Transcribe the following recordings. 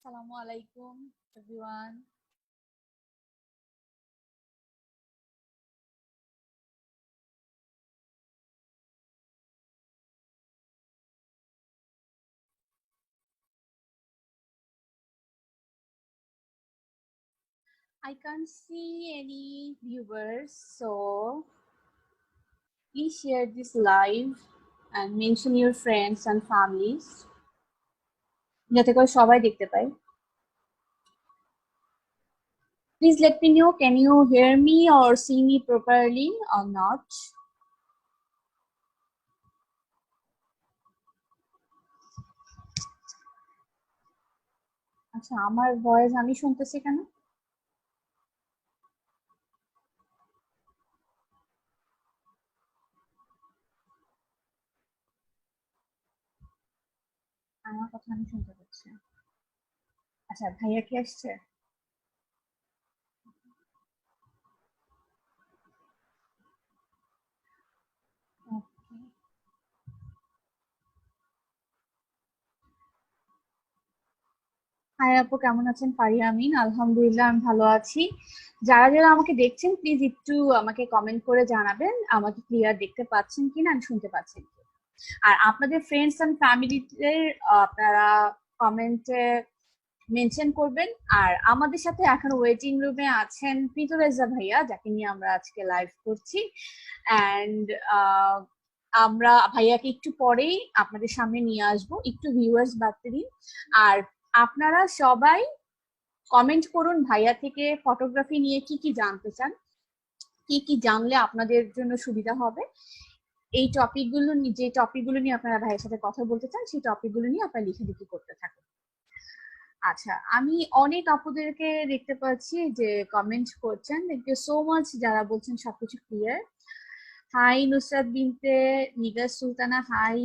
Assalamu alaikum, everyone. I can't see any viewers, so please share this live and mention your friends and families যাতে করে সবাই দেখতে পায়। Please let me know, can you hear me or see me properly or not? আচ্ছা, আমার voice আমি শুনতেছি কেন? আমার কথা আমি শুনতে পাচ্ছি। আচ্ছা, ভাইয়া কি আসছে? হাই আপু, কেমন আছেন? ফারিয়া আমিন, আলহামদুলিল্লাহ আমি ভালো আছি। যারা যারা আমাকে দেখছেন প্লিজ একটু আমাকে কমেন্ট করে জানাবেন আমাকে ক্লিয়ার দেখতে পাচ্ছেন কিনা, আমি শুনতে পাচ্ছেন কি। আর আপনাদের ফ্রেন্ডস এন্ড ফ্যামিলিদের আপনারা কমেন্টে মেনশন করবেন। আর আমাদের সাথে এখন ওয়েটিং রুমে আছেন পিতরেজা ভাইয়া, যাকে নিয়ে আমরা আজকে লাইভ করছি। অ্যান্ড আমরা ভাইয়াকে একটু পরেই আপনাদের সামনে নিয়ে আসবো, একটু ভিউয়ার্স বাড়তে দিন। আর আপনারা সবাই কমেন্ট করুন ভাইয়া থেকে ফটোগ্রাফি নিয়ে কি কি জানতে চান, কি কি জানলে আপনাদের জন্য সুবিধা হবে। এই টপিকগুলো, যে টপিকগুলো নিয়ে আপনারা ভাইয়ের সাথে কথা বলতে চান, সেই টপিকগুলো নিয়ে আপনারা লিখালিখি করতে থাকুন। আচ্ছা, আমি অনেক আপুদেরকে দেখতে পাচ্ছি যে কমেন্ট করছেন, থ্যাংক ইউ সো মাচ যারা বলছেন সবকিছু clear. Hi Nusrat Binte Nigar Sultana, hi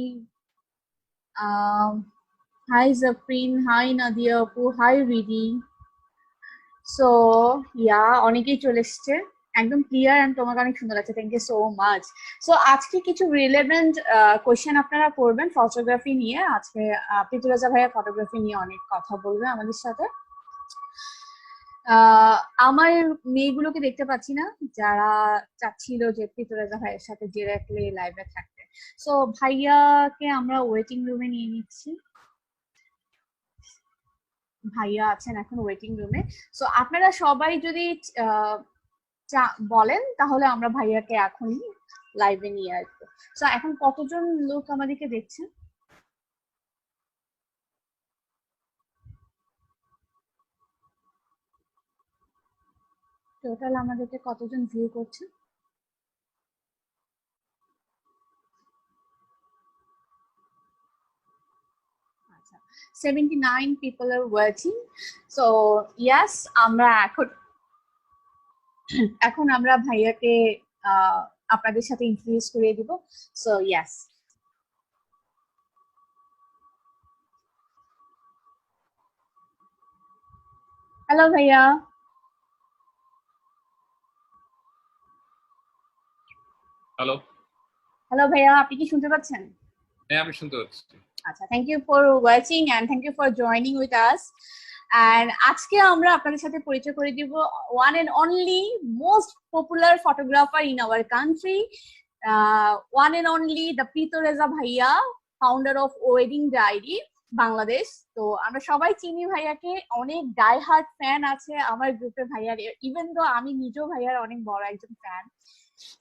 hi Jafrin, hi Nadia আপু, হাই রিদি। সো ইয়া, অনেকেই চলে এসছে, একদম ক্লিয়ার এন্ড তোমাকে অনেক সুন্দর লাগছে, thank you so much. So আজকে কিছু রিলেভেন্ট কোয়েশ্চেন আপনারা করবেন ফটোগ্রাফি নিয়ে। আজকে পিতুরাজা ভাইয়া ফটোগ্রাফি নিয়ে অনেক কথা বলবে আমাদের সাথে। আমার মেয়েগুলোকে দেখতে পাচ্ছি না যারা চাচ্ছিল যে পিতুরাজা ভাইয়ের সাথে ডিরেক্টলি লাইভে থাকতে। সো ভাইয়াকে আমরা ওয়েটিং রুমে নিয়ে নিচ্ছি। ভাইয়া আছেন এখন ওয়েটিং রুমে। সো আপনারা সবাই যদি বলেন তাহলে আমরা ভাইয়াকে এখনই লাইভে নিয়ে আসবো। সো এখন কতজন লোক আমাদেরকে দেখছেন? টোটাল আমাদেরকে কতজন ভিউ করছে? আচ্ছা, 79 people are watching. So yes, আমরা এখন আমরা ভাইয়াকে আপনাদের সাথে ইন্ট্রোডিউস করিয়ে দিব। সো ইয়েস, হ্যালো ভাইয়া। হ্যালো হ্যালো ভাইয়া, আপনি কি শুনতে পাচ্ছেন? হ্যাঁ, আমি শুনতে পাচ্ছি। আচ্ছা, thank you for watching and thank you for joining with us. And আজকে আমরা আপনাদের সাথে পরিচয় করে দিব one and only most popular photographer in our country, one and only the পিতরেজা ভাইয়া, founder of wedding diary Bangladesh. তো আমরা সবাই চিনি ভাইয়াকে, অনেক ডাই হার্ট ফ্যান আছে আমার গ্রুপে ভাইয়ার, ইভেন তো আমি নিজেও ভাইয়ার অনেক বড় একজন ফ্যান।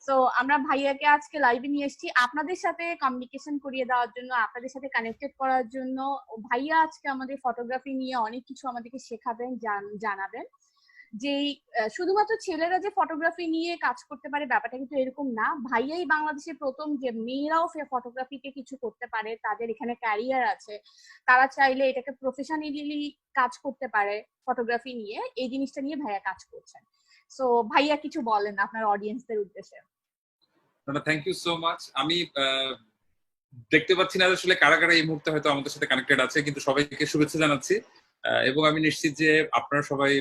সো আমরা ভাইয়াকে আজকে লাইভে নিয়ে এসেছি আপনাদের সাথে কমিউনিকেশন করিয়ে দেওয়ার জন্য, আপনাদের সাথে কানেক্টেড করার জন্য। ভাইয়া আজকে আমাদের ফটোগ্রাফি নিয়ে অনেক কিছু আমাদেরকে শেখাবেন, জানাবেন। যে শুধুমাত্র ছেলেরা যে ফটোগ্রাফি নিয়ে কাজ করতে পারে ব্যাপারটা কিন্তু এরকম না। ভাইয়াই বাংলাদেশের প্রথম যে মেয়েরাও ফটোগ্রাফিতে কিছু করতে পারে, তাদের এখানে ক্যারিয়ার আছে, তারা চাইলে এটাকে প্রফেশনালি কাজ করতে পারে ফটোগ্রাফি নিয়ে। এই জিনিসটা নিয়ে ভাইয়া কাজ করছেন। সো ভাইয়া কিছু বলেন আপনার অডিয়েন্সদের উদ্দেশ্যে। Thank you so much. আমি দেখতে পাচ্ছি না আসলে কারা কারা এই মুহূর্তে হয়তো আমাদের সাথে কানেক্টেড আছে, কিন্তু সবাইকে শুভেচ্ছা জানাচ্ছি এবং আমি নিশ্চিত যে আপনারা সবাই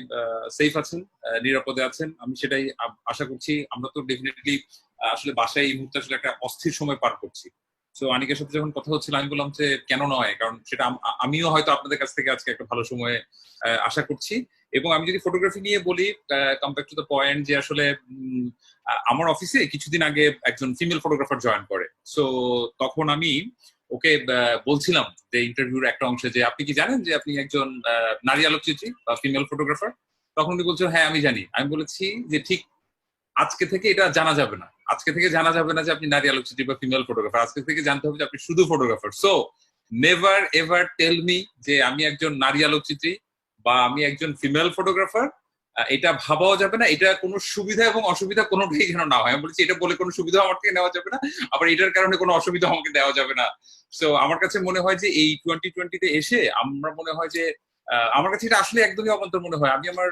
সেফ আছেন, নিরাপদে আছেন। আমি সেটাই আশা করছি। আমরা তো ডেফিনেটলি আসলে বাসায় এই মুহূর্তে আসলে একটা অস্থির সময় পার করছি। সো আনিকার সাথে যখন কথা হচ্ছিল আমি বললাম যে কেন নয়, কারণ সেটা আমিও হয়তো আপনাদের কাছ থেকে আজকে একটা ভালো সময় আশা করছি। এবং আমি যদি ফটোগ্রাফি নিয়ে বলি, come back to the point, যে আসলে আমার অফিসে কিছুদিন আগে একজন ফিমেল ফটোগ্রাফার জয়েন করে। সো তখন আমি ওকে বলছিলাম যে ইন্টারভিউর একটা অংশে, যে আপনি কি জানেন যে আপনি একজন নারী আলোকচিত্রী বা ফিমেল ফটোগ্রাফার? তখন উনি বলছেন হ্যাঁ আমি জানি। আমি বলেছি যে ঠিক আজকে থেকে এটা জানা যাবে না, আজকে থেকে জানা যাবে না যে আপনি নারী আলোকচিত্রী বা ফিমেল ফটোগ্রাফার, আজকে থেকে জানতে হবে যে আপনি শুধু photographer. So never ever tell me যে আমি একজন নারী আলোকচিত্রী বা আমি একজন ফিমেল ফটোগ্রাফার। এটা ভাবাও যাবে না, এটা কোনো সুবিধা এবং অসুবিধা কোনোটাই যেন না হয়। আমি বলছি এটা বলে কোনো সুবিধা আমার থেকে নেওয়া যাবে না, আবার এটার কারণে কোনো অসুবিধা আমাকে দেওয়া যাবে না। সো আমার কাছে মনে হয় যে এই 2020-তে এসে আমরা মনে হয় যে আমার কাছে এটা আসলে একদমই অবান্তর মনে হয়। আমি আমার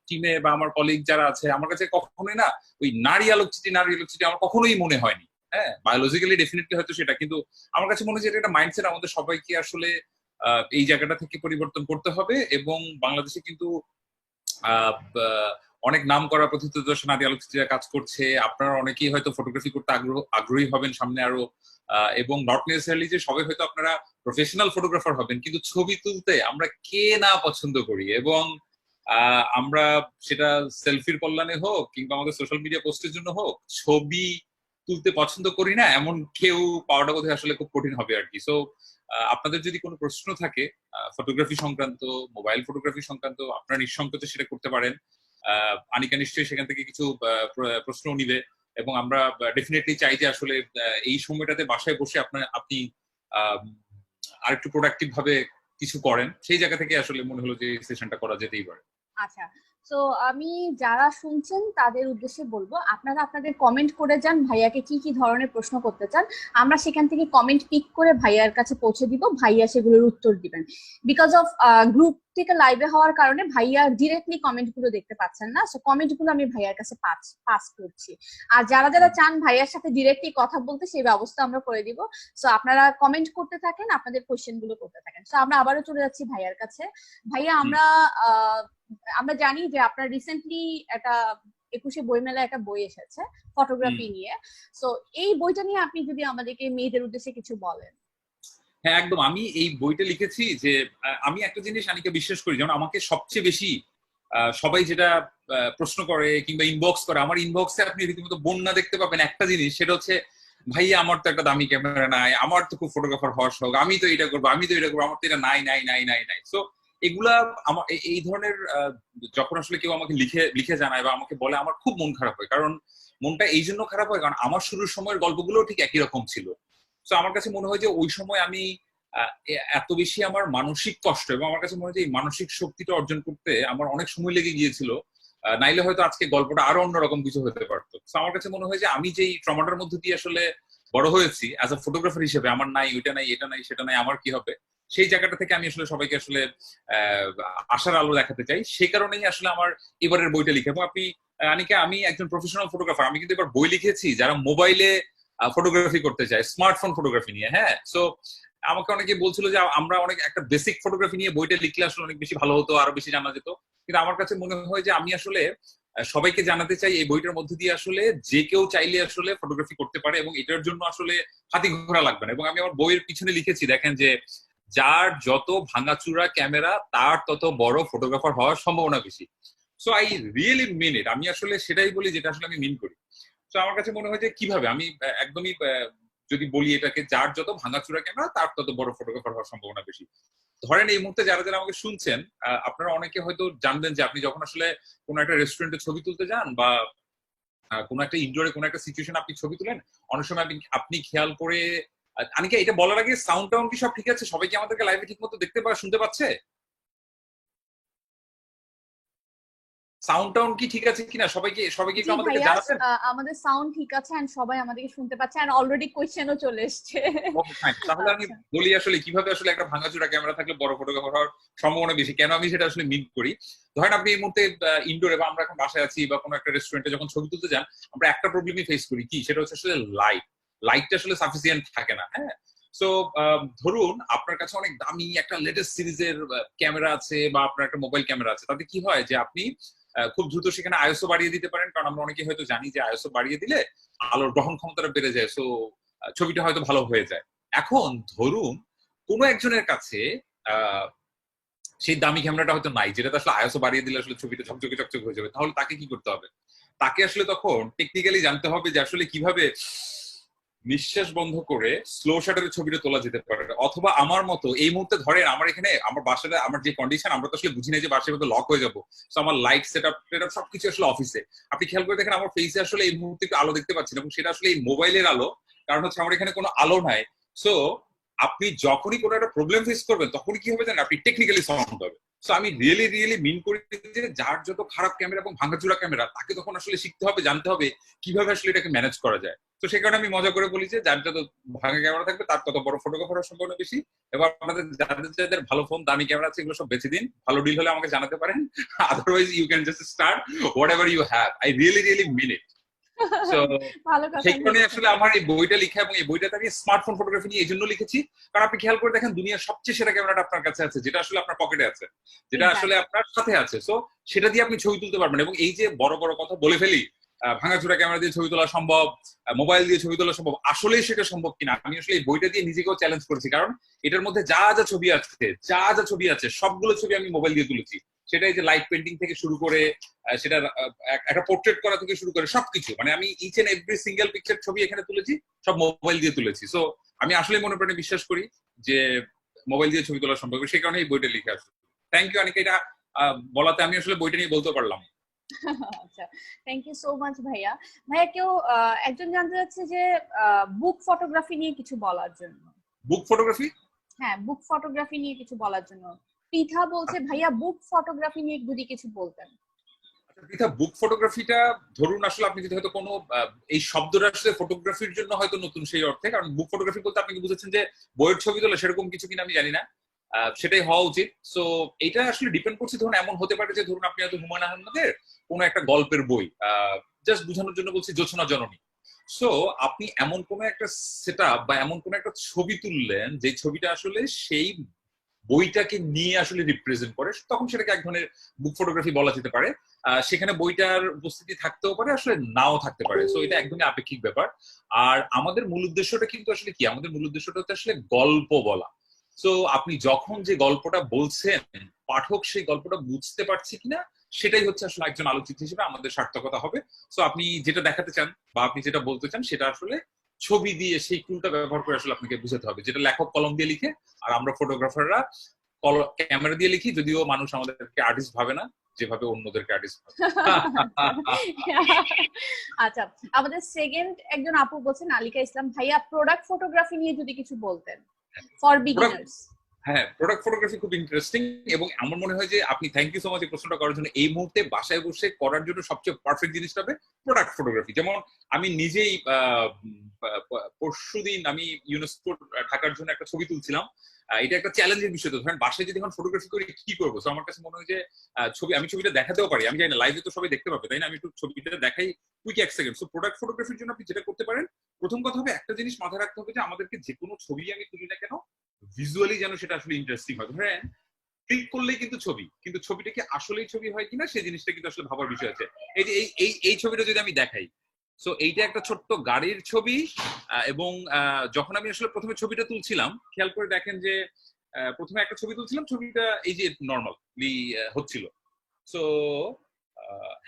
টিমে বা আমার কলিগ যারা আছে, আমার কাছে কখনোই না ওই নারী আলোকচিত্রী আমার কখনোই মনে হয়নি। হ্যাঁ, বায়োলজিক্যালি ডেফিনেটলি হয়তো সেটা, কিন্তু আমার কাছে মনে হয় যে এটা একটা মাইন্ডসেট, আমাদের সবাইকে আসলে এই জায়গাটা থেকে পরিবর্তন করতে হবে। এবং বাংলাদেশে কিন্তু অনেক নাম করা প্রথিতযশা নারী আলোকচিত্রীরা কাজ করছে। আপনারা অনেকেই হয়তো ফটোগ্রাফি করতে আগ্রহী হবেন সামনে আরো, এবং নট নেসেসারিলি যে সবাই হয়তো আপনারা প্রফেশনাল ফটোগ্রাফার হবেন, কিন্তু ছবি তুলতে আমরা কে না পছন্দ করি। এবং আমরা সেটা সেলফির কল্যাণে হোক কিংবা আমাদের সোশ্যাল মিডিয়া পোস্টের জন্য হোক, ছবি তুলতে পছন্দ করি না এমন কেউ পাওয়াটা বোধহয় আসলে খুব কঠিন হবে আর কি। সো আপনাদের যদি কোনো প্রশ্ন থাকে ফটোগ্রাফি সংক্রান্ত, মোবাইল ফটোগ্রাফি সংক্রান্ত, আপনারা নিঃসংকোচে সেটা করতে পারেন। আনিকা নিশ্চয়ই সেখান থেকে কিছু প্রশ্ন নিবে, এবং আমরা ডেফিনেটলি চাই যে আসলে এই সময়টাতে বাসায় বসে আপনি আরেকটু প্রোডাক্টিভ ভাবে কিছু করেন। সেই জায়গা থেকে আসলে মনে হলো যে সেশনটা করা যেতেই পারে। আচ্ছা, তো আমি যারা শুনছেন তাদের উদ্দেশ্যে বলবো, আপনারা আপনাদের কমেন্ট করে যান ভাইয়াকে কি কি ধরনের প্রশ্ন করতে চান। আমরা সেখান থেকে কমেন্ট পিক করে ভাইয়ার কাছে পৌঁছে দিব, ভাইয়া সেগুলোর উত্তর দিবেন। বিকজ অফ গ্রুপ থেকে লাইভে হওয়ার কারণে ভাইয়া ডিরেক্টলি কমেন্ট গুলো দেখতে পাচ্ছেন না, সো কমেন্ট গুলো আমি ভাইয়ার কাছে পাস করছি। আর যারা যারা চান ভাইয়ার সাথে ডিরেক্টলি কথা বলতে, সেই ব্যবস্থা আমরা করে দিব। সো আপনারা কমেন্ট করতে থাকেন, আপনাদের কোশ্চেন গুলো করতে থাকেন। সো আমরা আবারও চলে যাচ্ছি ভাইয়ার কাছে। ভাইয়া, আমরা জানি যে আপনার রিসেন্টলি একটা 21শে বইমেলায় একটা বই এসেছে ফটোগ্রাফি নিয়ে। সো এই বইটা নিয়ে আপনি যদি আমাদেরকে মেয়েদের উদ্দেশ্যে কিছু বলেন। হ্যাঁ একদম, আমি এই বইটা লিখেছি যে আমি একটা জিনিস আনিকা বিশ্বাস করি, যেমন আমাকে সবচেয়ে বেশি সবাই যেটা প্রশ্ন করে কিংবা ইনবক্স করে, আমার ইনবক্সে আপনি রীতিমতো বন্যা দেখতে পাবেন একটা জিনিস, সেটা হচ্ছে ভাইয়া আমার তো একটা দামি ক্যামেরা নাই, আমার তো খুব ফটোগ্রাফার হওয়ার শখ, আমি তো এটা করবো, আমি তো এটা করবো, আমার তো এটা নাই নাই নাই নাই নাই। সো এগুলা আমার এই ধরনের যখন আসলে কেউ আমাকে লিখে লিখে জানায় বা আমাকে বলে, আমার খুব মন খারাপ হয়। কারণ মনটা এই জন্য খারাপ হয় কারণ আমার শুরুর সময়ের গল্পগুলো ঠিক একই রকম ছিল। তো আমার কাছে মনে হয় যে ওই সময় আমি এত বেশি আমার মানসিক কষ্ট, এবং আমার কাছে মনে হয় যে এই মানসিক শক্তিটা অর্জন করতে আমার অনেক সময় লেগে গিয়েছিল। নাইলে হয়তো আজকে গল্পটা আরো অন্যরকম কিছু হতে পারতো। তো আমার কাছে মনে হয় যে আমি যেই ট্রমাটার মধ্যে দিয়ে আসলে বড় হয়েছি অ্যাজ আ ফটোগ্রাফার হিসেবে, আমার নাই ওইটা নাই এটা নাই সেটা নাই, আমার কি হবে, সেই জায়গাটা থেকে আমি আসলে সবাইকে আসলে আশার আলো দেখাতে চাই। সেই কারণেই আসলে আমার এবারের বইটা লিখে। এবং আপনি আনিকা, আমি একজন প্রফেশনাল ফটোগ্রাফার, আমি কিন্তু এবার বই লিখেছি যারা মোবাইলে ফটোগ্রাফি করতে চায়, স্মার্টফোন ফটোগ্রাফি নিয়ে। হ্যাঁ, সো আমাকে অনেকে বলছিল যে আমরা অনেক একটা বেসিক ফটোগ্রাফি নিয়ে বইটা লিখলে আসলে অনেক বেশি ভালো হতো, আরো বেশি জানা যেত। কিন্তু আমার কাছে মনে হয় যে আমি আসলে সবাইকে জানাতে চাই এই বইটার মধ্যে দিয়ে আসলে যে কেউ চাইলে আসলে ফটোগ্রাফি করতে পারে, এবং এটার জন্য আসলে হাতি ঘোড়া লাগবে না। এবং আমি আমার বইয়ের পিছনে লিখেছি, দেখেন যে যার যত ভাঙাচুরা ক্যামেরা তার তত বড় ফটোগ্রাফার হওয়ার সম্ভাবনা বেশি। সো আই রিয়েলি মিন ইট, আমি আসলে সেটাই বলি যেটা আসলে আমি মিন করি। তো আমার কাছে মনে হয় যে কিভাবে আমি একদমই যদি বলি এটাকে, যার যত ভাঙাচুরা ক্যামেরা তার তত বড় ফটোগ্রাফার হওয়ার সম্ভাবনা বেশি। ধরেন এই মুহূর্তে যারা যারা আমাকে শুনছেন, আপনারা অনেকে হয়তো জানবেন যে আপনি যখন আসলে কোনো একটা রেস্টুরেন্টে ছবি তুলতে যান বা কোনো একটা ইনডোরে কোনো একটা সিচুয়েশন আপনি ছবি তুলেন, অনেক সময় আপনি খেয়াল করে, আনিকা এটা বলার আগে সাউন্ড টাউন কি সব ঠিক আছে? সবাই কি আমাদেরকে লাইভে ঠিক মতো দেখতে শুনতে পাচ্ছে? সাউন্ড টাউন কি ঠিক আছে কিনা সবাইকে একটু আমাদেরকে জানাবেন। আমাদের সাউন্ড ঠিক আছে এন্ড সবাই আমাদেরকে শুনতে পাচ্ছে, এন্ড অলরেডি কোশ্চেনও চলে এসেছে। ওকে ফাইন, তাহলে আমি বলি আসলে কিভাবে আসলে একটা ভাঙাচোরা ক্যামেরা থাকলে বড় ফটোগ্রাফার হওয়ার সম্ভাবনা বেশি, কেন আমি সেটা আসলে মিন করি। ধরেন আপনি এই মুহূর্তে ইনডোরে বা আমরা এখন বাসায় আছি বা কোনো একটা রেস্টুরেন্টে যখন ছবি তুলতে যান, আমরা একটা প্রবলেমই ফেস করি, কি সেটা হচ্ছে আসলে লাইটটা আসলে সাফিসিয়েন্ট থাকে না। হ্যাঁ, সো ধরুন আপনার কাছে অনেক দামি একটা লেটেস্ট সিরিজের ক্যামেরা আছে বা আপনার একটা মোবাইল ক্যামেরা আছে, তাতে কি হয় যে আপনি খুব দ্রুত সেখানে আইএসও বাড়িয়ে দিতে পারেন, কারণ আমরা অনেকে হয়তো জানি যে আইএসও বাড়িয়ে দিলে আলোর গ্রহণ ক্ষমতাটা বেড়ে যায়, সো ছবিটা হয়তো ভালো হয়ে যায়। এখন ধরুন কোনো একজনের কাছে সেই দামি ক্যামেরাটা হয়তো নাই, যেটা আসলে আইএসও বাড়িয়ে দিলে আসলে ছবিটা ঝকঝকে চকচকে হয়ে যাবে, তাহলে তাকে কি করতে হবে? তাকে আসলে তখন টেকনিক্যালি জানতে হবে যে আসলে কিভাবে নিঃশ্বাস বন্ধ করে স্লো শাটারের ছবিটা তোলা যেতে পারে। অথবা আমার মতো এই মুহূর্তে ধরেন আমার এখানে আমার বাসাটা, আমার যে কন্ডিশন, আমরা তো আসলে বুঝি না যে বাসার মধ্যে লক হয়ে যাবো, তো আমার লাইট সেটআপ সবকিছু আসলে অফিসে। আপনি খেয়াল করে দেখেন আমার ফেসে আসলে এই মুহূর্তে একটু আলো দেখতে পাচ্ছেন, এবং সেটা আসলে এই মোবাইলের আলো, কারণ হচ্ছে আমার এখানে কোনো আলো নাই। সো আপনি যখনই কোনো একটা প্রবলেম ফেস করবেন তখনই কি হবে জানেন, আপনি টেকনিক্যালি সাউন্ড হবে। সো আমি রিয়েলি মিন করি যে যার যত খারাপ ক্যামেরা এবং ভাঙাচোরা ক্যামেরা, তাকে তখন আসলে শিখতে হবে, জানতে হবে কিভাবে আসলে এটাকে ম্যানেজ করা যায়। তো সেই কারণে আমি মজা করে বলি যে যার যত ভাঙা ক্যামেরা থাকবে তার তত বড় ফটোগ্রাফার হওয়ার সম্ভাবনা বেশি। এবার আপনাদের যাদের যাদের ভালো ফোন, দামি ক্যামেরা আছে, এগুলো সব বেছে দিন, ভালো ডিল হলে আমাকে জানাতে পারেন। Otherwise you can just start whatever you have. I really mean it. So ভালো কথা সেই কারণে বলেছেন। আসলে আমার এই বইটা লেখা, এবং এই বইটাতে আমি স্মার্টফোন ফটোগ্রাফি নিয়ে এই জন্য লিখেছি, কারণ আপনি খেয়াল করে দেখেন দুনিয়ার সবচেয়ে সেরা ক্যামেরাটা আপনার কাছে আছে, যেটা আসলে আপনার পকেটে আছে, যেটা আসলে এক্স্যাক্টলি। আপনার সাথে আছে। সো সেটা দিয়ে আপনি ছবি তুলতে পারবেন। এবং এই যে বড় বড় কথা বলে ফেলি, ভাঙাচোরা ক্যামেরা দিয়ে ছবি তোলা সম্ভব, মোবাইল দিয়ে ছবি তোলা সম্ভব, আসলেই সেটা সম্ভব কিনা আমি আসলে এই বইটা দিয়ে নিজেকেও চ্যালেঞ্জ করেছি। কারণ এটার মধ্যে যা যা ছবি আছে, যা যা ছবি আছে, সবগুলো ছবি আমি মোবাইল দিয়ে তুলেছি। সেটাই যে লাইট পেন্টিং থেকে শুরু করে সেটা একটা পোর্ট্রেট করা থেকে শুরু করে সবকিছু, মানে আমি each and every single picture ছবি এখানে তুলেছি, সব মোবাইল দিয়ে তুলেছি। সো আমি আসলে মনে প্রাণে বিশ্বাস করি যে মোবাইল দিয়ে ছবি তোলা সম্ভব, সেই কারণে এই বইটা লিখে আসছে। থ্যাংক ইউ অনিকা, এটা বলাতে আমি আসলে বইটা নিয়ে বলতে পারলাম। আচ্ছা, থ্যাংক ইউ সো মাচ ভাইয়া। ভাইয়া কেউ একজন জানতে চাচ্ছে যে বুক ফটোগ্রাফি নিয়ে কিছু বলার জন্য। বুক ফটোগ্রাফি? হ্যাঁ, বুক ফটোগ্রাফি নিয়ে কিছু বলার জন্য পৃথা বলছে ভাইয়া বুক ফটোগ্রাফি নিয়ে যদি কিছু বলতেন। পৃথা, বুক ফটোগ্রাফিটা ধরুন আসলে আপনি যদি হয়তো কোনো এই শব্দটা আসলে ফটোগ্রাফির জন্য হয়তো নতুন সেই অর্থে, কারণ বুক ফটোগ্রাফি বলতে আপনি কি বুঝেছেন যে বইয়ের ছবি তোলা, সেরকম কিছু কিনা আমি জানি না। সেটাই হওয়া উচিত। সো এটা আসলে ডিপেন্ড করছে, ধরুন এমন হতে পারে যে ধরুন আপনি হয়তো হুমায়ুন আহমেদের কোনো একটা গল্পের বই, জাস্ট বোঝানোর জন্য বলছি, জোছনা জননী। সো আপনি এমন কোন একটা সেটআপ বা এমন কোন একটা ছবি তুললেন যে ছবিটা আসলে সেই বইটাকে নিয়ে আসলে রিপ্রেজেন্ট করে, তখন সেটাকে এক ধরনের বুক ফটোগ্রাফি বলা যেতে পারে। সেখানে বইটার উপস্থিতি থাকতেও পারে, আসলে নাও থাকতে পারে। সো এটা একদমই আপেক্ষিক ব্যাপার। আর আমাদের মূল উদ্দেশ্যটা কিন্তু আসলে কি, আমাদের মূল উদ্দেশ্যটা হচ্ছে আসলে গল্প বলা। সো আপনি যখন যে গল্পটা বলছেন, পাঠক সেই গল্পটা বুঝতে পারছে কিনা, সেটাই হচ্ছে আসলে একজন আলোচিত হিসেবে আমাদের সার্থকতা হবে। সো আপনি যেটা দেখাতে চান বা আপনি যেটা বলতে চান, সেটা আসলে ছবি দিয়ে সেই টুলটা ব্যবহার করে আসলে আপনাকে বুঝাতে হবে, যেটা লেখক কলম দিয়ে লিখে আর আমরা ফটোগ্রাফাররা ক্যামেরা দিয়ে লিখি, যদিও মানুষ আমাদেরকে আর্টিস্ট ভাবে না যেভাবে অন্যদেরকে আর্টিস্ট ভাবে। আচ্ছা, আমাদের সেকেন্ড একজন আপু বলছেন আলিকা ইসলাম ভাইয়া প্রোডাক্ট ফটোগ্রাফি নিয়ে যদি কিছু বলতেন ফর বিগিনার্স। হ্যাঁ, প্রোডাক্ট ফটোগ্রাফি খুব ইন্টারেস্টিং, এবং আমার মনে হয় যে আপনি, থ্যাংক ইউ সো মাচ এই প্রশ্নটা করার জন্য। এই মুহূর্তে বাসায় বসে করার জন্য সবচেয়ে পারফেক্ট জিনিসটা হবে প্রোডাক্ট ফটোগ্রাফি। যেমন আমি নিজেই পরশুদিন আমি ইউনেস্কো ঢাকার জন্য একটা ছবি তুলছিলাম। এটা একটা চ্যালেঞ্জের বিষয়। তো ধরেন বাসায় যদি এখন ফটোগ্রাফি করি কি করবো, তো আমার কাছে মনে হয় যে ছবিটা দেখাতেও পারি, আমি জানি না লাইভে তো সবাই দেখতে পাবে, তাই না? আমি একটু ছবিটা দেখাই কুইক 1 সেকেন্ড। সো প্রোডাক্ট ফটোগ্রাফির জন্য আপনি যেটা করতে পারেন, প্রথম কথা হবে একটা জিনিস মাথায় রাখতে হবে যে আমাদেরকে যে কোনো ছবি আমি তুলি না কেন, ভিজুয়ালি যেন সেটা আসলে ইন্টারেস্টিং হয়। ধরেন ক্লিক করলেই কিন্তু ছবি, কিন্তু ছবিটা কি আসলেই ছবি হয় কিনা সেই জিনিসটা কিন্তু আসলে ভাবার বিষয় আছে। এই যে এই ছবিটা যদি আমি দেখাই, সো এইটা একটা ছোট্ট গাড়ির ছবি। এবং যখন আমি আসলে প্রথমে ছবিটা তুলছিলাম, খেয়াল করে দেখেন যে প্রথমে একটা ছবি তুলছিলাম, ছবিটা এই যে নর্মালি হচ্ছিল। সো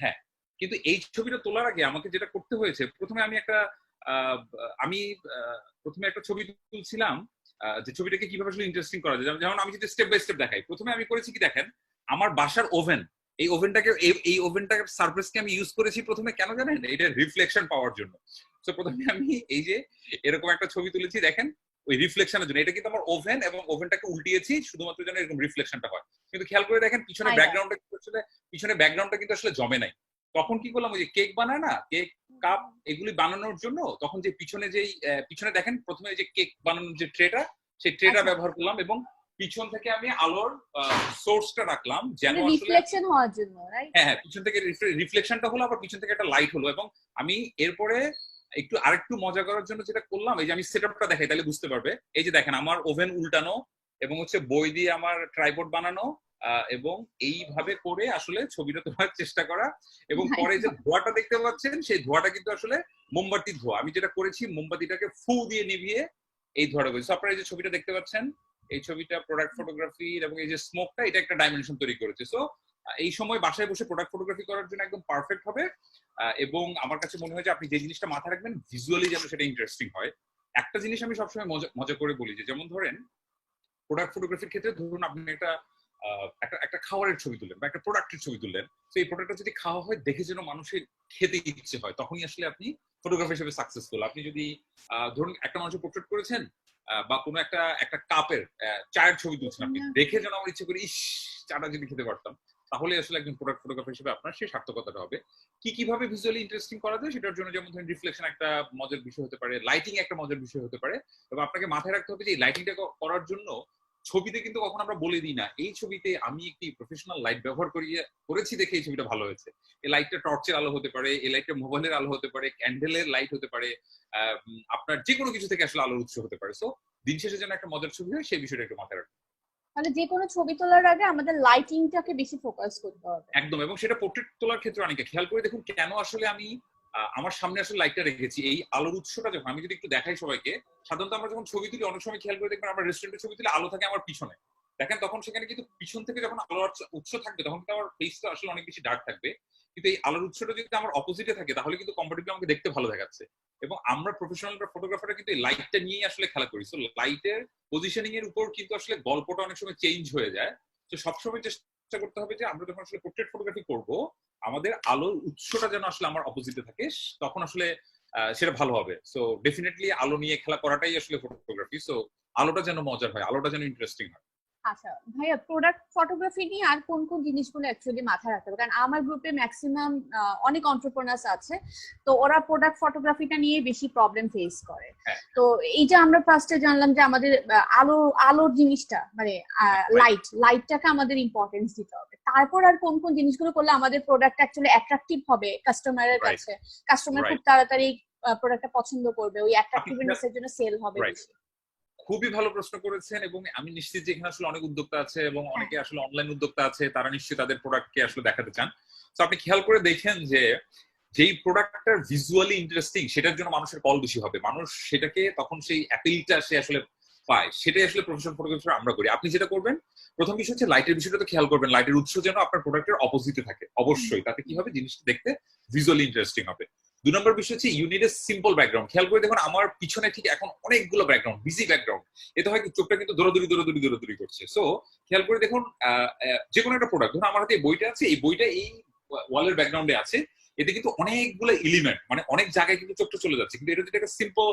হ্যাঁ, কিন্তু এই ছবিটা তোলার আগে আমাকে যেটা করতে হয়েছে, প্রথমে আমি আহ, আমি প্রথমে একটা ছবি তুলছিলাম, যে ছবিটাকে কিভাবে আসলে ইন্টারেস্টিং করা যায়। যেমন আমি যদি স্টেপ বাই স্টেপ দেখাই, প্রথমে আমি করেছি কি দেখেন, আমার বাসার ওভেন, এই ওভেনটাকে সারফেসকে আমি ইউজ করেছি প্রথমে, কেন জানেন? এটা রিফ্লেকশন পাওয়ার জন্য। তো প্রথমে আমি এই যে এরকম একটা ছবি তুলেছি দেখেন, ওই রিফ্লেকশনের জন্য। এটা কিন্তু আমার ওভেন, এবং ওভেনটাকে উল্টিয়েছি শুধুমাত্র যেন এরকম রিফ্লেকশনটা হয়। কিন্তু খেয়াল করে দেখেন পিছনে ব্যাকগ্রাউন্ডটা কিন্তু আসলে জমে নাই। তখন কি করলাম, ওই যে কেক বানায় না, কেক কাপ, এগুলি বানানোর জন্য তখন যে পিছনে দেখেন প্রথমে যে কেক বানানোর যে ট্রেটা, সেই ট্রেটা আচ্ছা, ব্যবহার করলাম, এবং পিছন থেকে আমি আলোর সোর্সটা রাখলাম যেন মানে আসলে, রিফ্লেকশন হওয়ার জন্য, রাইট? হ্যাঁ হ্যাঁ, পিছন থেকে রিফ্লেকশনটা হলো, আবার পিছন থেকে একটা লাইট হলো। এবং আমি এরপরে আরেকটু মজা করার জন্য যেটা করলাম, এই যে আমি সেটআপটা দেখাই তাহলে বুঝতে পারবে। এই যে দেখেন আমার ওভেন উল্টানো, এবং হচ্ছে বই দিয়ে আমার ট্রাইপড বানানো, এবং এইভাবে করে আসলে ছবিটা তোলার চেষ্টা করা। এবং পরে যে ধোঁয়াটা দেখতে পাচ্ছেন, সেই ধোঁয়াটা কিন্তু আসলে মোমবাতির ধোঁয়া। আমি যেটা করেছি, মোমবাতিটাকে ফু দিয়ে নিভিয়ে এই ধরে বলছি। আপনারা এই যে ছবিটা দেখতে পাচ্ছেন, এই ছবিটা প্রোডাক্ট ফটোগ্রাফি এবং এই যে স্মোকটা, এটা একটা ডাইমেনশন তৈরি করেছে। সো এই সময় বাসায় বসে প্রোডাক্ট ফটোগ্রাফি করার জন্য একদম পারফেক্ট হবে। এবং আমার কাছে মনে হয় যে আপনি যে জিনিসটা মাথায় রাখবেন ভিজুয়ালি যেন সেটা ইন্টারেস্টিং হয়। একটা জিনিস আমি সবসময় মজা করে বলি, যে যেমন ধরেন প্রোডাক্ট ফটোগ্রাফির ক্ষেত্রে ধরুন আপনি একটা খাবারের ছবি তুললেন বা একটা প্রোডাক্টের ছবি তুললেন, তো এই প্রোডাক্টটা যদি খাওয়া হয় দেখে যেন মানুষের খেতে ইচ্ছে হয়, তখনই আসলে আপনি ফটোগ্রাফি হিসেবে সাকসেসফুল। আপনি যদি ধরুন একটা মানুষের পোর্ট্রেট করেছেন বা কোনো একটা একটা কাপের চায়ের ছবি তুলছেন, আপনি দেখে যেন আমার ইচ্ছে করে ইস চাটা যদি খেতে পারতাম, তাহলে আসলে একজন প্রোডাক্ট ফটোগ্রাফার হিসেবে আপনার সেই সার্থকতাটা হবে। কিভাবে ভিজুয়ালি ইন্টারেস্টিং করা যায় সেটার জন্য যেমন ধরেন রিফ্লেকশন একটা মজার বিষয় হতে পারে, লাইটিং একটা মজার বিষয় হতে পারে, এবং আপনাকে মাথায় রাখতে হবে যে এই লাইটিংটা করার জন্য ছবিতে কিন্তু কখন আমরা বলে দিই না এই ছবিতে আমি একটি প্রফেশনাল লাইট ব্যবহার করেছি দেখে এই ছবিটা ভালো হয়েছে। এই লাইটটা টর্চের আলো হতে পারে, এই লাইটটা মোবাইলের আলো হতে পারে, ক্যান্ডেলের লাইট হতে পারে, আপনার যে কোনো কিছু থেকে আসলে আলোর উৎস হতে পারে। সো দিন শেষে যেন একটা মজার ছবি হয় সেই বিষয়টা একটু মাথায় রাখবেন। মানে যে কোনো ছবি তোলার আগে আমাদের লাইটিংটাকে বেশি ফোকাস করতে হবে। একদম, এবং সেটা পোর্ট্রেট তোলার ক্ষেত্রে অনেকে খেয়াল করে দেখুন কেন আসলে আমি আমার সামনে আসলে লাইটটা রেখেছি, এই আলোর উৎসটা যখন আমি যদি একটু দেখাই সবাইকে, সাধারণত আমরা যখন ছবি তুলি অনেক সময় খেয়াল করে দেখবেন আমরা রেস্টুরেন্টের ছবি তুলি আলো থাকে আমার পিছনে, দেখেন তখন সেখানে কিন্তু পিছন থেকে যখন আলোর উৎস থাকবে তখন কিন্তু আমার ফেসটা আসলে অনেক বেশি ডার্ক থাকবে, কিন্তু এই আলোর উৎসটা যদি আমার অপোজিটে থাকে তাহলে কিন্তু কম্পারেটিভলি আমাকে দেখতে ভালো দেখাচ্ছে। এবং আমরা প্রফেশনাল ফটোগ্রাফাররা কিন্তু এই লাইটটা নিয়েই আসলে খেলা করি। সো লাইটের পজিশনিং এর উপর কিন্তু আসলে গল্পটা অনেক সময় চেঞ্জ হয়ে যায়। তো সবসময় চেষ্টা করতে হবে যে আমরা যখন আসলে পোর্ট্রেট ফটোগ্রাফি করব আমাদের আলোর উৎসটা যেন আসলে আমার অপোজিটে থাকে, তখন আসলে সেটা ভালো হবে। সো ডেফিনেটলি আলো নিয়ে খেলা করাটাই আসলে ফটোগ্রাফি। সো আলোটা যেন মজার হয়, আলোটা যেন ইন্টারেস্টিং হয়। আচ্ছা ভাইয়া, প্রোডাক্ট ফটোগ্রাফি নিয়ে আর কোন কোন জিনিসগুলো অ্যাকচুয়ালি মাথায় রাখতে হবে? কারণ আমার গ্রুপে ম্যাক্সিমাম অনেক এন্টারপ্রেনার্স আছে, তো ওরা প্রোডাক্ট ফটোগ্রাফিটা নিয়ে বেশি প্রবলেম ফেস করে। তো এই যে আমরা ফার্স্টে জানলাম যে আমাদের আলোর জিনিসটা মানে লাইটটাকে আমাদের ইম্পর্টেন্স দিতে হবে, তারপর আর কোন কোন জিনিসগুলো করলে আমাদের প্রোডাক্ট অ্যাকচুয়ালি অ্যাট্রাকটিভ হবে কাস্টমারের কাছে, কাস্টমার খুব তাড়াতাড়ি প্রোডাক্টটা পছন্দ করবে, ওই অ্যাট্রাকটিভনেস এর জন্য সেল হবে বেশি? খুবই ভালো প্রশ্ন করেছেন, এবং আমি নিশ্চিত যে এখানে আসলে অনেক উদ্যোক্তা আছে এবং অনেকে আসলে অনলাইন উদ্যোক্তা আছে, তারা নিশ্চয়ই তাদের প্রোডাক্টকে আসলে দেখাতে চান। তো আপনি খেয়াল করে দেখেন যে যেই প্রোডাক্টটা ভিজুয়ালি ইন্টারেস্টিং সেটার জন্য মানুষের কল বেশি হবে, মানুষ সেটাকে তখন সেই অ্যাপিলটা সে আসলে পায়, সেটাই আসলে প্রফেশনাল ফটোগ্রাফার আমরা করি। আপনি যেটা করবেন প্রথম বিষয় হচ্ছে লাইটের বিষয়টা তো খেয়াল করবেন, লাইটের উৎস যেন আপনার প্রোডাক্টের অপোজিটে থাকে অবশ্যই, তাতে কি হবে জিনিসটা দেখতে ভিজুয়ালি ইন্টারেস্টিং হবে। 2 নম্বর বিষয় হচ্ছে you need a simple background. খেয়াল করে দেখুন আমার পিছনে ঠিক এখন অনেকগুলো ব্যাকগ্রাউন্ড, বিজি ব্যাকগ্রাউন্ড, এতে হয় চোখটা কিন্তু দৌড়াদৌড়ি করছে। সো খেয়াল করে দেখুন যে কোনো একটা প্রোডাক্ট, ধরুন আমার হাতে এই বইটা আছে, এই বইটা এই ওয়ালের ব্যাকগ্রাউন্ডে আছে, এতে কিন্তু অনেকগুলো এলিমেন্ট মানে অনেক জায়গায় কিন্তু চোখটা চলে যাচ্ছে, কিন্তু এটা যদি একটা সিম্পল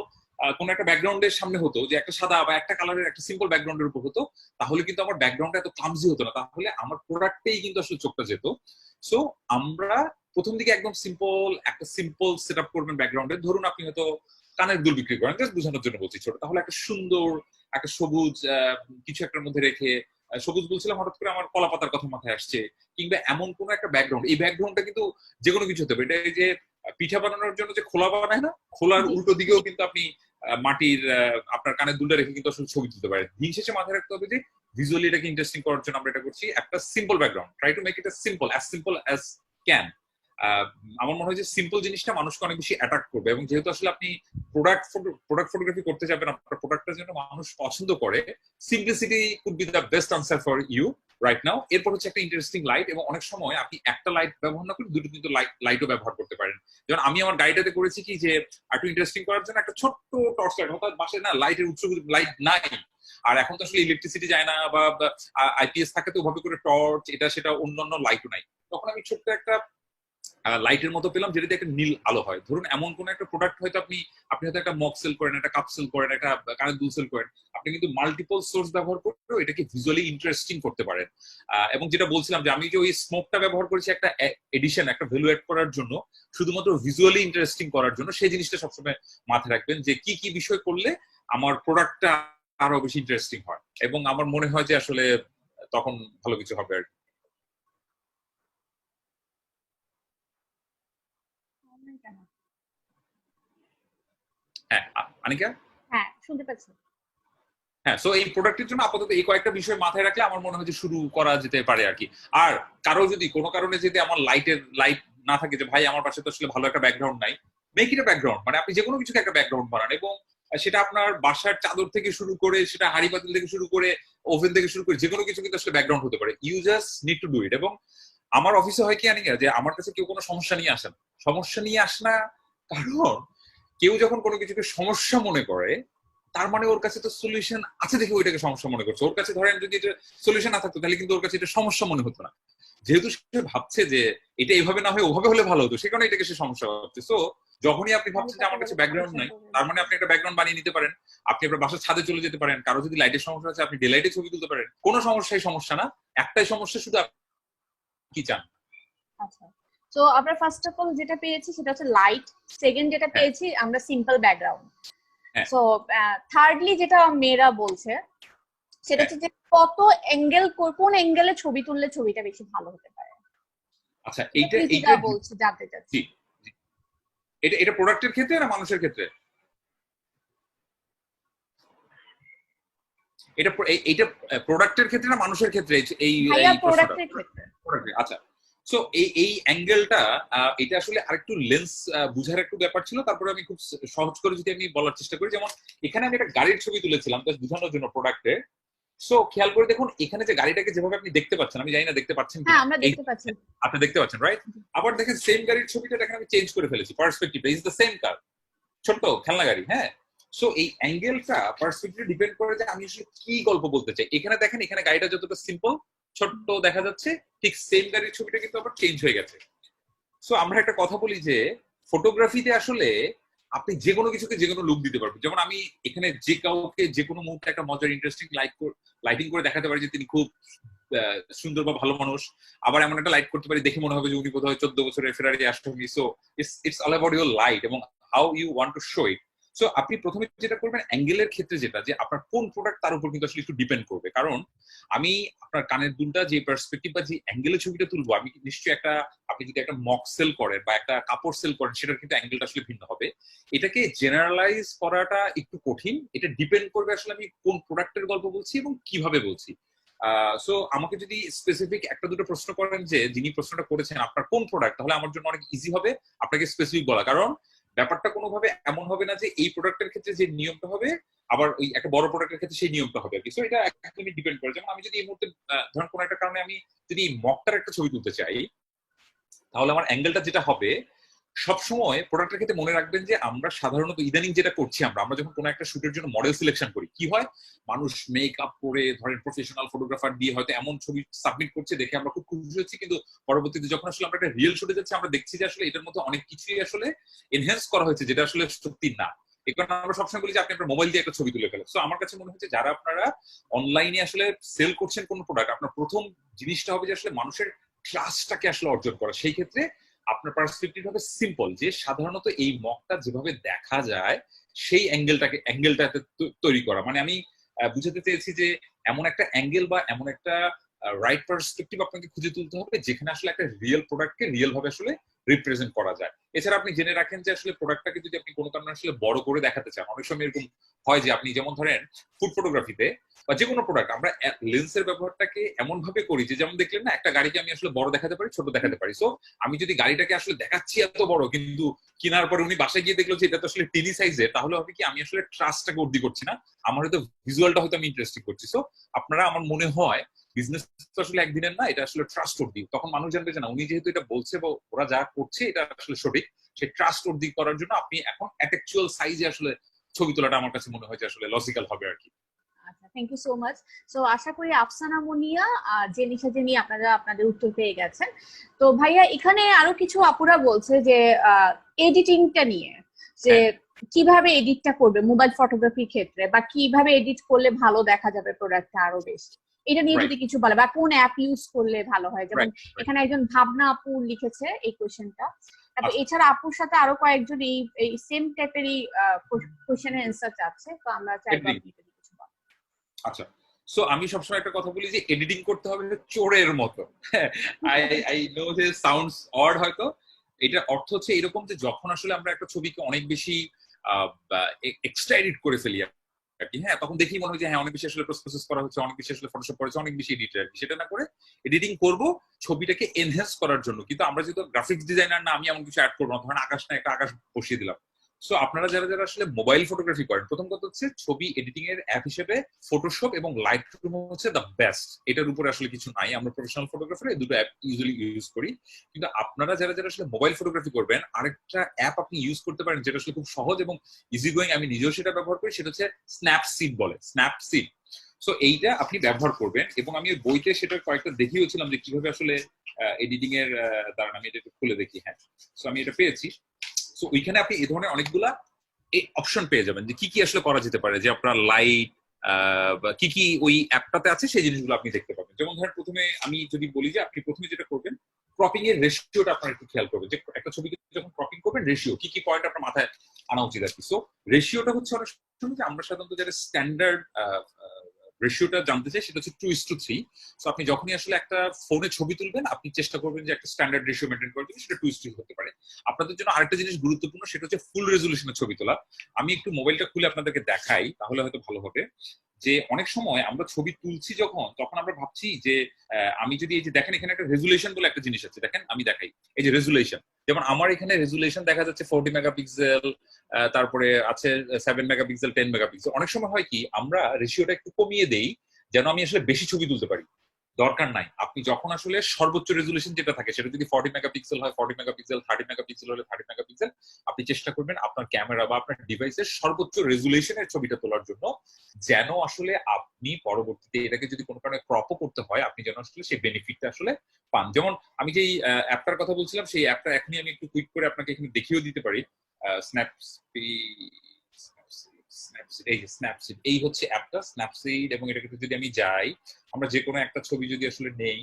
কোন একটা ব্যাকগ্রাউন্ডের সামনে হতো, যে একটা সাদা বা একটা কালারের একটা সিম্পল ব্যাকগ্রাউন্ডের উপর হতো, তাহলে কিন্তু আমার ব্যাকগ্রাউন্ডটা এত ক্লামজি হতো না, তাহলে আমার প্রোডাক্টেই কিন্তু আসলে চোখটা যেত। সো আমরা প্রথম দিকে একদম একটা সিম্পল সেট আপ করবেন ব্যাকগ্রাউন্ডে। ধরুন আপনি হয়তো কানের দুল বিক্রি করেন, জাস্ট বোঝানোর জন্য বলছি ছোট, তাহলে একটা সুন্দর একটা সবুজ কিছু একটার মধ্যে রেখে, সবুজ বলছিলাম হঠাৎ করে আমার কলা পাতার কথা মাথায় আসছে, কিংবা এমন কোন একটা ব্যাকগ্রাউন্ড, এই ব্যাকগ্রাউন্ডটা কিন্তু যে কোনো কিছু হতে পারে। এটা এই যে পিঠা বানানোর জন্য যে খোলা বানায় না, খোলার উল্টো দিকেও কিন্তু আপনি মাটির আপনার কানের দুলটা রেখে কিন্তু আসলে ছবি তুলতে পারেন। দিন শেষে মাথায় রাখতে হবে যে ভিজুয়ালি এটাকে ইন্টারেস্টিং করার জন্য আমরা এটা করছি, একটা simple background, try to make it simple as can. আমার মনে হয় যে সিম্পল জিনিসটা মানুষকে অনেক বেশি অ্যাট্রাক্ট করবে, এবং যেহেতু আসলে আপনি প্রোডাক্ট ফটোগ্রাফি করতে যাবেন, আপনার প্রোডাক্টটা যেন মানুষ পছন্দ করে, simplicity could be the best answer for you right now. এরপর হচ্ছে একটা ইন্টারেস্টিং লাইট, এবং অনেক সময় আপনি একটা লাইট ব্যবহার না করে দুটো কিন্তু লাইটও ব্যবহার করতে পারেন। যেমন আমি আমার গাড়িটাতে করেছি কি, যে একটু ইন্টারেস্টিং করার জন্য একটা ছোট্ট টর্চ লাইট, হঠাৎ বাসায় না লাইটের উৎস লাইট নাই, আর এখন তো আসলে ইলেকট্রিসিটি যায় না বা আইপিএস থাকে, তো ওভাবে করে টর্চ এটা সেটা অন্যান্য লাইটও নাই, তখন আমি ছোট্ট একটা লাইটের মতো পেলাম যেটাতে একটা নীল আলো হয়। ধরুন এমন কোন একটা প্রোডাক্ট হয়তো আপনি হয়তো একটা মগ সেল করেন, একটা কাপ সেল করেন, একটা কানের দুল সেল করেন, আপনি কিন্তু মাল্টিপল সোর্স ব্যবহার করে এটাকে ভিজুয়ালি ইন্টারেস্টিং করতে পারেন। এবং যেটা বলছিলাম যে আমি যে ওই স্মোকটা ব্যবহার করেছি একটা এডিশন, একটা ভ্যালু এড করার জন্য, শুধুমাত্র ভিজুয়ালি ইন্টারেস্টিং করার জন্য, সেই জিনিসটা সবসময় মাথায় রাখবেন যে কি কি বিষয় করলে আমার প্রোডাক্টটা আরো বেশি ইন্টারেস্টিং হয়, এবং আমার মনে হয় যে আসলে তখন ভালো কিছু হবে আর কি। হ্যাঁ আনিকা, হ্যাঁ শুনতে পাচ্ছি। হ্যাঁ, সো এই প্রোডাক্টের জন্য আপাতত এই কয়েকটা বিষয় মাথায় রাখলে আমার মনে হয় যে শুরু করা যেতে পারে আর কি। আর কারো যদি কোনো কারণে যদি আমার লাইট না থাকে, যে ভাই আমার পাশে তো আসলে ভালো একটা ব্যাকগ্রাউন্ড নাই, মেক ইট এ ব্যাকগ্রাউন্ড, মানে আপনি যে কোনো কিছুকে একটা ব্যাকগ্রাউন্ড বানান, এবং সেটা আপনার বাসার চাদর থেকে শুরু করে, সেটা হাঁড়ি পাতিল থেকে শুরু করে, ওভেন থেকে শুরু করে যে কোনো কিছু কিন্তু আসলে ব্যাকগ্রাউন্ড হতে পারে। You just need to do it. এবং আমার অফিসে হয় কি জানি যে আমার কাছে কেউ কোনো সমস্যা নিয়ে আসে না। সমস্যা নিয়ে আসে না কারণ কেউ যখন কোনো কিছুকে সমস্যা মনে করে, তার মানে ওর কাছে তো সলিউশন আছে দেখে ওইটাকে সমস্যা মনে করছে। ওর কাছে ধরেন যদি এটা সলিউশন না থাকতো তাহলে কিন্তু ওর কাছে এটা সমস্যা মনে হতো না। যেহেতু সে ভাবছে যে এটা এইভাবে না হয় ওভাবে হলে ভালো হতো, সে কারণে এটাকে সে সমস্যা ভাবছে। সো যখনই আপনি ভাবছেন যে আমার কাছে ব্যাকগ্রাউন্ড নাই, তার মানে আপনি একটা ব্যাকগ্রাউন্ড বানিয়ে নিতে পারেন। আপনি আপনার বাসার ছাদে চলে যেতে পারেন। কারো যদি লাইটের সমস্যা আছে আপনি ডেলাইটে ছবি তুলতে পারেন। কোনো সমস্যাই সমস্যা না, একটাই সমস্যা, শুধু আপনি কি চান। আচ্ছা, তো আমরা ফার্স্ট অফ অল যেটা পেয়েছি সেটা হচ্ছে লাইট, সেকেন্ড যেটা হ্যাঁ, পেয়েছি আমরা সিম্পল ব্যাকগ্রাউন্ড। হ্যাঁ, সো থার্ডলি যেটা মেয়েরা বলছে সেটা হ্যাঁ। হচ্ছে যে কত অ্যাঙ্গেল, কোন অ্যাঙ্গেলে ছবি তুললে ছবিটা বেশি ভালো হতে পারে, আচ্ছা, এইটা প্লিজ এইটা এটা বলছি, জানতে চাচ্ছি। জি, জি। এটা এটা প্রোডাক্টের ক্ষেত্রে না মানুষের ক্ষেত্রে? এটা এইটা প্রোডাক্টের ক্ষেত্রে না মানুষের ক্ষেত্রে এই ভাইয়া এই প্রশ্নটা? প্রোডাক্টের ক্ষেত্রে। আচ্ছা। সো এই অ্যাঙ্গেলটা, এটা আসলে আরেকটু লেন্স বুঝার একটু ব্যাপার ছিল। তারপরে আমি খুব সহজ করে যদি আমি বলার চেষ্টা করি, যেমন এখানে আমি একটা গাড়ির ছবি তুলেছিলাম জাস্ট বোঝানোর জন্য প্রোডাক্টে। সো খেয়াল করে দেখুন, এখানে যে গাড়িটাকে যেভাবে আপনি দেখতে পাচ্ছেন, আমি জানি না দেখতে পাচ্ছেন হ্যাঁ কিনা, আমরা এই দেখতে পাচ্ছি। আপনি দেখতে পাচ্ছেন রাইট? আবার দেখেন সেম গাড়ির ছবিটা এখানে আমি চেঞ্জ করে ফেলেছি, পার্সপেক্টিভটা ইজ দ্য সেম কার, ছোট্ট খেলনা গাড়ি। হ্যাঁ, সো এই অ্যাঙ্গেলটা পার্সপেক্টিভ ডিপেন্ড করে যে আমি আসলে কি গল্প বলতে চাই। এখানে দেখেন, এখানে গাড়িটা যতটা সিম্পল ছোট্ট দেখা যাচ্ছে, ঠিক সেম গাড়ির ছবিটা কিন্তু আবার চেঞ্জ হয়ে গেছে। সো আমরা একটা কথা বলি যে ফটোগ্রাফিতে আসলে আপনি যে কোনো কিছুকে যে কোনো লুক দিতে পারবেন। যেমন আমি এখানে যে কাউকে যে কোনো মুহূর্তে একটা মজার ইন্টারেস্টিং লাইটিং করে দেখাতে পারি যে তিনি খুব সুন্দর বা ভালো মানুষ। আবার এমন একটা লাইট করতে পারি দেখে মনে হবে যে উনি বোধহয় 14 বছরের ফেরারি আষ্টমী। So it's all about your light এবং how you want to show it. So আপনি প্রথমে যেটা করবেন অ্যাঙ্গেলের ক্ষেত্রে, যেটা যে আপনার কোন প্রোডাক্ট তার উপর কিন্তু আসলে একটু ডিপেন্ড করবে। কারণ আমি আপনার কানের দুলটা যে পার্সপেক্টিভ বা যে অ্যাঙ্গেলের ছবিটা তুলবো, আমি নিশ্চয়ই একটা, আপনি যদি একটা মক সেল করেন বা একটা কাপড় সেল করেন, সেটার কিন্তু অ্যাঙ্গেলটা আসলে ভিন্ন হবে। এটাকে জেনারেলাইজ করাটা একটু কঠিন। এটা ডিপেন্ড করবে আসলে আমি কোন প্রোডাক্টের গল্প বলছি এবং কিভাবে বলছি। সো আমাকে যদি স্পেসিফিক একটা দুটো প্রশ্ন করেন যে যিনি প্রশ্নটা করেছেন আপনার কোন প্রোডাক্ট, তাহলে আমার জন্য অনেক ইজি হবে আপনাকে স্পেসিফিক বলা। কারণ ব্যাপারটা কোনোভাবে এমন হবে না যে এই প্রোডাক্টের ক্ষেত্রে যে নিয়মটা হবে আবার ওই একটা বড় প্রোডাক্টের ক্ষেত্রে সেই নিয়মটা হবে আর কি। সো এটা একদমই ডিপেন্ড করে। যেমন আমি যদি এই মুহূর্তে ধরেন কোনো একটা কারণে আমি যদি মকটার একটা ছবি তুলতে চাই, তাহলে আমার অ্যাঙ্গেলটা যেটা হবে, সবসময় প্রোডাক্টের ক্ষেত্রে মনে রাখবেন যে আমরা সাধারণত ইদানিং যেটা করছি, আমরা যখন কোনো একটা শুটের জন্য মডেল সিলেকশন করি, কি হয়, মানুষ মেকআপ করে ধরেন প্রফেশনাল ফটোগ্রাফার দিয়ে হয়তো এমন ছবি সাবমিট করছে দেখে আমরা খুব খুশি হচ্ছি, কিন্তু পরবর্তীতে যখন আসলে আমরা একটা রিয়েল শুটে যাচ্ছি আমরা দেখছি যে আসলে এটার মধ্যে অনেক কিছুই আসলে এনহ্যান্স করা হয়েছে যেটা আসলে সত্যি না। এই কারণে আমরা সবসময় বলি যে আপনি আপনার মোবাইল দিয়ে একটা ছবি তুলে ফেলেন। সো আমার কাছে মনে হচ্ছে যারা আপনারা অনলাইনে আসলে সেল করছেন কোন প্রোডাক্ট, আপনার প্রথম জিনিসটা হবে যে আসলে মানুষের ট্রাস্টটাকে আসলে অর্জন করা। সেই ক্ষেত্রে আপনার পার্সপেক্টিভ হবে সিম্পল, যে সাধারণত এই মকটা যেভাবে দেখা যায় সেই অ্যাঙ্গেলটাতে তৈরি করা। মানে আমি বুঝাতে চেয়েছি যে এমন একটা অ্যাঙ্গেল বা এমন একটা রাইট পার্সপেক্টিভ আপনাকে খুঁজে তুলতে হবে যেখানে আসলে একটা রিয়েল প্রোডাক্টকে রিয়েল ভাবে আসলে রিপ্রেজেন্ট করা যায়। এছাড়া আপনি জেনে রাখেন যে আসলে প্রোডাক্টটাকে যদি আপনি কোনো কারণে আসলে বড় করে দেখাতে চান, অনেক সময় এরকম হয় যে আপনি যেমন ধরেন ফুড ফটোগ্রাফিতে বা যে কোনো প্রোডাক্ট আমরা লেন্সের ব্যবহারটাকে এমন ভাবে করি যে, যেমন দেখলেন না, একটা গাড়িকে আমি আসলে বড় দেখাতে পারি, ছোট দেখাতে পারি। সো আমি যদি গাড়িটাকে আসলে দেখাচ্ছি এত বড়, কিন্তু কেনার পরে উনি বাসায় গিয়ে দেখলো যে এটা তো আসলে টিনি সাইজের, তাহলে হবে কি আমি আসলে ট্রাস্টটাকে উর্দি করছি না, আমার হয়তো ভিজুয়ালটা হয়তো আমি ইন্টারেস্টিং করছি। সো আপনারা, আমার মনে হয় বিজনেস তো আসলে একদিনের না, এটা আসলে ট্রাস্ট উর্দি, তখন মানুষ জানবে যে না, উনি যেহেতু এটা বলছে বা ওরা যা করছে এটা আসলে সঠিক। সেই ট্রাস্ট উর্দি করার জন্য আপনি এখন অ্যাকচুয়াল সাইজে আসলে ছবি তোলাটা আমার কাছে মনে হয় যে আসলে লজিক্যাল হবে আর কি। আচ্ছা, thank you so much. So আশা করি আফসানা মুনিয়া যে নিশা নিয়ে আপনারা আপনাদের উত্তর পেয়ে গেছেন। তো ভাইয়া এখানে আরো কিছু আপুরা বলছে যে এডিটিংটা নিয়ে, যে কিভাবে এডিটটা করবে মোবাইল ফটোগ্রাফির ক্ষেত্রে, বা কিভাবে এডিট করলে ভালো দেখা যাবে প্রোডাক্টটা আরো বেশি, এটা নিয়ে যদি কিছু বলে, বা কোন অ্যাপ ইউজ করলে ভালো হয়। যেমন এখানে একজন ভাবনা আপু লিখেছে এই কোশ্চেনটা। তারপর এছাড়া আপুর সাথে আরো কয়েকজন এই সেম টাইপেরই কোশ্চেনের অ্যান্সার চাচ্ছে, তো আমরা চাইবো আপনি যদি কিছু বলেন। আচ্ছা, সো আমি সবসময় একটা কথা বলি যে এডিটিং করতে হবে চোরের মতো। আই নো যে সাউন্ডস অড হয়তো, এটার অর্থ হচ্ছে এরকম যে যখন আসলে আমরা একটা ছবিকে অনেক বেশি এক্সট্রা এডিট করে ফেলি আর কি, হ্যাঁ, তখন দেখি মনে হয় যে হ্যাঁ অনেক বেশি আসলে প্রসেস করা হচ্ছে, অনেক বেশি আসলে ফটোশপ করা হচ্ছে, অনেক বেশি এডিট আর কি। সেটা না করে এডিটিং করব ছবিটাকে এনহ্যান্স করার জন্য। কিন্তু আমরা যেহেতু গ্রাফিক্স ডিজাইনার না, আমি এমন কিছু অ্যাড করবো না, ধরেন আকাশ না, একটা আকাশ বসিয়ে দিলাম। সো আপনারা যারা যারা আসলে মোবাইল ফটোগ্রাফি করেন, প্রথম কথা হচ্ছে ছবি এডিটিং এর অ্যাপ হিসেবে ফটোশপ এবং লাইটরুম হচ্ছে দ্য বেস্ট। এটার উপরে আসলে কিছু নাই। আমরা প্রফেশনাল ফটোগ্রাফার এই দুটো অ্যাপ ইউজুয়ালি ইউজ করি। কিন্তু আপনারা যারা যারা আসলে মোবাইল ফটোগ্রাফি করবেন, আরেকটা অ্যাপ আপনি ইউজ করতে পারেন যেটা আসলে খুব সহজ এবং ইজি গোয়িং, আমি নিজেও সেটা ব্যবহার করি, সেটা হচ্ছে স্ন্যাপসিড বলে, স্ন্যাপসিড। সো এইটা আপনি ব্যবহার করবেন, এবং আমি ওই বইতে সেটা কয়েকটা দেখিয়েছিলাম যে কিভাবে আসলে এডিটিং এর, দাঁড়ান আমি এটা একটু খুলে দেখি। হ্যাঁ, সো আমি এটা পেয়েছি। সো ওইখানে আপনি এই ধরনের অনেকগুলা এই অপশন পেয়ে যাবেন যে কি কি আসলে করা যেতে পারে, যে আপনার লাইট বা কি কি ওই অ্যাপটাতে আছে সেই জিনিসগুলো আপনি দেখতে পাবেন। যেমন ধরেন প্রথমে আমি যদি বলি যে আপনি প্রথমে যেটা করবেন, ক্রপিং এর রেশিওটা আপনার একটু খেয়াল করবেন, যে একটা ছবিকে যখন ক্রপিং করবেন রেশিও কি কি পয়েন্ট আপনার মাথায় আনা উচিত আর কি। সো রেশিওটা হচ্ছে অনেক সময় যে আমরা সাধারণত যেটা স্ট্যান্ডার্ড রেশিওটা জানতে চাই সেটা হচ্ছে 2:3। সো আপনি যখনই আসলে একটা ফোনে ছবি তুলবেন, আপনি চেষ্টা করবেন যে একটা স্ট্যান্ডার্ড রেশিও মেনটেন করার জন্য, সেটা 2:3 হতে পারে। আপনাদের জন্য আরেকটা জিনিস গুরুত্বপূর্ণ, সেটা হচ্ছে ফুল রেজলিউশনের ছবি তোলা। আমি একটু মোবাইলটা খুলে আপনাদেরকে দেখাই, তাহলে হয়তো ভালো হবে। যে অনেক সময় আমরা ছবি তুলছি যখন, তখন আমরা ভাবছি যে আমি যদি এই যে দেখেন এখানে একটা রেজুলেশন বলে একটা জিনিস আছে, দেখেন আমি দেখাই, এই যে রেজুলেশন, যেমন আমার এখানে রেজুলেশন দেখা যাচ্ছে 40 মেগাপিক্সেল, তারপরে আছে 7 মেগাপিক্সেল, 10 মেগাপিক্সেল। অনেক সময় হয় কি আমরা রেশিওটা একটু কমিয়ে দেই যেন আমি আসলে বেশি ছবি তুলতে পারি। দরকার নাই। আপনি যখন আসলে সর্বোচ্চ রেজুলেশন যেটা থাকে সেটা যদি 40 মেগাপিক্সেল হয় 40 মেগাপিক্সেল, 30 মেগাপিক্সেল হলে 30 মেগাপিক্সেল, আপনি চেষ্টা করবেন আপনার ক্যামেরা বা আপনার ডিভাইসের সর্বোচ্চ রেজুলেশনের ছবিটা তোলার জন্য, যেন আসলে আপনি পরবর্তীতে এটাকে যদি কোনো কারণে ক্রপও করতে হয়, আপনি যেন আসলে সেই বেনিফিটটা আসলে পান। যেমন আমি যেই অ্যাপটার কথা বলছিলাম, সেই অ্যাপটা এখনই আমি একটু কুইক করে আপনাকে এখানে দেখিয়েও দিতে পারি। এই যে স্ন্যাপসিড, এই হচ্ছে অ্যাপটা স্ন্যাপসিড। এবং এটাকে যদি আমি যাই, আমরা যে কোনো একটা ছবি যদি আসলে নেই,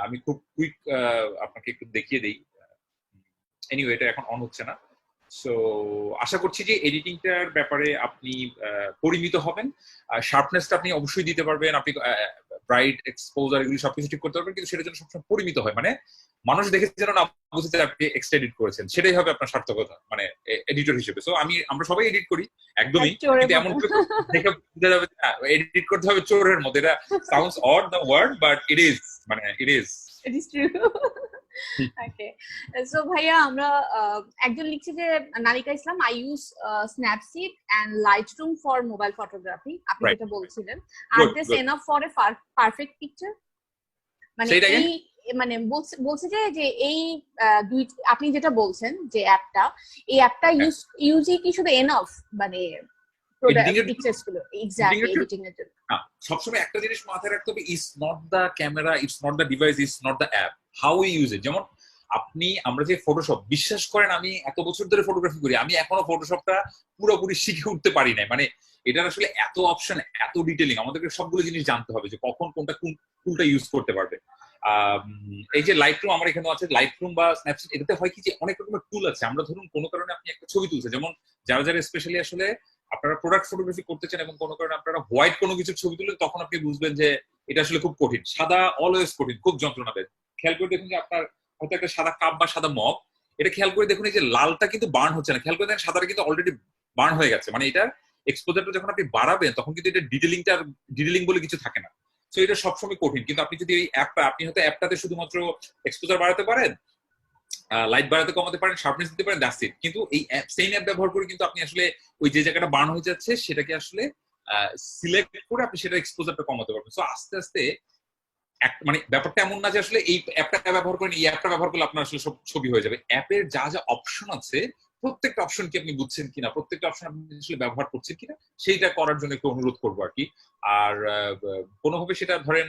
আমি খুব কুইক আপনাকে একটু দেখিয়ে দিই। এনিওয়ে, এটা এখন অন হচ্ছে না। সো আশা করছি যে এডিটিংটার ব্যাপারে আপনি পরিমিত হবেন। শার্পনেসটা আপনি অবশ্যই দিতে পারবেন, আপনি ব্রাইট এক্সপোজার এগুলি সবকিছু ঠিক করতে পারবেন, কিন্তু সেটার জন্য সবসময় পরিমিত হয়, মানে মানুষ দেখে যেন না বুঝতে আপনি এক্সট্রা এডিট করেছেন, সেটাই হবে আপনার সার্থকতা মানে এডিটর হিসেবে। সো আমরা সবাই এডিট করি একদমই, কিন্তু এমন করে দেখে বোঝা যাবে এডিট করতে হবে চোরের মধ্যে। এটা sounds odd the word, but it is, মানে ইট ইজ ওকে। সো ভাইয়া, আমরা একজন লিখছে যে Nalika Islam, I use Snapseed and Lightroom for mobile photography. আপনি যেটা বলছিলেন, are this enough for a perfect picture? মানে এই মানে বলছে যে এই দুই, আপনি যেটা বলছেন যে অ্যাপটা, এই অ্যাপটা ইউজই কি শুধু এনাফ মানে পিকচারস গুলো এক্স্যাক্টলি এডিটিং এর জন্য? সবসময় একটা জিনিস মাথায় রাখতে হবে, it's not the camera, it's not the device, it's not the app, how you use it. যেমন আমরা যে ফটোশপ, বিশ্বাস করেন আমি এত বছর ধরে ফটোগ্রাফি করি, আমি এখনো ফটোশপটা পুরোপুরি শিখে উঠতে পারি নাই। মানে এটার আসলে এত অপশন, এত ডিটেলিং, আমাদেরকে সবগুলো জিনিস জানতে হবে যে কখন কোনটা কোন টুলটা ইউজ করতে পারবে। এই যে লাইটরুম আমার এখানে আছে, লাইটরুম বা স্ন্যাপচিট, এটাতে হয় কি যে অনেক রকমের টুল আছে। আমরা ধরুন কোনো কারণে আপনি একটা ছবি তুলছেন, যেমন যারা যারা স্পেশালি আসলে আপনারা প্রোডাক্ট ফটোগ্রাফি করতে চান এবং কোনো কারণে আপনারা হোয়াইট কোনো কিছুর ছবি তুলেন, তখন আপনি বুঝবেন যে এটা আসলে খুব কঠিন। সাদা অলওয়েজ কঠিন, খুব যন্ত্রণা দেয়। খেয়াল করে দেখুন যে আপনার হয়তো একটা সাদা কাপ বা সাদা মগ, এটা খেয়াল করে দেখুন এই যে লালটা কিন্তু বার্ন হচ্ছে না, খেয়াল করে দেখেন সাদাটা কিন্তু অলরেডি বার্ন হয়ে গেছে। মানে এটা এক্সপোজারটা যখন আপনি বাড়াবেন, তখন কিন্তু এটা ডিটেলিং বলে কিছু থাকে না। সো এটা সবসময় কঠিন। কিন্তু আপনি যদি এই অ্যাপটা, আপনি হয়তো অ্যাপটাতে শুধুমাত্র এক্সপোজার বাড়াতে পারেন, লাইট বাড়াতে কমাতে পারেন, শার্পনেস দিতে পারেন, দ্যাটস ইট। কিন্তু এই সেম অ্যাপ ব্যবহার করে কিন্তু আপনি আসলে ওই যে জায়গাটা বার্ন হয়ে যাচ্ছে সেটাকে আসলে সিলেক্ট করে আপনি সেটা এক্সপোজারটা কমাতে পারবেন। সো আস্তে আস্তে মানে ব্যাপারটা এমন না যে আসলে এই অ্যাপটা ব্যবহার করেন, এই অ্যাপটা ব্যবহার করলে আপনার আসলে সব ছবি হয়ে যাবে। অ্যাপের যা যা অপশন আছে, প্রত্যেকটা অপশন কি আপনি বুঝছেন কিনা, প্রত্যেকটা অপশন আপনি আসলে ব্যবহার করছেন কিনা, সেইটা করার জন্য একটু অনুরোধ করবো আর কি। আর কোনোভাবে সেটা ধরেন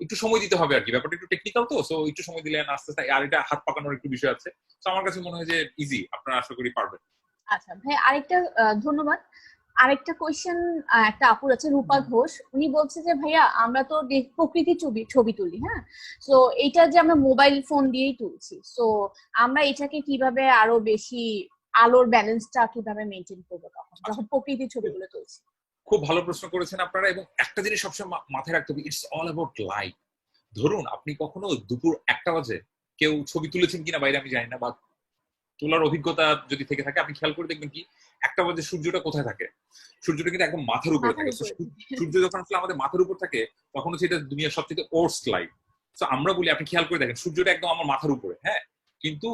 একটু সময় দিতে হবে আর কি, ব্যাপারটা একটু টেকনিক্যাল তো, সো একটু সময় দিলে আস্তে আস্তে, আর এটা হাত পাকানোর একটু বিষয় আছে। তো আমার কাছে মনে হয় যে ইজি, আপনারা আশা করি পারবেন। আচ্ছা ভাই, আরেকটা ধন্যবাদ। আরেকটা কোয়েশ্চেন, একটা আপুর আছে, রূপা ঘোষ, উনি বলছে যে ভাইয়া আমরা তো প্রকৃতির ছবি তুলি, হ্যাঁ, তো এইটা যে আমরা মোবাইল ফোন দিয়েই তুলছি, তো আমরা এটাকে কিভাবে আরো বেশি আলোর ব্যালেন্সটা কিভাবে মেনটেন করবো যখন প্রকৃতির ছবিগুলো তুলছি? খুব ভালো প্রশ্ন করেছেন আপনারা। এবং একটা জিনিস সবসময় মাথায় রাখতে হবে, ইটস অল অ্যাবাউট লাইট। ধরুন আপনি কখনো দুপুর 1টা বাজে কেউ ছবি তুলেছেন কিনা বাইরে আমি জানি না, বা তোলার অভিজ্ঞতা যদি থেকে থাকে আপনি খেয়াল করে দেখবেন কি 1টা বাজে সূর্যটা কোথায় থাকে, সূর্যটা কিন্তু একদম মাথার উপরে থাকে। সূর্য যখন আসলে আমাদের মাথার উপর থাকে, তখন হচ্ছে এটা দুনিয়ার সবচেয়ে ওর্স্ট লাইট। তো আমরা বলি, আপনি খেয়াল করে দেখেন সূর্যটা একদম আমার মাথার উপরে, হ্যাঁ, কিন্তু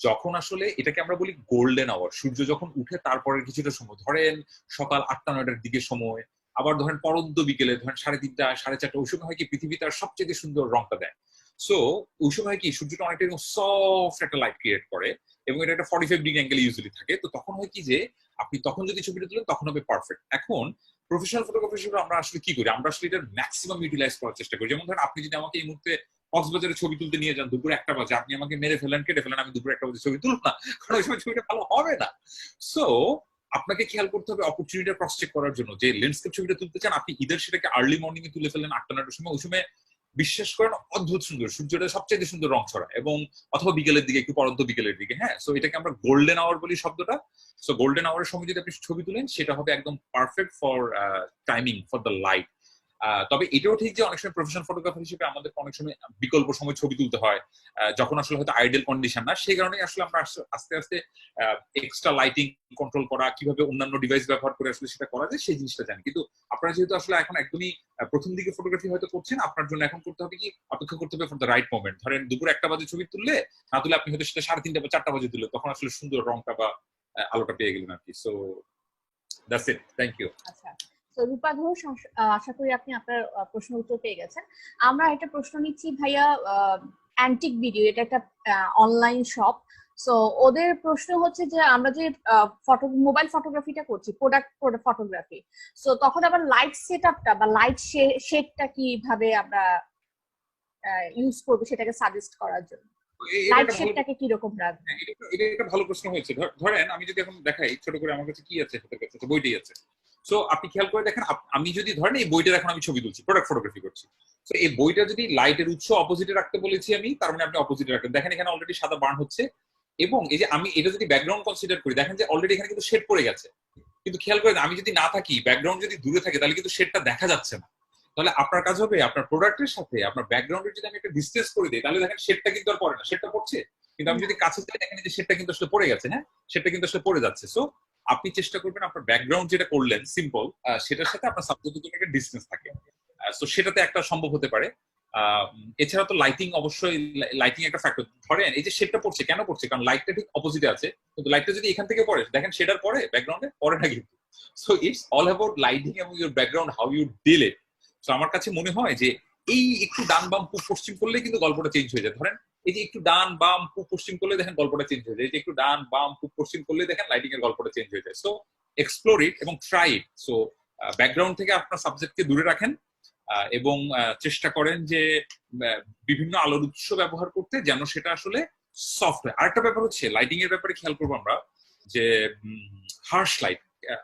যখন আসলে এটাকে আমরা বলি গোল্ডেন আওয়ার, সূর্য যখন উঠে তারপরের কিছুটা সময়, ধরেন সকাল 8টা 9টার দিকে সময়, আবার ধরেন পরন্ত বিকেলে ধরেন 3:30 4:30, ওই সময় হয় কি পৃথিবী তার সবচেয়ে সুন্দর রংটা দেয়। সো ওই সময় কি সূর্যটা অনেকটা এরকম সফট একটা লাইট ক্রিয়েট করে, এবং এটা একটা 45 ডিগ্রি অ্যাঙ্গেল ইউজুয়ালি থাকে। তো তখন হয় কি যে আপনি তখন যদি ছবিটা তুলেন তখন হবে পারফেক্ট। এখন প্রফেশনাল ফটোগ্রাফার হিসেবে আমরা আসলে কি করি, আমরা আসলে এটার ম্যাক্সিমাম ইউটিলাইজ করার চেষ্টা করি। যেমন ধরেন আপনি যদি আমাকে এই মুহূর্তে কক্সবাজারে ছবি তুলতে নিয়ে যান দুপুরে 1টা বাজে, আপনি আমাকে মেরে ফেলেন কেটে ফেলেন, আমি দুপুরে 1টা বাজে ছবি তুলব না, কারণ ওই সময় ছবিটা ভালো হবে না। সো আপনাকে খেয়াল করতে হবে অপরচুনিটি ক্রস চেক করার জন্য, যে ল্যান্ডস্কেপ ছবিটা তুলতে চান আপনি ইদার সেটাকে আর্লি মর্নিং এ তুলে ফেলেন 8টা 9টার সময়, ওই সময় বিশ্বাস করেন অদ্ভুত সুন্দর, সূর্যটা সবচেয়ে সুন্দর রং ছড়ায়, এবং অথবা বিকেলের দিকে, একটু পরন্ত বিকেলের দিকে। হ্যাঁ, সো এটাকে আমরা গোল্ডেন আওয়ার বলি শব্দটা। সো গোল্ডেন আওয়ারের সময় যদি আপনি ছবি তুলেন সেটা হবে একদম perfect for timing for the light. তবে এটাও ঠিক যে অনেক সময় প্রফেশনাল ফটোগ্রাফার হিসেবে আমাদের অনেক সময় বিকল্প সময় ছবি তুলতে হয়, যখন আসলে হয়তো আইডিয়াল কন্ডিশন না, সেই কারণে আসলে আমরা আস্তে আস্তে এক্সট্রা লাইটিং কন্ট্রোল করা, কিভাবে অন্যান্য ডিভাইস ব্যবহার করে আসলে সেটা করা যায় সেই জিনিসটা জানি। কিন্তু আপনারা যেহেতু আসলে এখন একদমই প্রথম দিকে ফটোগ্রাফি হয়তো করছেন, আপনার জন্য এখন করতে হবে কি অপেক্ষা করতে হবে ফর দ্য রাইট মোমেন্ট। ধরেন দুপুর 1টা বাজে ছবি তুললে না তুলে আপনি হয়তো সেটা 3:30 বা 4টা বাজে তুললে, তখন আসলে সুন্দর রংটা বা আলোটা পেয়ে গেলেন আর কি। So that's it, thank you. আচ্ছা, তো রূপা ঘোষ, আশা করি আপনি আপনার প্রশ্ন উত্তর পেয়ে গেছেন। আমরা একটা প্রশ্ন নিচ্ছি ভাইয়া, অ্যান্টিক ভিডিও, এটা একটা অনলাইন শপ। সো ওদের প্রশ্ন হচ্ছে যে আমরা যে মোবাইল ফটোগ্রাফিটা করছি, প্রোডাক্ট ফটোগ্রাফি, সো তখন আবার লাইট সেটআপটা বা লাইট শেডটা কিভাবে আমরা ইউজ করবো সেটাকে সাজেস্ট করার জন্য, লাইট শেডটাকে কি রকম রাখবো? এটা একটা ভালো প্রশ্ন হয়েছে। ধরেন আমি যদি এখন দেখাই ছোট করে, আমার কাছে কি আছে, হাতের কাছে বইটাই আছে। সো আপনি খেয়াল করে দেখেন, আমি যদি ধরেন এই বইটার এখন আমি ছবি তুলছি, প্রোডাক্ট ফটোগ্রাফি করছি, তো এই বইটা যদি লাইটের উৎস অপোজিটে রাখতে বলেছি আমি, তার মানে আপনি অপোজিটে রাখবেন। দেখেন এখানে অলরেডি সাদা বার্ন হচ্ছে, এবং এই যে আমি এটা যদি ব্যাকগ্রাউন্ড কনসিডার করি, দেখেন যে অলরেডি এখানে কিন্তু শেড পড়ে গেছে। কিন্তু খেয়াল করেন আমি যদি না থাকি, ব্যাকগ্রাউন্ড যদি দূরে থাকে, তাহলে কিন্তু শেডটা দেখা যাচ্ছে না। তাহলে আপনার কাজ হবে আপনার প্রোডাক্টের সাথে আপনার ব্যাকগ্রাউন্ডের যদি আমি একটা ডিসটেন্স করে দিই, তাহলে দেখেন শেডটা কিন্তু আর পড়ে না, শেডটা পড়ছে। কিন্তু আমি যদি কাছে যাই, দেখেন যে শেডটা কিন্তু আসলে পড়ে গেছে। হ্যাঁ, শেডটা কিন্তু আসলে পড়ে যাচ্ছে। সো আপনি চেষ্টা করবেন আপনার ব্যাকগ্রাউন্ড যেটা করলেন সিম্পল, সেটার সাথে আপনার সাবজেক্টের জন্য একটা ডিসটেন্স থাকে। সো সেটাতে একটা সম্ভব হতে পারে। এছাড়া তো লাইটিং, অবশ্যই লাইটিং একটা ফ্যাক্টর। ধরেন এই যে শেডটা পড়ছে, কেন পড়ছে? কারণ লাইটটা ঠিক অপোজিটে আছে, কিন্তু লাইটটা যদি এখান থেকে পড়ে, দেখেন শেড আর পড়ে ব্যাকগ্রাউন্ডে পড়ে না কিন্তু। So it's all about lighting এবং your background, how you deal it. তো আমার কাছে মনে হয় যে এই একটু ডান বাম পূব পশ্চিম করলে কিন্তু গল্পটা চেঞ্জ হয়ে যায়। ধরেন এই যে একটু ডান বাম পূব পশ্চিম করলে দেখেন গল্পটা চেঞ্জ হয়ে যায়, এই যে একটু ডান বাম পূব পশ্চিম করলে দেখেন লাইটিং এর গল্পটা চেঞ্জ হয়ে যায়। সো এক্সপ্লোর ইট এবং ট্রাই ইট। সো ব্যাকগ্রাউন্ড থেকে আপনার সাবজেক্টকে দূরে রাখেন, এবং চেষ্টা করেন যে বিভিন্ন আলোর উৎস ব্যবহার করতে, যেন সেটা আসলে সফট হয়। আরেকটা ব্যাপার হচ্ছে লাইটিং এর ব্যাপারে খেয়াল করবো আমরা, যে হার্শ লাইট,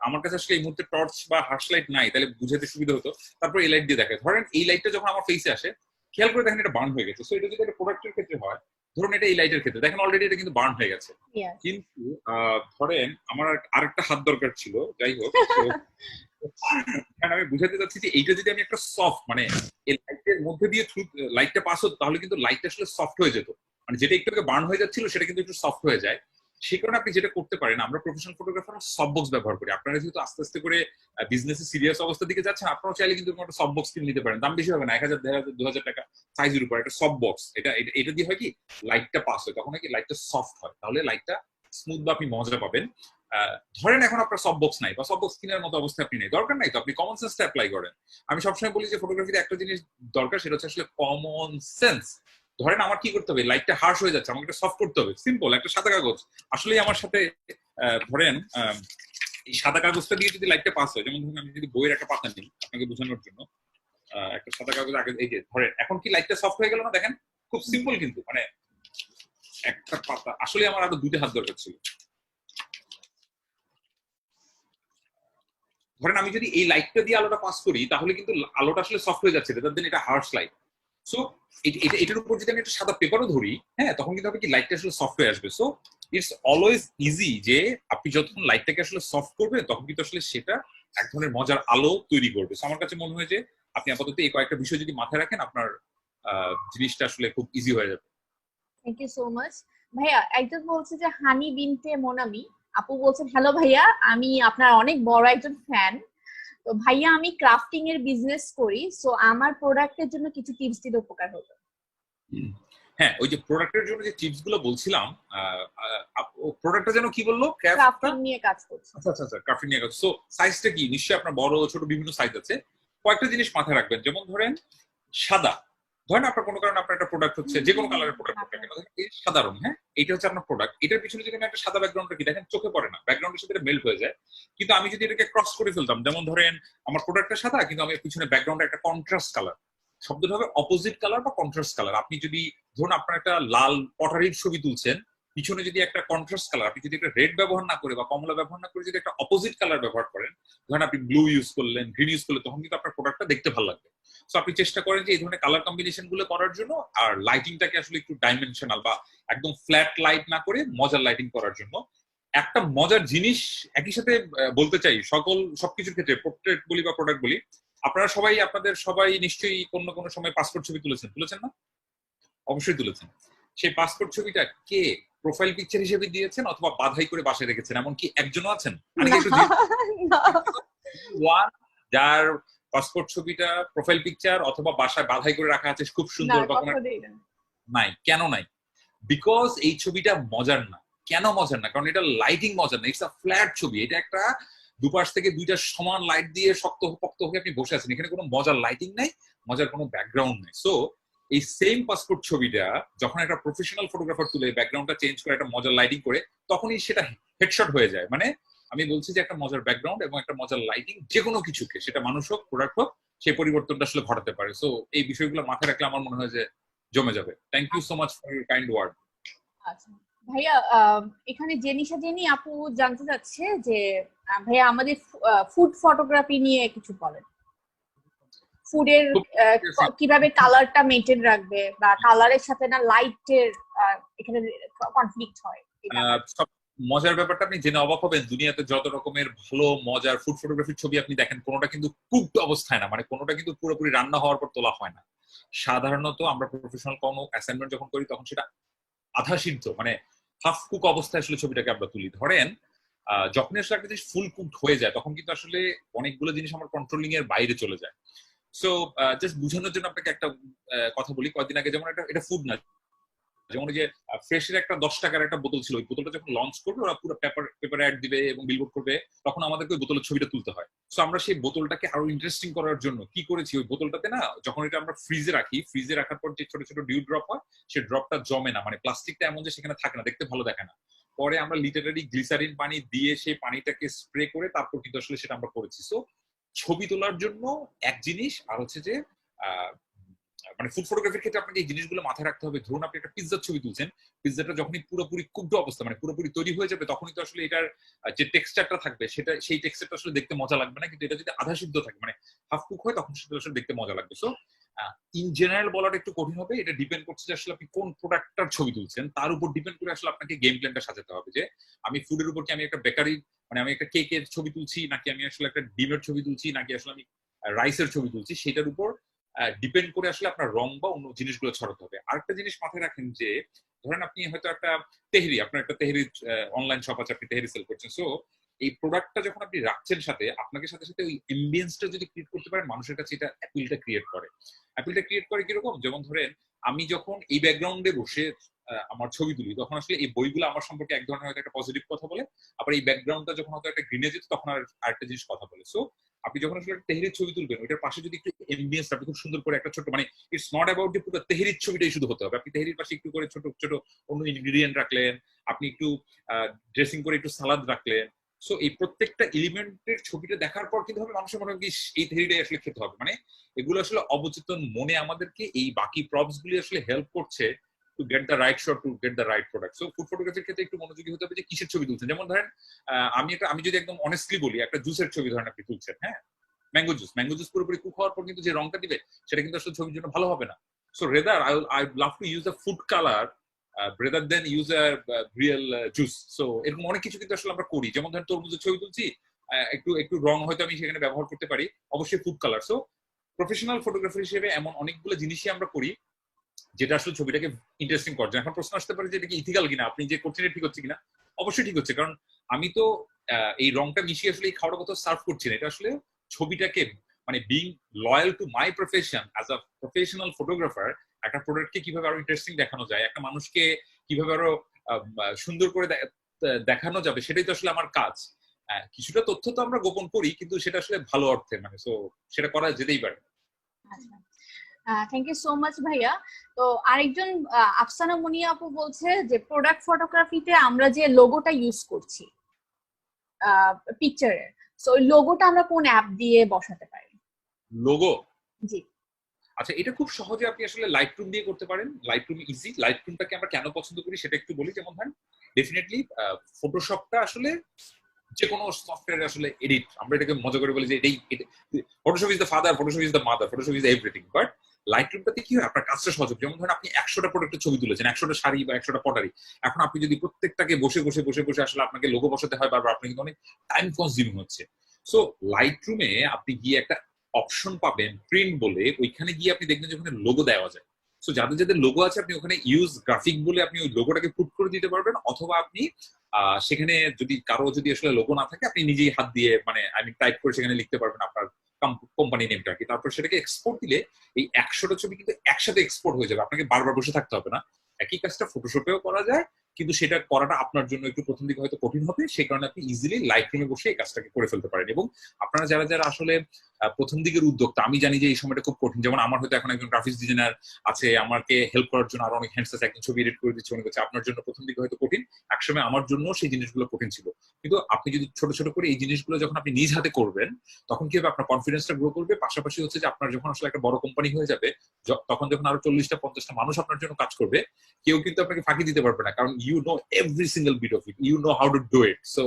আমার কাছে আসলে এই মুহূর্তে টর্চ বা হার্শ লাইট নাই, তাহলে বুঝাতে সুবিধা হতো। তারপর এই লাইট দিয়ে দেখে, ধরেন এই লাইটটা যখন আমার ফেসে আসে, খেয়াল করে দেখেন এটা বার্ন হয়ে গেছে। সো এটা যদি একটা প্রোডাক্টের ক্ষেত্রে হয়, ধরুন এটা এই লাইটের ক্ষেত্রে দেখেন অলরেডি এটা কিন্তু বার্ন হয়ে গেছে। কিন্তু ধরেন আমার আরেকটা হাত দরকার ছিল, যাই হোক। আমি বুঝাতে চাচ্ছি যে এইটা যদি আমি একটা সফট, মানে এই লাইটের মধ্যে দিয়ে লাইটটা পাস হতো, তাহলে কিন্তু লাইটটা আসলে সফট হয়ে যেত। মানে যেটা একটু বার্ন হয়ে যাচ্ছিল সেটা কিন্তু একটু সফট হয়ে যায়। সেই কারণে আপনি যেটা করতে পারেন, আমরা প্রফেশনাল ফটোগ্রাফার সফট বক্স ব্যবহার করি। আপনারা যেহেতু আস্তে আস্তে করে বিজনেসে সিরিয়াস অবস্থার দিকে যাচ্ছেন, আপনারা চাইলে কিন্তু একটা সফট বক্স কিনে নিতে পারেন। দাম বেশি হবে না, 1000 1500 2000 টাকা সাইজের উপর একটা সফট বক্স। এটা দিয়ে হয় কি লাইটটা পাস হয়, তখন কি লাইটটা সফট হয়, তাহলে লাইটটা স্মুথ বা আপনি মজা পাবেন। ধরেন এখন আপনার সফট বক্স নাই বা সফট বক্স কেনার মতো অবস্থা আপনি নেই, দরকার নাই, তো আপনি কমন সেন্সটা অ্যাপ্লাই করেন। আমি সবসময় বলি যে ফটোগ্রাফিতে একটা জিনিস দরকার, সেটা হচ্ছে আসলে কমন সেন্স। ধরেন আমার কি করতে হবে, লাইটটা হার্শ হয়ে যাচ্ছে, আমাকে একটা সফট করতে হবে। সিম্পল একটা সাদা কাগজ, আসলেই আমার সাথে ধরেন এই সাদা কাগজটা দিয়ে যদি লাইটটা পাস হয়, যেমন ধরুন আমি যদি বইয়ের একটা পাতা নিই আপনাকে বোঝানোর জন্য, একটা সাদা কাগজ আগে, এই যে ধরেন এখন কি লাইটটা সফট হয়ে গেল না? দেখেন খুব সিম্পল, কিন্তু মানে একটা পাতা, আসলে আমার আরো 2টা হাত দরকার ছিল। ধরেন আমি যদি এই লাইটটা দিয়ে আলোটা পাস করি, তাহলে কিন্তু আলোটা আসলে সফট হয়ে যাচ্ছে, এটা হার্শ লাইট। সো এটার উপর যদি আমি একটা সাদা পেপারও ধরি, হ্যাঁ, তখন কিন্তু হবে কি লাইটটা আসলে সফট হয়ে আসবে। সো ইটস অলওয়েজ ইজি যে আপনি যতক্ষণ লাইটটাকে আসলে সফট করবেন, তখন কিন্তু আসলে সেটা এক ধরনের মজার আলো তৈরি করবে। সো আমার কাছে মনে হয় যে আপনি আপাতত এই কয়েকটা বিষয় যদি মাথায় রাখেন, আপনার জিনিসটা আসলে খুব ইজি হয়ে যাবে। থ্যাংক ইউ সো মাচ ভাইয়া। একজন বলছে যে হানি বিনতে মোনামি আপু বলছেন, হ্যালো ভাইয়া, আমি আপনার অনেক বড় একজন ফ্যান। তো ভাইয়া আমি ক্রাফটিং এর বিজনেস করি, সো আমার প্রোডাক্টের জন্য কিছু টিপস দিলে উপকার হতো। হ্যাঁ, ওই যে প্রোডাক্টের জন্য যে টিপস গুলো বলছিলাম, প্রোডাক্টটা যেন কি বললো, ক্রাফটিং নিয়ে কাজ করছে। আচ্ছা আচ্ছা আচ্ছা, ক্রাফটিং নিয়ে সো সাইজটা কি, নিশ্চয়ই আপনার বড় ছোট বিভিন্ন সাইজ আছে। কয়েকটা জিনিস মাথায় রাখবেন, যেমন ধরেন সাদা, ধরেন আপনার কোনো কারণে আপনার একটা প্রোডাক্ট হচ্ছে যে কোনো কালারের প্রোডাক্ট হোক না কেন, এই সাদা রং, হ্যাঁ এটা হচ্ছে আপনার প্রোডাক্ট। এটার পিছনে যদি আমি একটা সাদা ব্যাকগ্রাউন্ড রাখি, দেখেন চোখে পড়ে না, ব্যাকগ্রাউন্ডের সাথে মেল্ট হয়ে যায়। কিন্তু আমি যদি এটাকে ক্রস করে ফেলতাম, যেমন ধরেন আমার প্রোডাক্টটা সাদা কিন্তু আমি পিছনে ব্যাকগ্রাউন্ডে একটা কন্ট্রাস্ট কালার, শব্দটা হবে অপোজিট কালার বা কন্ট্রাস্ট কালার। আপনি যদি ধরুন আপনার একটা লাল পটারির ছবি তুলছেন, পিছনে যদি একটা কন্ট্রাস্ট কালার, আপনি যদি একটা রেড ব্যবহার না করে বা কমলা ব্যবহার না করে যদি একটা অপোজিট কালার ব্যবহার করেন, ধরেন আপনি ব্লু ইউজ করলেন, গ্রিন ইউজ করলেন, তখন কিন্তু আপনার প্রোডাক্টটা দেখতে ভালো লাগবে। সো আপনি চেষ্টা করেন যে এই ধরনের কালার কম্বিনেশন গুলো করার জন্য, আর লাইটিংটাকে আসলে একটু ডাইমেনশনাল বা একদম ফ্ল্যাট লাইট না করে মজার লাইটিং করার জন্য। একটা মজার জিনিস একই সাথে বলতে চাই, সবকিছুর ক্ষেত্রে, পোর্ট্রেট বলি বা প্রোডাক্ট বলি, আপনারা সবাই, আপনাদের সবাই নিশ্চয়ই কোনো কোনো সময় পাসপোর্ট ছবি তুলেছেন না? অবশ্যই তুলেছেন। সেই পাসপোর্ট ছবিটা কে প্রোফাইল পিকচার হিসেবে দিয়েছেন অথবা বাধাই করে বাসায় রেখেছেন, এমনকি একজনও আছেন? ওয়ান যার পাসপোর্ট ছবিটা প্রোফাইল পিকচার অথবা বাসায় বাধাই করে রাখা আছে খুব সুন্দর বা কোনো, নাই? কেন নাই? বিকজ এই ছবিটা মজার না। কেন মজার না? কারণ এটা লাইটিং মজার না, ইটস আ ফ্ল্যাট ছবি। এটা একটা দুপাশ থেকে দুইটা সমান লাইট দিয়ে শক্ত পক্ত হয়ে আপনি বসে আছেন, এখানে কোনো মজার লাইটিং নাই, মজার কোনো ব্যাকগ্রাউন্ড নাই। সো এই সেম পাসপোর্ট ছবিটা যখন একটা প্রফেশনাল ফটোগ্রাফার তুলে ব্যাকগ্রাউন্ডটা চেঞ্জ করে একটা মজার লাইটিং করে, তখনই সেটা হেডশট হয়ে যায়। মানে আমি বলছি যে একটা মজার ব্যাকগ্রাউন্ড এবং একটা মজার লাইটিং যে কোনো কিছুকে, সেটা মানুষ হোক প্রোডাক্ট হোক, সেই পরিবর্তনটা আসলে ঘটাতে পারে। সো এই বিষয়গুলো মাথায় রাখলে আমার মনে হয় যে জমে যাবে। Thank you so much for your kind word. আচ্ছা ভাইয়া, এখানে জেনিসা জেনি আপু জানতে চাচ্ছে যে ভাইয়া আমাদের ফুড ফটোগ্রাফি নিয়ে কিছু বলেন। ফুডের কিভাবে কালারটা মেনটেন রাখবে, বা কালারের সাথে না লাইটের এখানে কনফ্লিক্ট হয়। সব মজার ব্যাপারটা আপনি জেনে অবাক হবেন, দুনিয়াতে যত রকমের ভালো মজার ফুড ফটোগ্রাফির ছবি আপনি দেখেন, কোনোটা কিন্তু কুকড অবস্থায় না, মানে কোনোটা কিন্তু পুরোপুরি রান্না হওয়ার পর তোলা হয় না। সাধারণত আমরা প্রফেশনাল কোনো অ্যাসাইনমেন্ট যখন করি, তখন সেটা আধা সিদ্ধ, মানে হাফ কুক অবস্থায় আসলে ছবিটাকে আমরা তুলি। ধরেন যখনই আসলে একটা জিনিস ফুল কুকড হয়ে যায়, তখন কিন্তু আসলে অনেকগুলো জিনিস আমার কন্ট্রোলিং এর বাইরে চলে যায়। সো জাস্ট বুঝানোর জন্য আপনাকে একটা কথা বলি। কয়েকদিন আগে যেমন এটা ফুড না, যেমন যে ফ্রেশের একটা 10 টাকার একটা বোতল ছিল, ওই বোতলটা যখন লঞ্চ করবে, ওরা পুরো পেপার অ্যাড দিবে এবং বিলবোর্ড করবে, তখন আমাদেরকে ওই বোতলের ছবিটা তুলতে হয়। সো আমরা সেই বোতলটাকে আরো ইন্টারেস্টিং করার জন্য কি করেছি, ওই বোতলটাতে না, যখন এটা আমরা ফ্রিজে রাখি, ফ্রিজে রাখার পর যে ছোট ছোট ডিউ ড্রপ হয়, সেই ড্রপটা জমে না, মানে প্লাস্টিকটা এমন যে সেখানে থাকে না, দেখতে ভালো দেখে না। পরে আমরা লিটারারি গ্লিসারিন পানি দিয়ে সেই পানিটাকে স্প্রে করে তারপর কিন্তু আসলে সেটা আমরা করেছি। সো ছবি তোলার জন্য এক জিনিস, আর হচ্ছে যে মানে ফুড ফটোগ্রাফির ক্ষেত্রে আপনাকে এই জিনিসগুলো মাথায় রাখতে হবে। ধরুন আপনি একটা পিৎজার ছবি তুলছেন, পিৎজাটা যখনই পুরোপুরি কুকড অবস্থা, মানে পুরোপুরি তৈরি হয়ে যাবে, তখনই তো আসলে এটার যে টেক্সচারটা থাকবে, সেটা সেই টেক্সচারটা আসলে দেখতে মজা লাগবে না। কিন্তু এটা যদি আধা সিদ্ধ থাকে, মানে হাফ কুক হয়, তখন সেটা আসলে দেখতে মজা লাগবে। সো ইন জেনারেল বলাটা একটু কঠিন হবে, এটা ডিপেন্ড করছে যে আসলে আপনি কোন প্রোডাক্টটার ছবি তুলছেন, তার উপর ডিপেন্ড করে আসলে আপনাকে গেম প্ল্যানটা সাজাতে হবে। যে আমি ফুডের উপর কি আমি একটা বেকারি, মানে আমি একটা কেকের ছবি তুলছি, নাকি আমি আসলে একটা ডিমের ছবি তুলছি, নাকি আসলে আমি রাইসের ছবি তুলছি, সেটার উপর ডিপেন্ড করে আসলে আপনার রং বা অন্য জিনিসগুলো ছড়াতে হবে। আরেকটা জিনিস মাথায় রাখেন যে ধরেন আপনি হয়তো একটা তেহরি, আপনার একটা তেহরি অনলাইন শপ আছে, আপনি তেহরি সেল করছেন। সো এই প্রোডাক্টটা যখন আপনি রাখছেন সাথে, আপনাকে সাথে সাথে ওই এম্বিয়েন্সটা যদি ক্রিয়েট করতে পারেন, মানুষের কাছে এটা অ্যাপিলটা ক্রিয়েট করে। অ্যাপিলটা ক্রিয়েট করে কিরকম, যেমন ধরেন আমি যখন এই ব্যাকগ্রাউন্ডে বসে আমার ছবি তুলি, তখন আসলে এই বইগুলো আমার সম্পর্কে এক ধরনের হয়তো একটা পজিটিভ কথা বলে, আবার এই ব্যাকগ্রাউন্ডটা যখন হয়তো একটা গ্রিনে যেত, তখন আরেকটা জিনিস কথা বলে। সো আপনি যখন আসলে তেহরির ছবি তুলবেন, ওইটার পাশে যদি একটু এমবিএন্স আপনি খুব সুন্দর করে একটা ছোট, মানে ইটস নট অ্যাবাউট যে পুরো তেহরির ছবিটাই শুধু হতে হবে, আপনি তেহরির পাশে একটু করে ছোট ছোট অন্য ইনগ্রিডিয়েন্ট রাখলেন, আপনি একটু ড্রেসিং করে একটু সালাদ রাখলেন। সো এই প্রত্যেকটা এলিমেন্টের ছবিটা দেখার পর কিন্তু হবে মানুষের মনে হয় এই তেহরিটাই আসলে খেতে হবে। মানে এগুলো আসলে অবচেতন মনে আমাদেরকে এই বাকি প্রপস গুলি আসলে হেল্প করছে to get the right shot, to get the right product. So food ফটোগ্রাফির ক্ষেত্রে একটু মনোযোগী হতে হবে যে কিসের ছবি তুলছেন। যেমন ধরেন আমি যদি একদম অনেস্টলি বলি, একটা জুসের ছবি ধরেন আপনি তুলছেন, হ্যাঁ, ম্যাঙ্গো জুস পুরোপুরি কুক হওয়ার পর কিন্তু যে রংটা দিবে, সেটা কিন্তু আসলে ছবির জন্য ভালো হবে না। So rather I love to use a food colour rather then use a real juice. So এরকম অনেক কিছু কিন্তু আসলে আমরা করি। যেমন ধরেন তরমুজের ছবি তুলছি, একটু একটু রং হয়তো আমি সেখানে ব্যবহার করতে পারি, অবশ্যই food colour. So professional photographer হিসেবে এমন অনেকগুলো জিনিসই আমরা করি যেটা আসলে ছবিটাকে ইন্টারেস্টিং করছে। এখন প্রশ্ন আসতে পারে যে এটা কি ইথিক্যাল কিনা, আপনি যে করছেন ঠিক হচ্ছে কিনা। অবশ্যই ঠিক হচ্ছে, কারণ আমি তো এই রংটা মিশিয়ে আসলে এই খাওয়ার কথা সার্ভ করছি না, এটা আসলে ছবিটাকে, মানে being loyal to my profession as a professional photographer, একটা প্রোডাক্টকে কিভাবে আরো ইন্টারেস্টিং দেখানো যায়, একটা মানুষকে কিভাবে আরো সুন্দর করে দেখানো যাবে, সেটাই তো আসলে আমার কাজ। কিছুটা তথ্য তো আমরা গোপন করি, কিন্তু সেটা আসলে ভালো অর্থে, মানে সো সেটা করা যেতেই পারে। আচ্ছা, থ্যাংক ইউ সো মাচ ভাইয়া। তো আরেকজন আফসানা মুনিয়া আপু বলছে যে প্রোডাক্ট ফটোগ্রাফিতে আমরা যে লোগোটা ইউজ করছি পিকচারের, সো ওই লোগোটা আমরা কোন অ্যাপ দিয়ে বসাতে পারি? লোগো? জি। আচ্ছা, এটা খুব সহজে আপনি আসলে লাইটরুম দিয়ে করতে পারেন। Lightroom easy. লাইটরুমটাকে আমরা কেন পছন্দ করি সেটা একটু বলি। যেমন ধরেন, ডেফিনেটলি ফটোশপটা আসলে যে কোনো সফটওয়্যার আসলে এডিট, আমরা এটাকে মজা করে বলি যে এটাই, Photoshop is the father, Photoshop is the mother, Photoshop is everything. But লাইটরুমটাতে কি হয়, আপনার কাজটা সহজ। যেমন ধরেন আপনি 100টা প্রোডাক্টের ছবি তুলেছেন, 100টা শাড়ি বা 100টা পটারি। এখন আপনি যদি প্রত্যেকটাকে বসে বসে বসে বসে আসলে আপনাকে লোগো বসাতে হয় বারবার, আপনি কিন্তু অনেক টাইম কনজিউমিং হচ্ছে। সো লাইটরুমে আপনি গিয়ে একটা অপশন পাবেন প্রিন্ট বলে, ওইখানে গিয়ে আপনি দেখবেন যে ওখানে লোগো দেওয়া যায়। সো যাদের যাদের লোগো আছে, আপনি ওখানে ইউজ গ্রাফিক বলে আপনি ওই লোগোটাকে পুট করে দিতে পারবেন, অথবা আপনি সেখানে যদি কারো যদি আসলে লোগো না থাকে, আপনি নিজেই হাত দিয়ে, মানে আমি টাইপ করে সেখানে লিখতে পারবেন আপনার কোম্পানি নেমটা কি, তারপর সেটাকে এক্সপোর্ট দিলে এই 100টা ছবি কিন্তু একসাথে এক্সপোর্ট হয়ে যাবে। আপনাকে বারবার বসে থাকতে হবে না। একই কাজটা ফটোশপেও করা যায়, কিন্তু সেটা করাটা আপনার জন্য একটু প্রথম দিকে হয়তো কঠিন হবে। সেই কারণে আপনি ইজিলি লাইটরুমে বসে এই কাজটাকে করে ফেলতে পারেন। এবং আপনারা যারা যারা আসলে প্রথম দিকের উদ্যোক্তা, আমি জানি যে এই সময়টা খুব কঠিন। যেমন আমার হয়তো এখন একজন গ্রাফিক্স ডিজাইনার আছে, আমাকে হেল্প করার জন্য আরো অনেক হ্যান্ডস আছে, একজন ছবি এডিট করে দিচ্ছে, মনে করছে আপনার জন্য প্রথম দিকে হয়তো কঠিন। একসময় আমার জন্য সেই জিনিসগুলো কঠিন ছিল। কিন্তু আপনি যদি ছোট ছোট করে এই জিনিসগুলো যখন আপনি নিজ হাতে করবেন, তখন কি হবে, আপনার কনফিডেন্সটা গ্রো করবে। পাশাপাশি হচ্ছে যে আপনার যখন আসলে একটা বড় কোম্পানি হয়ে যাবে, তখন যখন আরো 40টা 50টা মানুষ আপনার জন্য কাজ করবে, কেউ কিন্তু আপনাকে ফাঁকি দিতে পারবে না, কারণ you know every single bit of it, you know how to do it. So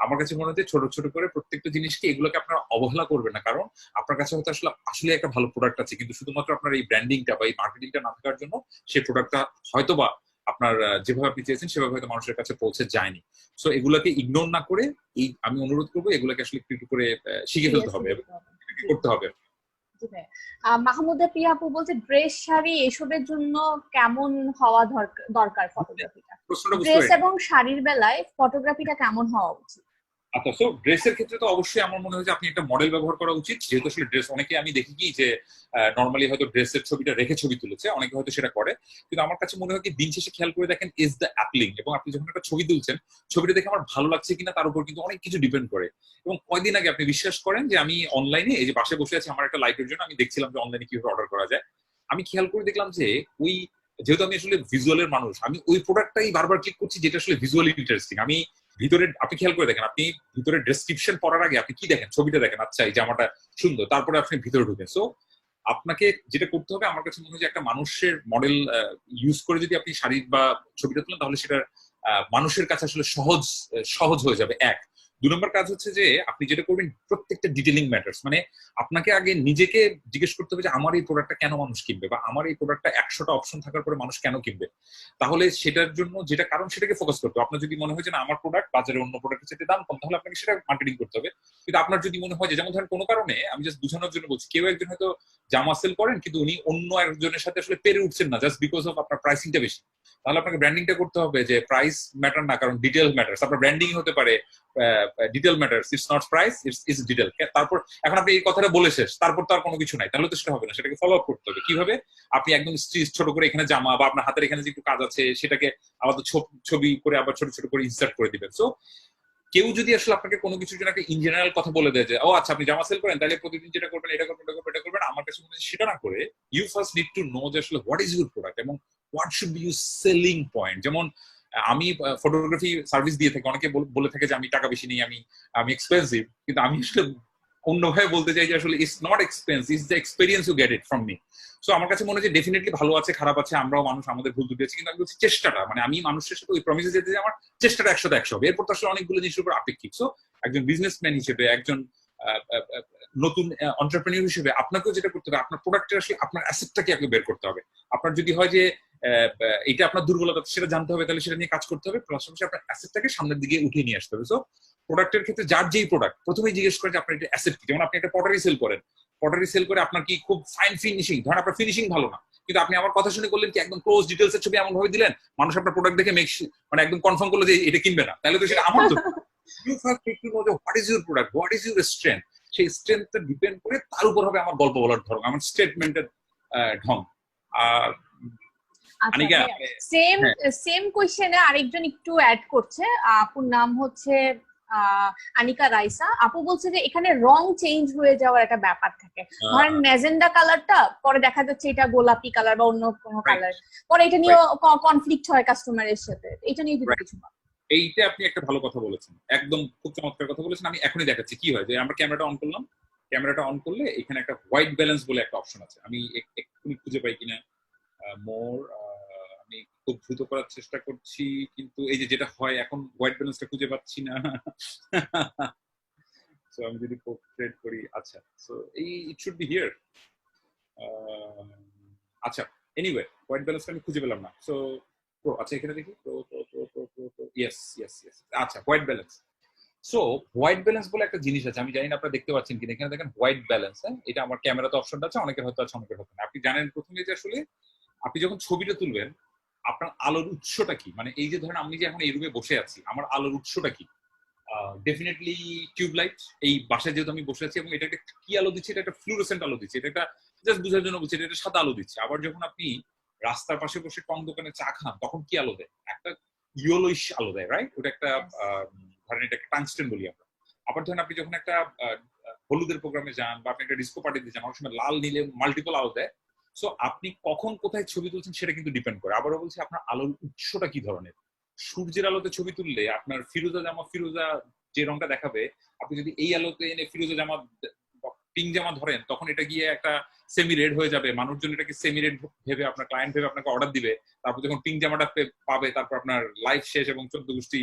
আমার কাছে মনে হচ্ছে ছোট ছোট করে প্রত্যেকটা জিনিসকে, এগুলোকে আপনারা অবহেলা করবেন না, কারণ আপনার কাছে হয়তো আসলে আসলে একটা ভালো প্রোডাক্ট আছে, কিন্তু শুধুমাত্র আপনার এই ব্র্যান্ডিংটা বা এই মার্কেটিংটা না থাকার জন্য সেই প্রোডাক্টটা হয়তো বা আপনার যেভাবে আপনি চেয়েছেন সেভাবে হয়তো মানুষের কাছে পৌঁছে যায়নি। সো এগুলোকে ইগনোর না করে, এই আমি অনুরোধ করবো, এগুলোকে আসলে একটু করে শিখে ফেলতে হবে এবং করতে হবে। মাহমুদা প্রিয়া আপু বলছে ড্রেস, শাড়ি এসবের জন্য কেমন হওয়া দরকার ফটোগ্রাফিটা? ড্রেস এবং শাড়ির বেলায় ফটোগ্রাফিটা কেমন হওয়া উচিত? আচ্ছা, সো ড্রেসের ক্ষেত্রে তো অবশ্যই আমার মনে হয় যে আপনি একটা মডেল ব্যবহার করা উচিত। যেহেতু আসলে ড্রেস, অনেকে আমি দেখি কি যে নর্মালি হয়তো ড্রেসের ছবিটা রেখে ছবি তুলেছে, অনেকে হয়তো সেটা করে। কিন্তু আমার কাছে মনে হয় কি, দিন শেষে খেয়াল করে দেখেন ইজ দ্য অ্যাপলিং, এবং আপনি যখন একটা ছবি তুলছেন, ছবিটা দেখে আমার ভালো লাগছে কিনা তার উপর কিন্তু অনেক কিছু ডিপেন্ড করে। এবং কয়দিন আগে আপনি বিশ্বাস করেন যে আমি অনলাইনে, এই যে পাশে বসে আছি আমার একটা লাইটের জন্য, আমি দেখছিলাম যে অনলাইনে কিভাবে অর্ডার করা যায়। আমি খেয়াল করে দেখলাম যে ওই, যেহেতু আমি আসলে ভিজুয়ালের মানুষ, আমি ওই প্রোডাক্টটাই বারবার ক্লিক করছি যেটা আসলে ভিজুয়ালি ইন্টারেস্টিং। আমি ভিতরে, আপনি খেয়াল করে দেখেন, আপনি ভিতরে ডেসক্রিপশন পড়ার আগে আপনি কি দেখেন, ছবিটা দেখেন, আচ্ছা এই জামাটা সুন্দর, তারপরে আপনি ভিতরে ঢুকেন। সো আপনাকে যেটা করতে হবে, আমার কাছে মনে হয় যে একটা মানুষের মডেল ইউজ করে যদি আপনি শাড়ি বা ছবিটা তুলেন, তাহলে সেটা মানুষের কাছে আসলে সহজ সহজ হয়ে যাবে। এক, 2 নম্বর কাজ হচ্ছে যে আপনি যেটা করবেন, প্রত্যেকটা ডিটেলিং ম্যাটার্স। মানে আপনাকে আগে নিজেকে জিজ্ঞেস করতে হবে যে আমার এই প্রোডাক্টটা কেন মানুষ কিনবে, বা আমার এই প্রোডাক্টটা 100টা অপশন থাকার পরে মানুষ কেন কিনবে। তাহলে সেটার জন্য যেটা কারণ, সেটাকে ফোকাস করতে হবে। আপনার যদি মনে হয় যে না, আমার প্রোডাক্ট বাজারে অন্য প্রোডাক্টের চাইতে দাম কম, তাহলে আপনাকে সেটা মার্কেটিং করতে হবে। কিন্তু আপনার যদি মনে হয় যে, যেমন ধরেন কোনো কারণে, আমি জাস্ট বোঝানোর জন্য বলছি, কেউ একজন হয়তো জামা সেল করেন, কিন্তু উনি অন্য একজনের সাথে আসলে পেরে উঠছেন না, জাস্ট বিকজ অফ আপনার প্রাইসিংটা বেশি, তাহলে আপনাকে ব্র্যান্ডিংটা করতে হবে যে প্রাইস ম্যাটার না, কারণ ডিটেল ম্যাটার্স। আপনার ব্র্যান্ডিং হতে পারে detail matters, it's not price, it's detail. তারপর এখন আপনি এই কথাটা বলে শেষ, তারপর তো আর কোনো কিছু নাই, তাহলে তো সেটা হবে না। সেটাকে ফলো আপ করতে হবে। কিভাবে? আপনি একদম ছোট করে এখানে জামা, বা আপনার হাতের এখানে যে একটু কাজ আছে, সেটাকে আলাদা ছবি করে আবার ছোট ছোট করে ইনসার্ট করে দিবেন। সো কেউ যদি আসলে আপনাকে কোনো কিছুর জন্য একটা ইন জেনারেল কথা বলে দেয় যে ও আচ্ছা আপনি জামা সেল করেন, তাহলে প্রতিদিন যেটা করবেন, এটা করবেন, এটা করবেন, এটা করবেন, আমার কাছে মনে হয় সেটা না করে, you first need to know যে আসলে হোয়াট ইজ ইউর প্রোডাক্ট এবং what should be your selling point. যেমন আমি ফটোগ্রাফি সার্ভিস দিয়ে থাকি, অনেকে বলে থাকে যে আমি টাকা বেশি নেই, আমি আমি এক্সপেন্সিভ, কিন্তু আমি আসলে অন্যভাবে বলতে চাই যে আসলে it's not expense, it's the experience you get it from me. So আমার কাছে মনে হয় যে ডেফিনেটলি ভালো আছে, খারাপ আছে, আমরাও মানুষ, আমাদের ভুল ত্রুটি আছে, কিন্তু আমি বলছি চেষ্টাটা, মানে আমি মানুষের সাথে ওই প্রমিসে যেতে যে আমার চেষ্টাটা 100-100 হবে। এরপর তো আসলে অনেকগুলো জিনিসের উপর আপেক্ষিক। সো একজন বিজনেসম্যান হিসেবে, একজন নতুন এন্টারপ্রেনিউর হিসেবে আপনাকেও যেটা করতে হবে, আপনার প্রোডাক্টের আসলে আপনার অ্যাসেটটাকে আগে বের করতে হবে। আপনার যদি হয় যে এটা আপনার দুর্বলতা, সেটা জানতে হবে, তাহলে সেটা নিয়ে কাজ করতে হবে। পাশাপাশি আপনার অ্যাসেটটাকে সামনের দিকে উঠিয়ে নিয়ে আসতে হবে। সো প্রোডাক্টের ক্ষেত্রে যার যেই প্রোডাক্ট, প্রথমেই জিজ্ঞেস করে যে আপনার এটা অ্যাসেট কি। যেমন আপনি একটা পটারি সেল করেন, পটারি সেল করে আপনার কি খুব ফাইন ফিনিশিং, ধরেন আপনার ফিনিশিং ভালো না, কিন্তু আপনি আমার কথা শুনে করলেন কি, একদম ক্লোজ ডিটেলস এর ছবি এমন ভাবে দিলেন, মানুষ আপনার প্রোডাক্ট দেখে মানে একদম কনফার্ম করলো যে এটা কিনবে না, তাহলে তো সেটা আমার তো you first take to know যে what is your product, what is your strength. সেই স্ট্রেংথটা ডিপেন্ড করে তার উপর হবে আমার গল্প বলার ধরন, আমার স্টেটমেন্টের ঢং। আর আচ্ছা আনিকা, ভাইয়া, সেম হ্যাঁ, সেম কোয়েশ্চেনে আরেকজন একটু অ্যাড করছে। আপুর নাম হচ্ছে আহ, আনিকা রাইসা। আপু বলছে যে এখানে রং চেঞ্জ হয়ে যাওয়ার একটা ব্যাপার থাকে। ধরেন ম্যাজেন্ডা কালারটা পরে দেখা যাচ্ছে এটা গোলাপি কালার বা অন্য কোনো রাইট, কালার, পরে এটা নিয়ে রাইট, কনফ্লিক্ট হয় কাস্টমারের সাথে। এটা নিয়ে যদি রাইট। কিছু বলেন। এইটা আপনি একটা ভালো কথা বলেছেন, একদম খুব চমৎকার কথা বলেছেন। আমি এখনই দেখাচ্ছি কি হয়। যে আমরা ক্যামেরাটা অন করলাম, ক্যামেরাটা অন করলে এখানে একটা হোয়াইট ব্যালেন্স বলে একটা অপশন আছে। আমি এক্ষুনি খুঁজে পাই কিনা। মোর, আমি খুব দ্রুত করার চেষ্টা করছি, কিন্তু এই যে যেটা হয় এখন হোয়াইট ব্যালেন্সটা খুঁজে পাচ্ছি না। সো আমি যদি পোর্ট্রেট করি, আচ্ছা, সো এই ইট শুড বি হিয়ার। আচ্ছা, এনিওয়ে হোয়াইট ব্যালেন্সটা আমি খুঁজে পেলাম না। সো প্রো, আচ্ছা এখানে দেখি, pro pro pro pro pro pro, yes yes yes, আচ্ছা white balance. So white balance বলে একটা জিনিস আছে, আমি জানি না আপনারা দেখতে পাচ্ছেন কিনা। এখানে দেখেন হোয়াইট ব্যালেন্স, হ্যাঁ, এটা আমার ক্যামেরাতে অপশনটা আছে, অনেকের হয়তো আছে, অনেকের হয়তো না। আপনি জানেন প্রথমে যে আসলে আপনি যখন ছবিটা তুলবেন, আপনার আলোর উৎসটা কি, মানে এই যে ধরেন আমি যে এখন এই রুমে বসে আছি, আমার আলোর উৎসটা কি? Definitely tube light. এই বাসায় যেহেতু আমি বসে আছি এবং এটা একটা কি আলো দিচ্ছে, এটা একটা ফ্লুরোসেন্ট আলো দিচ্ছে, এটা একটা জাস্ট বোঝার জন্য বলছি, এটা সাদা আলো দিচ্ছে। আবার যখন আপনি রাস্তার পাশে বসে টং দোকানে চা খান, তখন কি আলো দেয়? একটা ইয়েলোইশ আলো দেয়, রাইট? ওটা একটা ধরেন এটাকে টাংস্টেন বলি আমরা। আবার ধরেন আপনি যখন একটা হলুদের প্রোগ্রামে যান বা আপনি একটা ডিস্কো পার্টিতে যান, অনেক সময় লাল নীলে মাল্টিপল আলো দেয়। সো আপনি কখন কোথায় ছবি তুলছেন সেটা কিন্তু ডিপেন্ড করে। আবারও বলছি, আপনার আলোর উৎসটা কি ধরনের। সূর্যের আলোতে ছবি তুললে আপনার ফিরোজা জামা, ফিরোজা যে রংটা দেখাবে, আপনি যদি এই আলোতে এনে ফিরোজা জামা, পিঙ্ক জামা ধরেন, তখন এটা গিয়ে একটা সেমি রেড হয়ে যাবে। মানুষজন এটাকে সেমি রেড ভেবে, আপনার ক্লায়েন্ট ভেবে আপনাকে অর্ডার দিবে। তারপর যখন পিঙ্ক জামাটা পাবে, তারপর আপনার লাইফ শেষ এবং 14 গোষ্ঠী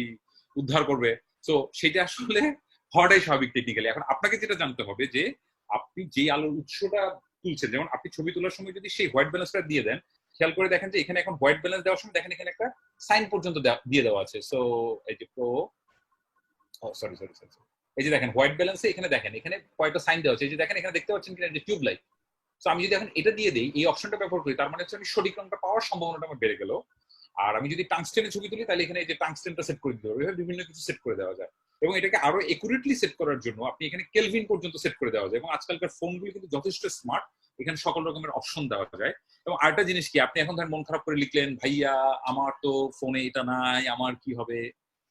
উদ্ধার করবে। তো সেটা আসলে হওয়াটাই স্বাভাবিক টেকনিক্যালি। এখন আপনাকে যেটা জানতে হবে যে আপনি যে আলোর উৎসটা তুলছেন, যেমন আপনি ছবি তোলার সময় যদি সেই হোয়াইট ব্যালেন্সটা দিয়ে দেন, খেয়াল করে দেখেন যে এখানে এখন হোয়াইট ব্যালেন্স দেওয়ার সময় দেখেন এখানে একটা সাইন পর্যন্ত দিয়ে দেওয়া আছে। সো এই যে প্রো, সরি সরি সরি, এই যে দেখেন হোয়াইট ব্যালেন্সে এখানে দেখেন এখানে কয়েকটা সাইন দেওয়া আছে। এই যে দেখেন এখানে দেখতে পাচ্ছেন কিনা যে টিউব লাইট। তো আমি যদি এখন এটা দিয়ে দিই, এই অপশনটা ব্যবহার করি, তার মানে হচ্ছে আমি সঠিক রংটা পাওয়ার সম্ভাবনাটা আমার বেড়ে গেল। আর আমি যদি টাংস্টেনে ছবি তুলি, তাহলে এখানে এই যে টাংস্টেনটা সেট করে দিতে হবে। বিভিন্ন কিছু সেট করে দেওয়া যায়। এবং এটাকে আরো একুরেটলি সেট করার জন্য আপনি এখানে কেলভিন পর্যন্ত সেট করে দেওয়া যায়। এবং আজকালকার ফোনগুলো কিন্তু যথেষ্ট স্মার্ট, এখানে সকল রকমের অপশন দেওয়া যায়। এবং আরেকটা জিনিস কি, আপনি এখন ধরেন মন খারাপ করে লিখলেন, ভাইয়া আমার তো ফোনে এটা নাই, আমার কি হবে।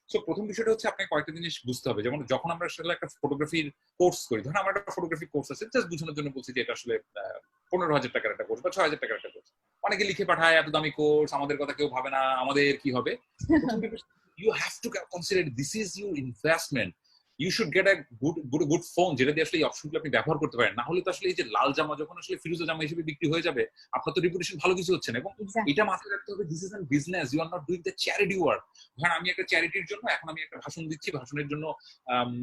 সো প্রথম বিষয়টা হচ্ছে আপনাকে কয়েকটা জিনিস বুঝতে হবে। যেমন যখন আমরা আসলে একটা ফটোগ্রাফির কোর্স করি, ধরুন আমার একটা ফটোগ্রাফি কোর্স আছে, জাস্ট বোঝানোর জন্য বলছি যে এটা আসলে 15,000 টাকার একটা কোর্স বা 6,000 টাকার একটা কোর্স। অনেকে লিখে পাঠায় এত দামি কোর্স, আমাদের কথা কেউ ভাবে না, আমাদের কি হবে। প্রথম you have to consider this is your investment. You should get a good phone, যেটা দিয়ে আসলে এই অপশনগুলো আপনি ব্যবহার করতে পারেন। না হলে তো আসলে এই যে লাল জামা যখন আসলে ফিরোজা জামা হিসেবে বিক্রি হয়ে যাবে, আপনার তো রেপুটেশন ভালো কিছু হচ্ছে না। এবং এক্স্যাক্টলি। এটা মাথায় রাখতে হবে, this is an business, you are not doing the charity work. ধরেন আমি একটা চ্যারিটির জন্য এখন আমি একটা ভাষণ দিচ্ছি, ভাষণের জন্য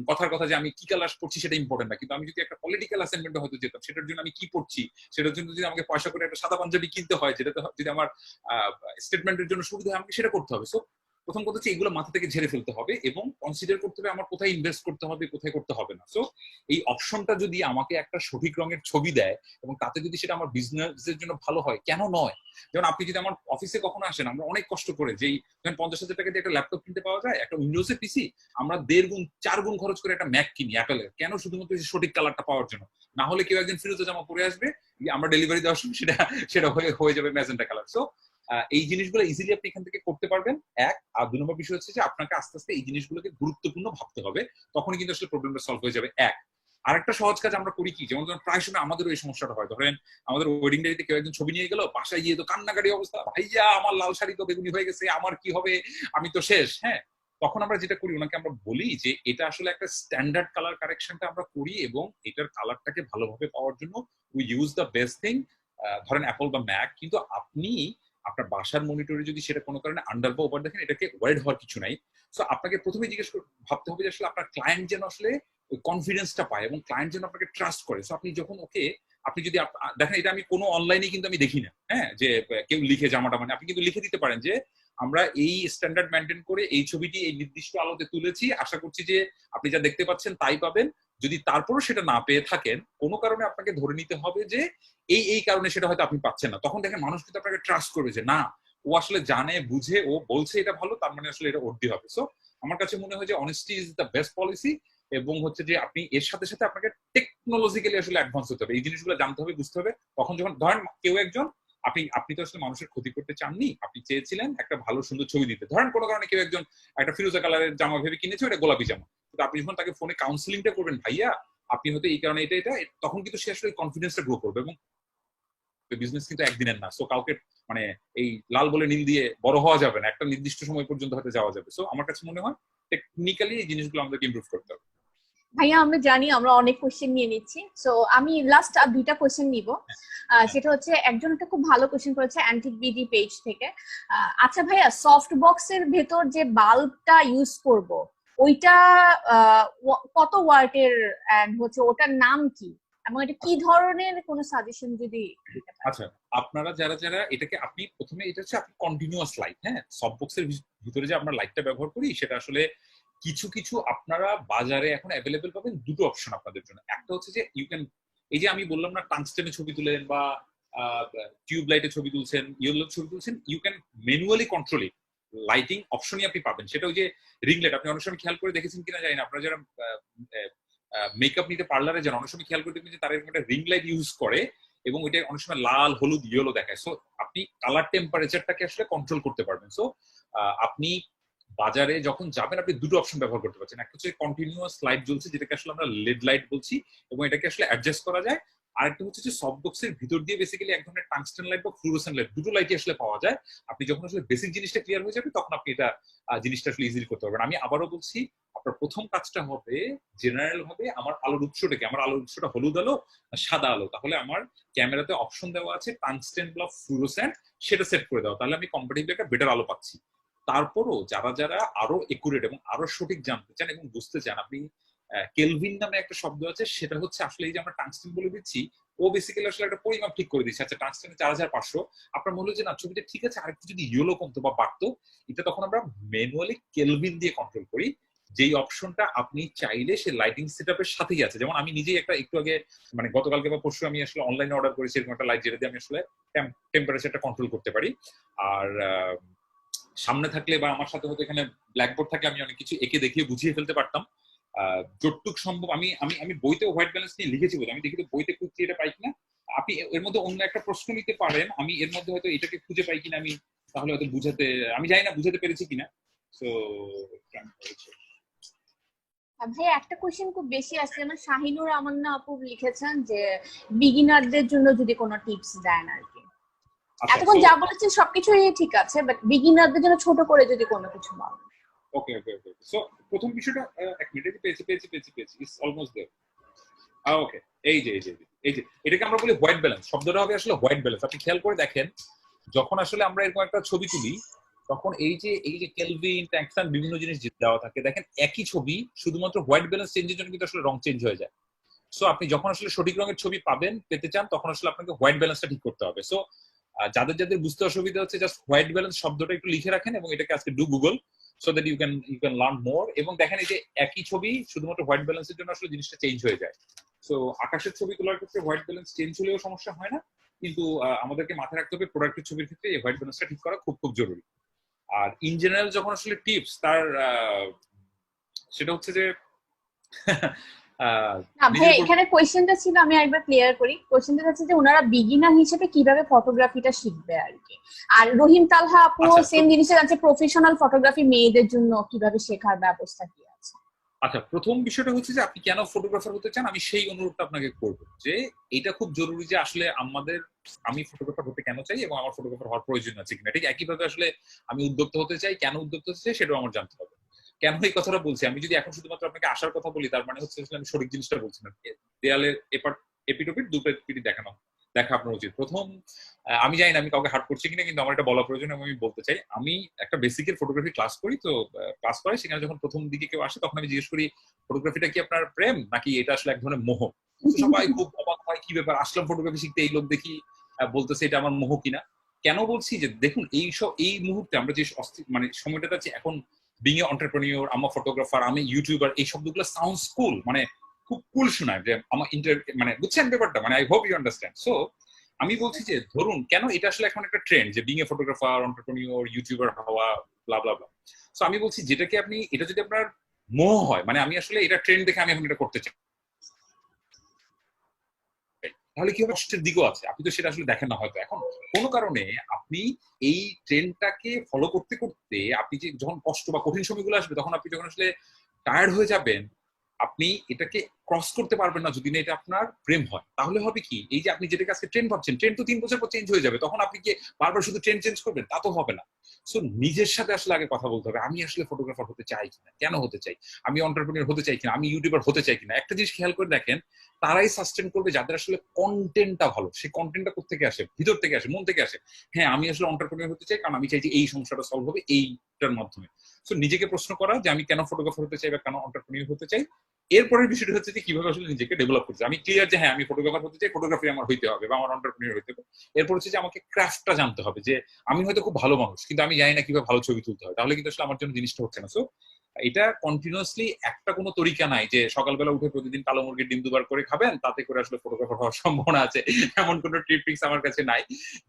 কথার কথা যে আমি কি কালার পড়ছি সেটা ইম্পর্টেন্ট না, কিন্তু আমি যদি একটা পলিটিক্যাল অ্যাসাইনমেন্টে হয়তো যেতাম, সেটার জন্য আমি কি পড়ছি সেটার জন্য যদি আমাকে পয়সা করে একটা সাদা পাঞ্জাবি কিনতে হয়, যেটা যদি আমার স্টেটমেন্টের জন্য সুবিধা হয়, আমাকে সেটা করতে হবে। সো প্রথম কথা হচ্ছে এগুলো মাথা থেকে ঝেড়ে ফেলতে হবে এবং কনসিডার করতে হবে আমার কোথায় ইনভেস্ট করতে হবে, কোথায় করতে হবে না। সো এই অপশনটা যদি আমাকে একটা সঠিক রঙের ছবি দেয় এবং তাতে যদি সেটা আমার বিজনেসের জন্য ভালো হয়, কেন নয়। যেমন আপনি যদি আমার অফিসে কখনো আসেন, আমরা অনেক কষ্ট করে যেই 50,000 টাকা দিয়ে একটা ল্যাপটপ কিনতে পাওয়া যায়, একটা উইন্ডোজের পিসি, আমরা 1.5 গুণ 4 গুণ খরচ করে একটা ম্যাক কিনি অ্যাপেলের, কেন? শুধুমাত্র সঠিক কালারটা পাওয়ার জন্য। না হলে কেউ একদিন ফিরোজা জামা পরে আসবে, আমরা ডেলিভারি দেওয়ার সময় সেটা সেটা হয়ে যাবে ম্যাজেন্টা কালার। সো এই জিনিসগুলো ইজিলি আপনি এখান থেকে করতে পারবেন, এক। আর 2 নম্বর বিষয় হচ্ছে যে আপনাকে আস্তে আস্তে এই জিনিসগুলোকে গুরুত্বপূর্ণ ভাবতে হবে, তখনই কিন্তু আসলে প্রবলেমটা সলভ হয়ে যাবে, এক। আরেকটা সহজ কাজ আমরা করি কি, যেমন প্রায় সময় আমাদেরও এই সমস্যাটা হয়। ধরেন আমাদের ওয়েডিং ডেতে কেউ একজন ছবি নিয়ে গেল, বাসায় গিয়ে তো কান্নাকাটি অবস্থা, ভাইয়া আমার লাল শাড়ি তো বেগুনি হয়ে গেছে, আমার কি হবে, আমি তো শেষ। হ্যাঁ, তখন আমরা যেটা করি, ওনাকে আমরা বলি যে এটা আসলে একটা স্ট্যান্ডার্ড কালার কারেকশনটা আমরা করি এবং এটার কালারটাকে ভালোভাবে পাওয়ার জন্য we use the best thing, ধরেন অ্যাপল বা ম্যাক। কিন্তু আপনি আপনার বাসার মনিটরে যদি সেটা কোনো কারণে আন্ডার বা ওভার দেখেন, এটাকে ওয়াইড হওয়ার কিছু নাই। সো আপনাকে প্রথমে জিজ্ঞেস ভাবতে হবে যে আসলে আপনার ক্লায়েন্ট যেন আসলে ওই কনফিডেন্সটা পায় এবং ক্লায়েন্ট যেন আপনাকে ট্রাস্ট করে। সো আপনি যখন ওকে, আপনি যদি দেখেন, এটা আমি কোনো অনলাইনে কিন্তু আমি দেখি না, হ্যাঁ, যে কেউ লিখে জামাটা, মানে আপনি কিন্তু লিখে দিতে পারেন যে আমরা এই স্ট্যান্ডার্ড মেনটেন করে এই ছবিটি এই নির্দিষ্ট আলোতে তুলেছি, আশা করছি যে আপনি যা দেখতে পাচ্ছেন তাই পাবেন। যদি তারপরও সেটা না পেয়ে থাকেন, কোনো কারণে আপনাকে ধরে নিতে হবে যে এই কারণে সেটা হয়তো আপনি পাচ্ছেন না। তখন দেখেন মানুষ কিন্তু আপনাকে ট্রাস্ট করবে যে না, ও আসলে জানে বুঝে ও বলছে এটা ভালো, তার মানে আসলে এটা ওর দিয়ে হবে। সো আমার কাছে মনে হয় যে honesty is the best policy. এবং হচ্ছে যে আপনি এর সাথে সাথে আপনাকে টেকনোলজিক্যালি আসলে অ্যাডভান্স হতে হবে, এই জিনিসগুলো জানতে হবে, বুঝতে হবে। তখন যখন ধরেন কেউ একজন আপনি আপনি তো আসলে মানুষের ক্ষতি করতে চাননি, আপনি চেয়েছিলেন একটা ভালো সুন্দর ছবি দিতে। ধরেন কোনো কারণে কেউ একজন একটা ফিরোজা কালারের জামা ভেবে কিনেছে, ওটা গোলাপি জামা, কিন্তু আপনি যখন তাকে ফোনে কাউন্সিলিংটা করবেন, ভাইয়া আপনি হয়তো এই কারণে এটা এটা, তখন কিন্তু সে আসলে কনফিডেন্সটা গ্রো করবে। এবং বিজনেস কিন্তু একদিনের না, সো কাউকে মানে এই লাল বলে নীল দিয়ে বড় হওয়া যাবে না, একটা নির্দিষ্ট সময় পর্যন্ত হয়তো যাওয়া যাবে। সো আমার কাছে মনে হয় টেকনিক্যালি এই জিনিসগুলো আমাদেরকে ইমপ্রুভ করতে হবে। ভাইয়া আমরা জানি আমরা অনেক কোশ্চেন নিয়ে নিচ্ছি, সো আমি লাস্ট আর দুইটা কোশ্চেন নিব। সেটা হচ্ছে একজন একটা খুব ভালো কোশ্চেন করেছে অ্যান্টিক বিডি পেজ থেকে। আচ্ছা ভাইয়া, সফট বক্সের ভেতর যে বাল্বটা ইউজ করব ওইটা কত ওয়াটের এন্ড হচ্ছে ওটার নাম কি, এবং এটা কি ধরনের কোনো সাজেশন যদি দিতে পারেন? আচ্ছা, আপনারা যারা যারা এটাকে, আপনি প্রথমে এটা হচ্ছে আপনি কন্টিনিউয়াস লাইট, হ্যাঁ, সফট বক্সের ভিতরে যে আমরা লাইটটা ব্যবহার করি সেটা আসলে কিছু কিছু আপনারা বাজারে এখন অ্যাভেলেবেল পাবেন। দুটো অপশন আপনাদের জন্য, একটা হচ্ছে যে ইউ ক্যান, এই যে আমি বললাম না টাংস্টেনে ছবি তুলেন বা টিউব লাইটে ছবি তুলছেন, ইয়েলো ছবি তুলছেন, you can manually control it, lighting অপশনই আপনি পাবেন। সেটা ওই যে রিং লাইট, আপনি অনেক সময় খেয়াল করে দেখেছেন কিনা জানি না, আপনারা যারা মেকআপ নিতে পার্লারে যান অনেক সময় খেয়াল করে দেখবেন যে তারা এরকম একটা রিং লাইট ইউজ করে এবং এটা অনেক সময় লাল হলুদ ইয়েলো দেখায়। সো আপনি কালার টেম্পারেচারটাকে আসলে কন্ট্রোল করতে পারবেন। সো আপনি বাজারে যখন যাবেন আপনি দুটো অপশন ব্যবহার করতে পারছেন, একটা হচ্ছে কন্টিনিউয়াস লাইট জ্বলছে যেটাকে আসলে আমরা লেড লাইট বলছি এবং এটাকে আসলে অ্যাডজাস্ট করা যায়। আরেকটা হচ্ছে যে সফট বক্সের ভিতর দিয়ে বেসিক্যালি এক ধরনের টাংস্টেন লাইট বা ফ্লুরোসেন্ট লাইট, দুটো লাইটই আসলে পাওয়া যায়। আপনি যখন আসলে বেসিক জিনিসটা ক্লিয়ার হয়ে যাবে তখন আপনি এটা জিনিসটা আসলে ইজিলি করতে পারবেন। আমি আবারও বলছি, আপনার প্রথম কাজটা হবে জেনারেল ভাবে আমার আলোর উৎসটাকে, আমার আলোর উৎসটা হলুদ আলো সাদা আলো, তাহলে আমার ক্যামেরাতে অপশন দেওয়া আছে টাংস্টেন বা ফ্লুরোসেন্ট, সেটা সেট করে দাও, তাহলে আমি কম্পারেটিভলি একটা বেটার আলো পাচ্ছি। তারপরও যারা যারা আরো একুরেট এবং আরো সঠিক জানতে চান এবং বুঝতে চান, আপনি কেলভিন নামে একটা শব্দ আছে, সেটা হচ্ছে আসলে এই যে আমরা টাংস্টেন বলে দিচ্ছি, ও বেসিক্যালি আসলে একটা পরিমাপ ঠিক করে দিচ্ছে। আচ্ছা টাংস্টেনে 4500, আপনার মনে হলো যে না ছবিটা ঠিক আছে, আরেকটু যদি ইয়েলো কমতো বা বাড়তো, এটা তখন আমরা ম্যানুয়ালি কেলভিন দিয়ে কন্ট্রোল করি, যেই অপশনটা আপনি চাইলে সে লাইটিং সেটআপের সাথেই আছে। যেমন আমি নিজেই একটা একটু আগে মানে গতকালকে বা পরশু আমি আসলে অনলাইনে অর্ডার করেছি এরকম একটা লাইট, যেটা দিয়ে আমি আসলে টেম্পারেচারটা কন্ট্রোল করতে পারি। আর সামনে থাকলে বা আমার সাথে হয়তো এখানে ব্ল্যাকবোর্ড থাকলে আমি অনেক কিছু এঁকে দেখিয়ে বুঝিয়ে ফেলতে পারতাম যতটুক সম্ভব। আমি আমি আমি বইতে হোয়াইট ব্যালেন্স নিয়ে লিখেছি বলে, আমি দেখি তো বইতে খুঁজছি এটা পাই কিনা। আপনি এর মধ্যে অন্য একটা প্রশ্ন নিতে পারেন, আমি এর মধ্যে হয়তো এটাকে খুঁজে পাই কিনা, আমি তাহলে হয়তো বুঝাতে, আমি জানি না বুঝাতে পেরেছি কিনা। তো ভাই একটা কোশ্চেন খুব বেশি আসছে, যেমন শাহিনুর আমান্না আপু লিখেছেন যে বিগিনারদের জন্য যদি কোনো টিপস দেন আর কি। এতক্ষণ যা বলেছেন সবকিছুই ঠিক আছে, বাট বিগিনারদের জন্য ছোট করে যদি কোনো কিছু বলেন। ওকে ওকে ওকে, সো প্রথম বিষয়টা এক মিনিট, পেয়েছি পেয়েছি পেয়েছি পেয়েছি, ইটস অলমোস্ট देयर। ওকে, এই যে এই যে এই যে এটাকে আমরা বলি হোয়াইট ব্যালেন্স, শব্দটা হবে আসলে হোয়াইট ব্যালেন্স। আপনি খেয়াল করে দেখেন যখন আসলে আমরা এরকম একটা ছবি তুলি তখন এই যে কেলভিন ট্যাংস্টান বিভিন্ন জিনিস দেওয়া থাকে, দেখেন একই ছবি শুধুমাত্র হোয়াইট ব্যালেন্স চেঞ্জের জন্য কিন্তু আসলে রং চেঞ্জ হয়ে যায়। সো আপনি যখন আসলে সঠিক রঙের ছবি পেতে চান তখন আসলে আপনাকে হোয়াইট ব্যালেন্সটা ঠিক করতে হবে। সো যাদের যাদের বুঝতে অসুবিধা হচ্ছে জাস্ট হোয়াইট ব্যালেন্স শব্দটা একটু লিখে রাখেন এবং এটাকে আজকে do Google, so that you can learn more. এবং দেখেন এই যে একই ছবি শুধুমাত্র হোয়াইট ব্যালেন্সের জন্য আসলে জিনিসটা চেঞ্জ হয়ে যায়। সো আকাশের ছবি তোলার ক্ষেত্রে হোয়াইট ব্যালেন্স চেঞ্জ হলেও সমস্যা হয় না, কিন্তু আমাদেরকে মাথায় রাখতে হবে প্রোডাক্টের ছবির ক্ষেত্রে এই হোয়াইট ব্যালেন্সটা ঠিক করা খুব খুব জরুরি। আর ইন জেনারেল যখন আসলে টিপস তার সেটা হচ্ছে যে না ভাই, এখানে কোয়েশ্চেনটা ছিল, আমি একবার ক্লিয়ার করি। কোয়েশ্চেনটা হচ্ছে যে ওনারা বিগিনার হিসেবে কিভাবে ফটোগ্রাফিটা শিখবে আর কি। আর রহিম তালহা আপু সেম জিনিসটা আছে, প্রফেশনাল ফটোগ্রাফি মেয়েদের জন্য কিভাবে শেখার ব্যবস্থা কি আছে। আচ্ছা, প্রথম বিষয়টা হচ্ছে যে আপনি কেন ফটোগ্রাফার হতে চান, আমি সেই অনুরোধটা আপনাকে করব যে এটা খুব জরুরি যে আসলে আমি ফটোগ্রাফার হতে কেন চাই এবং আমার ফটোগ্রাফার হওয়ার প্রয়োজন আছে কিনা। ঠিক একইভাবে আসলে আমি উদ্যোক্তা হতে চাই, কেন উদ্যোক্তা হতে চাই সেটাও আমার জানতে হবে। কেন এই কথাটা বলছি, আমি যদি এখন শুধুমাত্র আপনাকে আসার কথা বলি তার মানে হচ্ছে আমি সঠিক জিনিসটা বলছি না। দেয়ালের এপিটোপিট দুটো পিটি দেখা আপনার উচিত। প্রথম, আমি জানি না আমি কাউকে হার্ট করছি কিনা, কিন্তু আমার এটা বলা প্রয়োজন এবং আমি বলতে চাই, আমি একটা বেসিকের ফটোগ্রাফি ক্লাস করি। তো ক্লাস করে সেখানে যখন প্রথম দিকে কেউ আসে তখন আমি জিজ্ঞেস করি ফটোগ্রাফিটা কি আপনার প্রেম নাকি এটা আসলে এক ধরনের মোহ। সবাই খুব অবাক হয়, কি ব্যাপার আসলাম ফটোগ্রাফি শিখতে, এই লোক দেখি বলতেছে এটা আমার মোহ কিনা। কেন বলছি যে দেখুন এই মুহূর্তে আমরা যে মানে সময়টা যাচ্ছি এখন, বিং এ এন্টারপ্রেনিউর, আমি ফটোগ্রাফার, আমি ইউটিউবার, এই শব্দগুলো সাউন্ডস কুল, মানে খুব কুল শোনায় যে আমার মানে বুঝছেন ব্যাপারটা, মানে I hope you understand. So আমি বলছি যে ধরুন কেন এটা আসলে এখন একটা ট্রেন্ড যে being a photographer, entrepreneur, YouTuber হওয়া, ব্লা ব্লা ব্লা। সো আমি বলছি যেটাকে আপনি, এটা যদি আপনার মোহ হয়, মানে আমি আসলে এটা ট্রেন্ড দেখে আমি এখন এটা করতে চাই, তাহলে কি হবে, কষ্টের দিকও আছে, আপনি তো সেটা আসলে দেখেন না হয়তো। এখন কোনো কারণে আপনি এই ট্রেন্ডটাকে ফলো করতে করতে আপনি যে যখন কষ্ট বা কঠিন সময়গুলো আসবে, তখন আপনি যখন আসলে টায়ার্ড হয়ে যাবেন, আপনি এটাকে ক্রস করতে পারবেন না যদি না এটা আপনার প্রেম হয়। তাহলে হবে কি, এই যে আপনি যেটাকে আজকে ট্রেন্ড ভাবছেন, ট্রেন্ড তো 3 বছর পর চেঞ্জ হয়ে যাবে, তখন আপনি কি বারবার শুধু ট্রেন্ড চেঞ্জ করবেন? তা তো হবে না। সো নিজের সাথে আসলে আগে কথা বলতে হবে, আমি আসলে ফটোগ্রাফার হতে চাই কিনা, কেন হতে চাই, আমি এন্টারপ্রেনিউর হতে চাই কিনা, আমি ইউটিউবার হতে চাই কিনা। একটা জিনিস খেয়াল করে দেখেন, তারাই সাস্টেন করবে যাদের আসলে কন্টেন্টটা ভালো। সেই কন্টেন্টটা কোথেকে আসে? ভিতর থেকে আসে, মন থেকে আসে। হ্যাঁ, আমি আসলে এন্টারপ্রেনিউর হতে চাই কারণ আমি চাই যে এই সমস্যাটা সলভ হবে এইটার মাধ্যমে। সো নিজেকে প্রশ্ন করা যে আমি কেন ফটোগ্রাফার হতে চাই বা কেন এন্টারপ্রেনিউর হতে চাই। এরপরের বিষয়টা হচ্ছে যে কিভাবে আসলে নিজেকে ডেভেলপ করতে, আমি ক্লিয়ার যে হ্যাঁ আমি ফটোগ্রাফার হতে চাই, ফটোগ্রাফি আমার হইতে হবে বা আমার এন্টারপ্রেনিউর হইতে হবে। এরপর হচ্ছে যে আমাকে ক্রাফটটা জানতে হবে, যে আমি হয়তো খুব ভালো মানুষ কিন্তু আমি জানি না কিভাবে ভালো ছবি তুলতে হয়, তাহলে কিন্তু আসলে আমার জন্য জিনিসটা হচ্ছে না। সো এটা কন্টিনিউয়াসলি একটা কোনো তরিকা নাই যে সকালবেলা উঠে প্রতিদিন কালো মুরগির ডিম দুবার করে খাবেন তাতে করে আসলে ফটোগ্রাফার হওয়ার সম্ভাবনা আছে, এমন কোনো ট্রিক্স আমার কাছে নাই।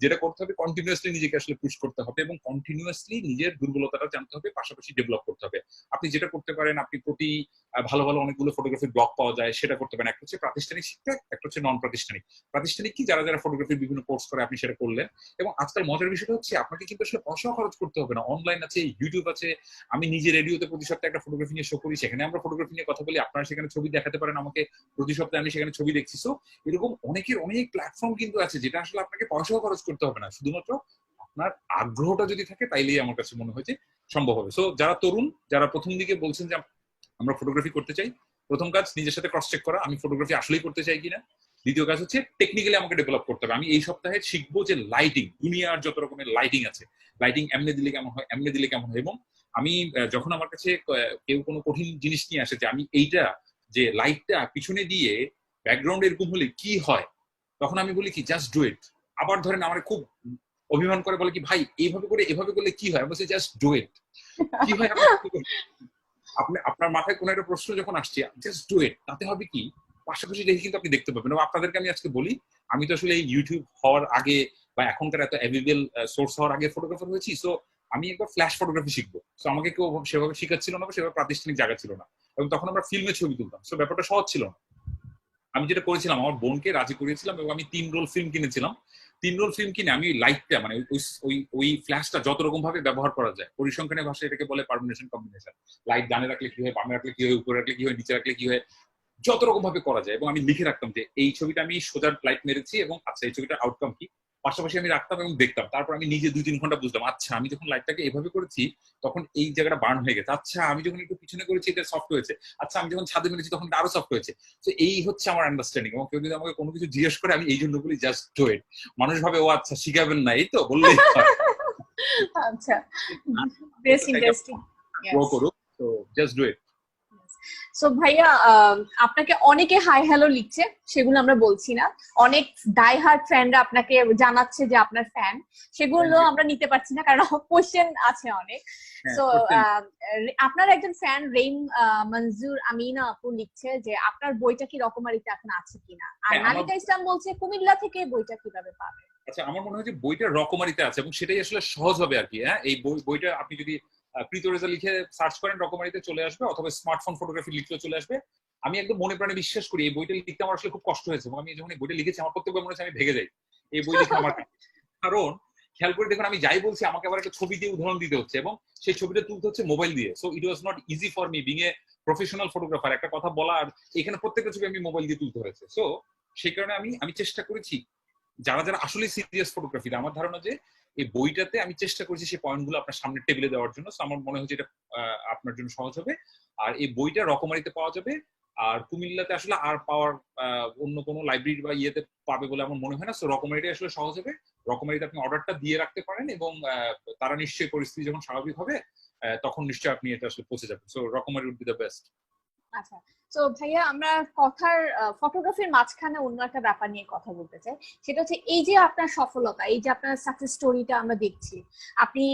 যেটা করতে হবে, কন্টিনিউয়াসলি নিজেকে আসলে পুশ করতে হবে এবং কন্টিনিউয়াসলি নিজের দুর্বলতাটা জানতে হবে, পাশাপাশি ডেভেলপ করতে হবে। আপনি যেটা করতে পারেন, আপনি প্রতি ভালো ভালো অনেকগুলো ফটোগ্রাফির ব্লগ পাওয়া যায়, সেটা করতে পারেন। একটা হচ্ছে প্রাতিষ্ঠানিক শিক্ষা, একটা হচ্ছে নন প্রাতিষ্ঠানিক। প্রাতিষ্ঠানিক কি, যারা যারা ফটোগ্রাফির বিভিন্ন কোর্স করে আপনি সেটা করলেন। এবং আজকাল মজার বিষয়টা হচ্ছে আপনাকে কিন্তু আসলে পয়সা খরচ করতে হবে না, অনলাইন আছে, ইউটিউব আছে। আমি নিজে রেডিওতে প্রতি সপ্তাহে একটা ফটোগ্রাফি নিয়ে শো করি, সেখানে আমরা ফটোগ্রাফি নিয়ে কথা বলি, আপনারা সেখানে ছবি দেখাতে পারেন আমাকে, প্রতি সপ্তাহে আমি সেখানে ছবি দেখছি। সো এরকম অনেকের অনেক প্ল্যাটফর্ম কিন্তু আছে যেটা আসলে আপনাকে পয়সাও খরচ করতে হবে না, শুধুমাত্র আপনার আগ্রহটা যদি থাকে তাইলেই আমার কাছে মনে হয় যে সম্ভব হবে। সো যারা তরুণ, যারা প্রথম দিকে বলছেন যে আমরা ফটোগ্রাফি করতে চাই, প্রথম কাজ নিজের সাথে ক্রস চেক করা, আমি ফটোগ্রাফি আসলেই করতে চাই কিনা। দ্বিতীয় কাজ হচ্ছে টেকনিক্যালি আমাকে ডেভেলপ করতে হবে। আমি এই সপ্তাহে শিখবো যে লাইটিং, দুনিয়ার যত রকমের লাইটিং আছে, লাইটিং এমনি দিলে কেমন হয়, এমনি দিলে কেমন হয়। এবং আমি যখন আমার কাছে কেউ কোনো কঠিন জিনিস নিয়ে আসে যে আমি এইটা, যে লাইটটা পিছনে দিয়ে ব্যাকগ্রাউন্ড এরকম হলে কি হয়, তখন আমি বলি কি জাস্ট ডু ইট। আবার ধরেন আমার খুব অভিমান করে বলে কি ভাই এইভাবে করে এভাবে করলে কি হয়, আমি বলছি জাস্ট ডু ইট। কি হয় আপনি আপনার মাথায় কোনো একটা প্রশ্ন যখন আসছে, জাস্ট ডু ইট, তাতে হবে কি পাশাপাশি দেখে কিন্তু আপনি দেখতে পাবেন। এবং আপনাদেরকে আমি আজকে বলি, আমি তো আসলে এই ইউটিউব হওয়ার আগে বা এখনকার এত অ্যাভেলেবল সোর্স হওয়ার আগে ফটোগ্রাফার হয়েছি। সো আমি একবার ফ্ল্যাশ ফটোগ্রাফি শিখবো। সো আমাকে কেউ সেভাবে শিখাচ্ছিল না বা সেভাবে প্রাতিষ্ঠানিক জায়গা ছিল না, এবং তখন আমরা ফিল্মে ছবি তুলতাম। সো ব্যাপারটা সহজ ছিল না। আমি যেটা করেছিলাম, আমার বোনকে রাজি করিয়েছিলাম এবং আমি 3 রোল ফিল্ম কিনেছিলাম। 3 রোল ফিল্ম কিনে আমি লাইটটা মানে ওই ফ্ল্যাশটা যত রকম ভাবে ব্যবহার করা যায়, পরিসংখ্যানের ভাষায় এটাকে বলে পারমিনেশন কম্বিনেশন। লাইট ডানে রাখলে কি হয়, বামে রাখলে কি হয়, উপরে রাখলে কি হয়, নিচে রাখলে কি হয়, যত রকম ভাবে করা যায়। এবং আমি লিখে রাখতাম যে এই ছবিটা আমি সোজা লাইট মেরেছি এবং আচ্ছা এই ছবিটার আউটকাম কি, পাশাপাশি আমি রাখতাম এবং দেখতাম। তারপর আমি নিজে 2-3 ঘন্টা বুঝলাম, আচ্ছা আমি যখন লাইটটাকে এভাবে করেছি তখন এই জায়গাটা বার্ন হয়ে গেছে, আচ্ছা আমি যখন একটু পিছনে করেছি এটা সফট হয়েছে, আচ্ছা আমি যখন ছাদে মেরেছি তখন আরো সফট হয়েছে। তো এই হচ্ছে আমার আন্ডারস্ট্যান্ডিং। এবং কেউ যদি আমাকে কোনো কিছু জিজ্ঞেস করে আমি এই জন্য বলি জাস্ট ডু ইট। মানুষ ভাবে ও আচ্ছা শিখাবেন না, এই তো বললেই হয়। আচ্ছা, বেশ ইন্টারেস্টিং। গ্রো করুক, তো জাস্ট ডু ইট। সো ভাইয়া, আপনাকে অনেকে হাই হ্যালো লিখছে, সেগুলো আমরা বলছি না। অনেক ডাই হার্ড ফ্যানরা আপনাকে জানাচ্ছে যে আপনার ফ্যান, সেগুলো আমরা নিতে পারছি না কারণ কোশ্চেন আছে অনেক। সো আপনার একজন ফ্যান রেইম মনজুর আমিনা আপু লিখছে যে আপনার বইটা কি রকমারিতে এখন আছে কিনা, আর নালিকা ইসলাম বলছে কুমিল্লা থেকে বইটা কিভাবে পাবে। আচ্ছা, আমার মনে হয় যে বইটা রকমারিতে আছে এবং সেটাই আসলে সহজ হবে আর কি। হ্যাঁ, এই বইটা আপনি যদি প্রীতরেজা লিখে সার্চ করেন রকমারিতে চলে আসবে, অথবা স্মার্টফোন ফটোগ্রাফি লিখলেও চলে আসবে। আমি একদম মনে প্রাণে বিশ্বাস করি, এই বইটা লিখতে আমার আসলে খুব কষ্ট হয়েছে এবং আমি যখন এই বইটা লিখেছি আমার প্রত্যেকবার মনে হচ্ছে আমি ভেগে যাই এই বই লিখে আমার। কারণ খেয়াল করে দেখুন, আমি যাই বলছি আমাকে আবার একটা ছবি দিয়ে উদাহরণ দিতে হচ্ছে এবং সেই ছবিটা তুলতে হচ্ছে মোবাইল দিয়ে। So it was not easy for me being a professional photographer. একটা কথা বলা আর এখানে প্রত্যেকটা ছবি আমি মোবাইল দিয়ে তুলতে হয়েছে। সো সেই কারণে আমি চেষ্টা করেছি যারা যারা আসলে সিরিয়াস ফটোগ্রাফি, আমার ধারণা যে এই বইটাতে আমি চেষ্টা করেছি সেই পয়েন্টগুলো আপনার সামনে টেবিলে দেওয়ার জন্য। আমার মনে হয় যে এটা আপনার জন্য সহজ হবে। আর এই বইটা রকমারিতে পাওয়া যাবে। আর কুমিল্লাতে আসলে আর পাওয়ার অন্য কোনো লাইব্রেরি বা ইয়েতে পাবে বলে আমার মনে হয় না। সো রকমারিটা আসলে সহজ হবে। রকমারিতে আপনি অর্ডারটা দিয়ে রাখতে পারেন এবং তারা নিশ্চয়ই পরিস্থিতি যখন স্বাভাবিক হবে তখন নিশ্চয়ই আপনি এটা আসলে পৌঁছে যাবেন। সো রকমারি উড বি দ্য বেস্ট। আচ্ছা, তো ভাইয়া আমরা কথার ফটোগ্রাফির মাঝখানে অন্য একটা ব্যাপার নিয়ে কথা বলতে চাই। সেটা হচ্ছে এই যে আপনার সফলতা, এই যে আপনার সাকসেস স্টোরিটা আমরা দেখছি, আপনি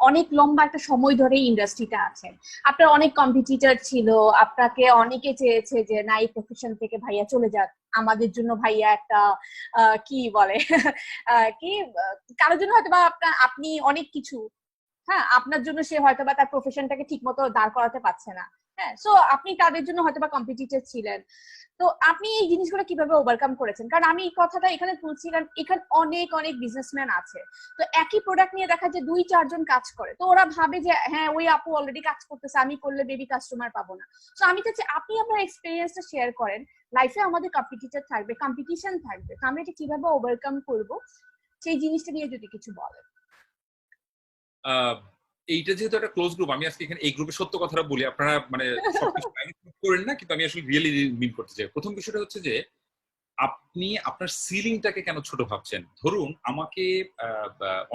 অনেক লম্বা একটা সময় ধরে ইন্ডাস্ট্রিটা আছেন, আপনার অনেক কম্পিটিটর ছিল, আপনাকে অনেকে চেয়েছে যে না এই প্রফেশন থেকে ভাইয়া চলে যাক, আমাদের জন্য ভাইয়া একটা কি বলে কি কারোর জন্য হয়তো বা আপনি অনেক কিছু, হ্যাঁ আপনার জন্য সে হয়তো বা তার প্রফেশনটাকে ঠিক মতো দাঁড় করাতে পারছে না, হ্যাঁ, সো আপনি তাদের জন্য হয়তো বা কম্পিটিটর ছিলেন। তো আপনি এই জিনিসগুলো কিভাবে ওভারকাম করেছেন? কারণ আমি এই কথাটা এখানে তুলছি কারণ এখানে অনেক অনেক বিজনেসম্যান আছে, তো একই প্রোডাক্ট নিয়ে দেখা যায় 2-4 জন কাজ করে, তো ওরা ভাবে যে হ্যাঁ ওই আপু অলরেডি কাজ করতেছে, আমি করলে বেবি কাস্টমার পাবো না। তো আমি চাচ্ছি আপনি আপনার এক্সপিরিয়েন্সটা শেয়ার করেন। লাইফে আমাদের কম্পিটিটর থাকবে, কম্পিটিশন থাকবে, তো আমরা এটা কিভাবে ওভারকাম করব সেই জিনিসটা নিয়ে যদি কিছু বলেন। এইটা যেহেতু একটা ক্লোজ গ্রুপ, আমি আজকে এখানে এই গ্রুপের সত্য কথাটা বলি, আপনারা মানে সবকিছু করেন না, কিন্তু আমি আসলে রিয়েলি মিন করতে চাই। প্রথম বিষয়টা হচ্ছে যে আপনি আপনার সিলিংটাকে কেন ছোট ভাবছেন। ধরুন আমাকে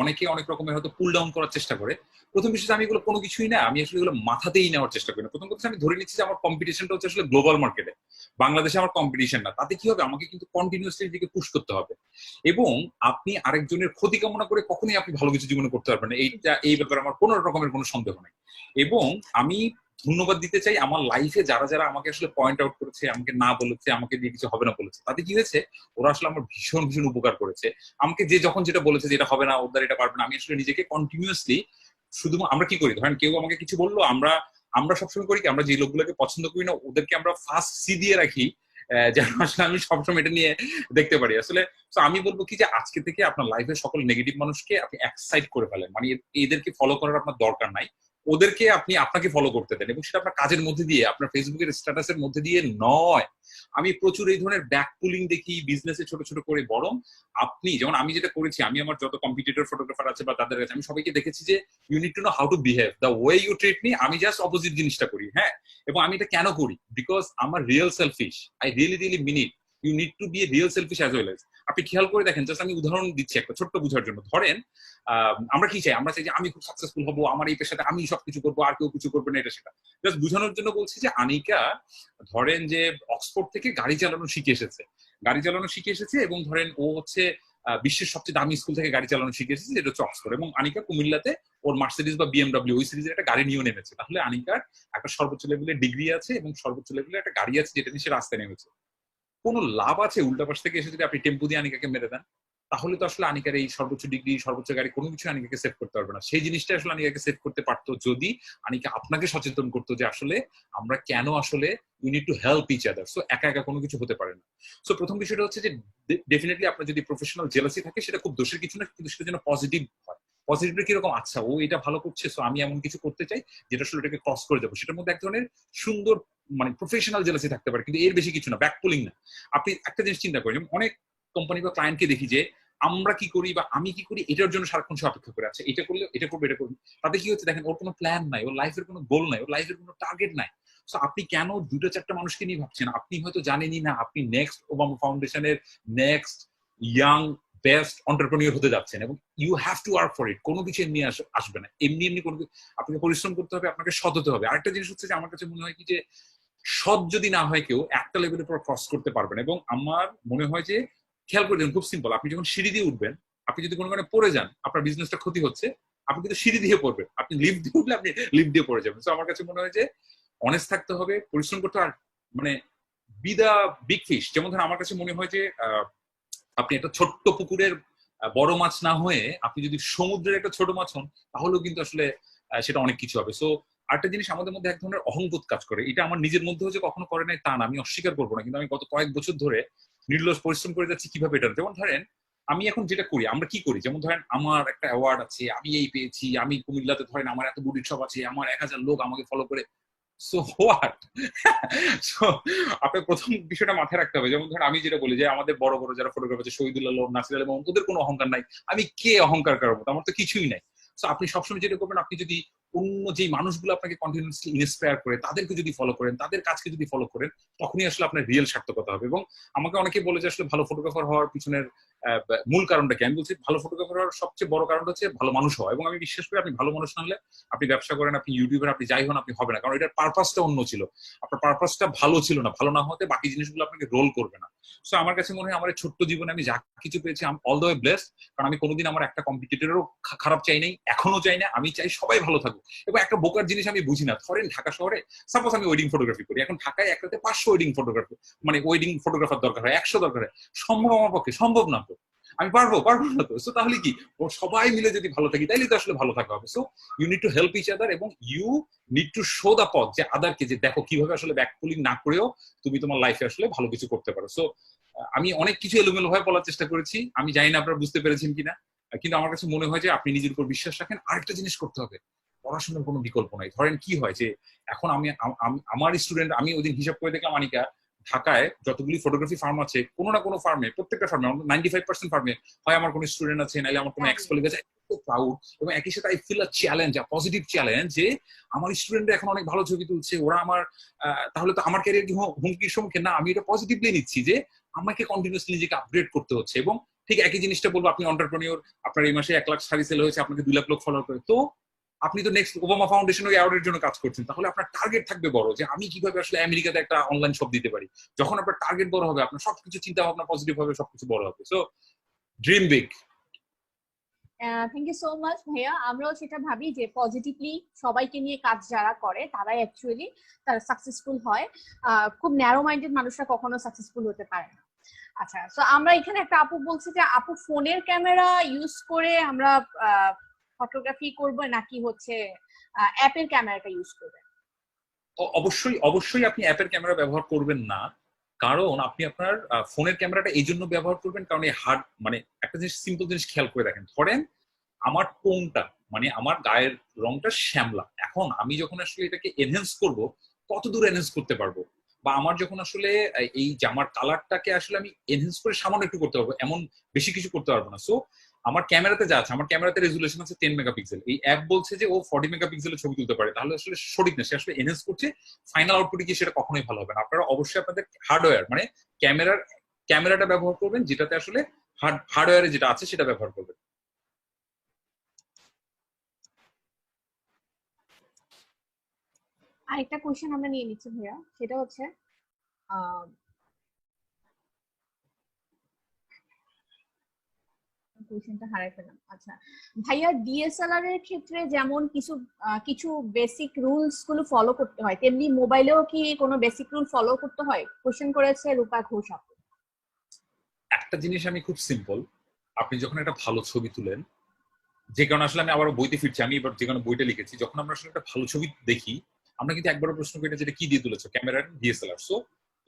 অনেকে অনেক রকমের হয়তো পুল ডাউন করার চেষ্টা করে। প্রথম বিষয় আমি এগুলো কোনো কিছুই না, আমি আসলে এগুলো মাথাতেই নেওয়ার চেষ্টা করি না। প্রথম কথা আমি ধরে নিচ্ছি যে আমার কম্পিটিশনটা হচ্ছে আসলে গ্লোবাল মার্কেটে, বাংলাদেশে আমার কম্পিটিশন না। তাতে কি হবে, আমাকে কিন্তু কন্টিনিউসলি দিকে পুশ করতে হবে, এবং আপনি আরেকজনের ক্ষতি কামনা করে কখনোই আপনি ভালো কিছু জীবনে করতে পারবেন না। এই ব্যাপারে আমার কোনো রকমের কোনো সন্দেহ নেই। এবং আমি ধন্যবাদ দিতে চাই আমার লাইফে যারা যারা আমাকে আসলে পয়েন্ট আউট করেছে, আমাকে না বলেছে, আমাকে দিয়ে কিছু হবে না বলেছে, তাতে কি হয়েছে, ওরা আসলে আমার ভীষণ ভীষণ উপকার করেছে। আমাকে যে যখন যেটা বলেছে যে এটা হবে না, ওর দ্বারা এটা পারবে না, আমি আসলে নিজেকে কন্টিনিউয়াসলি শুধু আমরা কি করি, ধরেন কেউ আমাকে কিছু বললো, আমরা আমরা সবসময় করি কি, আমরা যে লোকগুলোকে পছন্দ করি না ওদেরকে আমরা ফার্স্ট সি দিয়ে রাখি, যেন আসলে আমি সবসময় এটা নিয়ে দেখতে পারি আসলে। তো আমি বলবো কি যে আজকে থেকে আপনার লাইফের সকল নেগেটিভ মানুষকে আপনি এক সাইড করে ফেলেন, মানে এদেরকে ফলো করার আপনার দরকার নাই, ওদেরকে আপনি আপনাকে ফলো করতে দেন, এবং সেটা আপনার কাজের মধ্যে দিয়ে, আপনার ফেসবুকের স্ট্যাটাসের মধ্যে দিয়ে নয়। আমি প্রচুর এই ধরনের ব্যাক পুলিং দেখি বিজনেসে ছোট ছোট করে, বরং আপনি যেমন আমি যেটা করেছি, আমি আমার যত কম্পিটিটর ফটোগ্রাফার আছে বা তাদের কাছে আমি সবাইকে দেখেছি যে you need to know how to behave, the way you treat me. আমি জাস্ট অপোজিট জিনিসটা করি, হ্যাঁ। এবং আমি এটা কেন করি, বিকজ আমার real selfish, I really really mean it. You need to be a real selfish as well as. আপনি খেয়াল করে দেখেন, জাস্ট আমি উদাহরণ দিচ্ছি একটা ছোট্ট বোঝার জন্য। ধরেন আমরা কি চাই, আমরা চাই যে আমি খুব সাকসেসফুল হবো, আমার এই পেশাতে আমি সবকিছু করবো, আর কেউ কিছু করবে না, এটা সেটা। জাস্ট বোঝানোর জন্য বলছি যে আনিকা ধরেন যে অক্সফোর্ড থেকে গাড়ি চালানো শিখে এসেছে, গাড়ি চালানো শিখে এসেছে, এবং ধরেন ও হচ্ছে বিশ্বের সবচেয়ে দামি স্কুল থেকে গাড়ি চালানো শিখে এসেছে, যেটা হচ্ছে অক্সফোর্ড। এবং আনিকা কুমিল্লাতে ওর মার্সিডিজ বা বিএমডব্লিউ ওই সিরিজের একটা গাড়ি নিয়েও নেমেছে। তাহলে আনিকার একটা সর্বোচ্চ লেভেলের ডিগ্রি আছে এবং সর্বোচ্চ লেভেলের একটা গাড়ি আছে, যেটা নিয়ে সে রাস্তায় নেমেছে। কোনো লাভ আছে উল্টা পাশ থেকে এসে যদি আপনি টেম্পু দিয়ে আনিকাকে মেরে দেন? তাহলে তো আসলে আনিকার এই সর্বোচ্চ ডিগ্রি, সর্বোচ্চ গাড়ি কোনো কিছু আনিকাকে সেভ করতে পারবে না। সেই জিনিসটা আসলে আনিকাকে সেভ করতে পারতো যদি আনিকা আপনাকে সচেতন করতো যে আসলে আমরা কেন আসলে we need to help each other. So একা একা কোনো কিছু হতে পারে না। সো প্রথম বিষয়টা হচ্ছে যে ডেফিনেটলি আপনার যদি প্রফেশনাল জেলাসি থাকে, সেটা খুব দোষের কিছু না, কিন্তু সেটা যেন পজিটিভ হয়। পজিটিভটা কিরকম, আচ্ছা ও এটা ভালো করছে, সো আমি এমন কিছু করতে চাই যেটা আসলে এটাকে ক্রস করে যাবো, সেটার মধ্যে এক ধরনের সুন্দর মানে প্রফেশনাল জেলাসি থাকতে পারে, কিন্তু এর বেশি কিছু না, ব্যাক পুলিং না। আপনি একটা জিনিস চিন্তা করেন, অনেক কোম্পানি বা ক্লায়েন্টকে দেখি যে আমরা কি করি বা আমি কি করি এটার জন্য সারাক্ষণ সে অপেক্ষা করে আছে, এটা করলে এটা করবে, এটা করবে। তাতে কি হচ্ছে দেখেন, ওর কোনো প্ল্যান নাই, ওর লাইফের কোনো গোল নাই, ওর লাইফের কোনো টার্গেট নাই। সো আপনি কেন 2-4টা মানুষকে নিয়ে ভাবছেন? আপনি হয়তো জানেনই না আপনি নেক্সট ওবামা ফাউন্ডেশনের নেক্সট ইয়াং বেস্ট এন্টারপ্রেনিউর হতে যাচ্ছেন, এবং you have to work for it. কোনো কিছু এমনি আসবে না, এমনি এমনি কোনো, আপনাকে পরিশ্রম করতে হবে, আপনাকে সৎ হতে হবে। আরেকটা জিনিস হচ্ছে যে আমার কাছে মনে হয় কি যে সৎ যদি না হয় কেউ একটা লেভেলের পর ক্রস করতে পারবে না। এবং আমার মনে হয় যে খেয়াল করে দেখুন, খুব সিম্পল, আপনি যখন সিঁড়ি দিয়ে উঠবেন, আপনি যদি কোনো কারণে পড়ে যান, আপনার বিজনেসটা ক্ষতি হচ্ছে, আপনি কিন্তু সিঁড়ি দিয়ে পড়বেন, আপনি লিফট দিয়ে উঠলে আপনি লিফট দিয়ে পড়ে যাবেন। তো আমার কাছে মনে হয় যে অনেস্ট থাকতে হবে, পরিশ্রম করতে হবে, আর মানে বি দা বিগ ফিশ। যেমন ধরেন আমার কাছে মনে হয় যে আপনি একটা ছোট্ট পুকুরের বড় মাছ না হয়ে আপনি যদি সমুদ্রের একটা ছোট মাছ হন, তাহলেও কিন্তু আসলে সেটা অনেক কিছু হবে। সো আরেকটা জিনিস, আমাদের মধ্যে এক ধরনের অহংবোধ কাজ করে, এটা আমার নিজের মধ্যেও যে কখনো করে নাই তা না, আমি অস্বীকার করবো না, কিন্তু আমি গত কয়েক বছর ধরে নির্লস পরিশ্রম করে যাচ্ছি কিভাবে এটা। যেমন ধরেন আমি এখন যেটা করি, আমরা কি করি, যেমন ধরেন আমার একটা অ্যাওয়ার্ড আছে, আমি এই পেয়েছি, আমি কুমিল্লাতে ধরেন আমার এত বুটিক শপ আছে, আমার 1000 লোক আমাকে ফলো করে। So what? সো আপনার প্রথম বিষয়টা মাথায় রাখতে হবে। যেমন ধরেন আমি যেটা বলি যে আমাদের বড় বড় যারা ফটোগ্রাফার আছে, শহীদুল আলম, নাসির আলম, ওদের কোনো অহংকার নাই। আমি কে অহংকার করবো? আমার তো কিছুই নাই। সো আপনি সবসময় যেটা করবেন, আপনি যদি অন্য যে মানুষগুলো আপনাকে কন্টিনিউসলি ইন্সপায়ার করে তাদেরকে যদি ফলো করেন, তাদের কাজকে যদি ফলো করেন, তখনই আসলে আপনার রিয়েল সার্থকতা হবে। এবং আমাকে অনেকে বলে যে আসলে ভালো ফটোগ্রাফার হওয়ার পিছনের মূল কারণটা কি, আমি বলছি ভালো ফটোগ্রাফার হওয়ার সবচেয়ে বড় কারণটা হচ্ছে ভালো মানুষ হওয়া। এবং আমি বিশ্বাস করি আপনি ভালো মানুষ না হলে, আপনি ব্যবসা করেন, আপনি ইউটিউবার, আপনি যাই হন, আপনি হবে না। কারণ এটার পারপাসটা অন্য ছিল, আপনার পারপাসটা ভালো ছিল না। ভালো না হতে বাকি জিনিসগুলো আপনাকে রোল করবে না। সো আমার কাছে মনে হয় আমার ছোট্ট জীবনে আমি যা কিছু পেয়েছি, I am all the way blessed. কারণ আমি কোনোদিন আমার একটা কম্পিটিটরেরও খারাপ চাই নাই, এখনো চাই না। আমি চাই সবাই ভালো থাকুক। এবং একটা বোকার জিনিস আমি বুঝি না, ধরেন ঢাকা শহরে সাপোজ আমি ওয়েডিং ফটোগ্রাফি করি, এখন ঢাকায় এক রাতে 500 ওয়েডিং ফটোগ্রাফি, মানে ওয়েডিং ফটোগ্রাফার দরকার হয়, 100 দরকার হয়। সম্ভব আমার পক্ষে? সম্ভব না তো। আমি পারবো পারবো না তো। সো তাহলে কি, ও সবাই মিলে যদি ভালো থাকি তাইলে তো আসলে ভালো থাকা হবে। So you need to help each other, এবং you need to show the পথ যে আদারকে, যে দেখো কিভাবে আসলে ব্যাক পুলিং না করেও তুমি তোমার লাইফে আসলে ভালো কিছু করতে পারো। সো আমি অনেক কিছু এলোমেলো ভাবে বলার চেষ্টা করেছি, আমি জানি না আপনারা বুঝতে পেরেছেন কিনা, কিন্তু আমার কাছে মনে হয় যে আপনি নিজের উপর বিশ্বাস রাখেন। আরেকটা জিনিস করতে হবে, পড়াশোনার কোনো বিকল্প নাই। ধরেন কি হয় যে এখন আমার স্টুডেন্ট, আমি ওই দিন হিসাব করে দেখলাম আনিকা, ঢাকায় যতগুলি ফটোগ্রাফি ফার্ম আছে কোনো না কোনো ফার্মে, প্রত্যেকটা ফার্মে 95% ফার্মে হয় আমার কোনো স্টুডেন্ট আছে, নাইলে আমার কোনো এক্স কলিগ আছে। প্রাউড, এবং একই সাথে I feel a challenge, a positive challenge, যে আমার স্টুডেন্টরা এখন অনেক ভালো ছবি তুলছে, ওরা আমার তাহলে তো আমার ক্যারিয়ার কি হুমকির সম্মুখে না, আমি এটা পজিটিভলি নিচ্ছি যে আমাকে কন্টিনিউসলি নিজেকে আপগ্রেড করতে হচ্ছে। এবং ঠিক একই জিনিসটা বলবো, আপনি এন্টারপ্রেনিউর, আপনার এই মাসে 1 লাখ শাড়ি সেল হয়েছে, আপনাকে 2 লাখ লোক ফলো করে, তো আপনি তো নেক্সট ওবামা ফাউন্ডেশন ওই অ্যাওয়ার্ডের জন্য কাজ করছেন, তাহলে আপনার টার্গেট থাকবে বড়, যে আমি কিভাবে আসলে আমেরিকাতে একটা অনলাইন শপ দিতে পারি। যখন আপনার টার্গেট বড় হবে, আপনার সবকিছু চিন্তা ভাবনা পজিটিভ হবে, সবকিছু বড় হবে। So dream big. Thank you so much ভাইয়া। আমরাও সেটা ভাবি যে পজিটিভলি সবাইকে নিয়ে কাজ যারা করে তারাই অ্যাকচুয়ালি তারা সাকসেসফুল হয়। খুব ন্যারো মাইন্ডেড মানুষরা কখনো সাকসেসফুল হতে পারে না। আচ্ছা, সো আমরা এখানে একটা আপু বলছি যে আপু ফোনের ক্যামেরা ইউজ করে আমরা ফটোগ্রাফি করব নাকি হচ্ছে অ্যাপের ক্যামেরাটা ইউজ করবে? অবশ্যই অবশ্যই আপনি অ্যাপের ক্যামেরা ব্যবহার করবেন না, কারণ আপনি আপনার ফোনের ক্যামেরাটা এই জন্য ব্যবহার করবেন কারণ এই হার্ড, মানে একটা জিনিস, সিম্পল জিনিস খেয়াল করে দেখেন। ধরেন আমার টোনটা, মানে আমার গায়ের রংটা শ্যামলা, এখন আমি যখন আসলে এটাকে এনহেন্স করব, কত দূর এনহেন্স করতে পারবো, বা আমার যখন আসলে এই জামার কালারটাকে আসলে আমি এনহেন্স করে সামান্য একটু করতে পারবো, এমন বেশি কিছু করতে পারবো না। সো আমার ক্যামেরাতে যা আছে, আমার ক্যামেরাতে রেজুলেশন আছে 10 মেগাপিক্সেল, এই অ্যাপ বলছে যে ও 40 মেগাপিক্সেলের ছবি তুলতে পারে, তাহলে আসলে সঠিক না, সে আসলে এনহেন্স করছে। ফাইনাল আউটপুটে কি সেটা কখনোই ভালো হবে না। আপনারা অবশ্যই আপনাদের হার্ডওয়্যার, মানে ক্যামেরাটা ব্যবহার করবেন যেটাতে আসলে হার্ডওয়্যারে যেটা আছে সেটা ব্যবহার করবেন। আরেকটা কোশ্চেন আমরা নিয়ে নিচ্ছি ভাইয়া, সেটা হচ্ছে কোশ্চেনটা হারাই ফেলাম। আচ্ছা ভাইয়া, ডিএসএলআর এর ক্ষেত্রে যেমন কিছু কিছু বেসিক রুলস গুলো ফলো করতে হয়, তেমনি মোবাইলেও কি কোনো বেসিক রুল ফলো করতে হয়? কোশ্চেন করেছে রূপা ঘোষ আপু। একটা জিনিস আমি খুব সিম্পল, আপনি যখন একটা ভালো ছবি তুলেন, যে কারণে আসলে আমি আবার বইতে ফিরছি, আমি এবার যে কারণে বইটা লিখেছি, যখন আমরা আসলে একটা ভালো ছবি দেখি, আমরা কিন্তু একবারও প্রশ্ন করি না যেটা কি দিয়ে তুলেছো, ক্যামেরা ডিএসএলআর। সো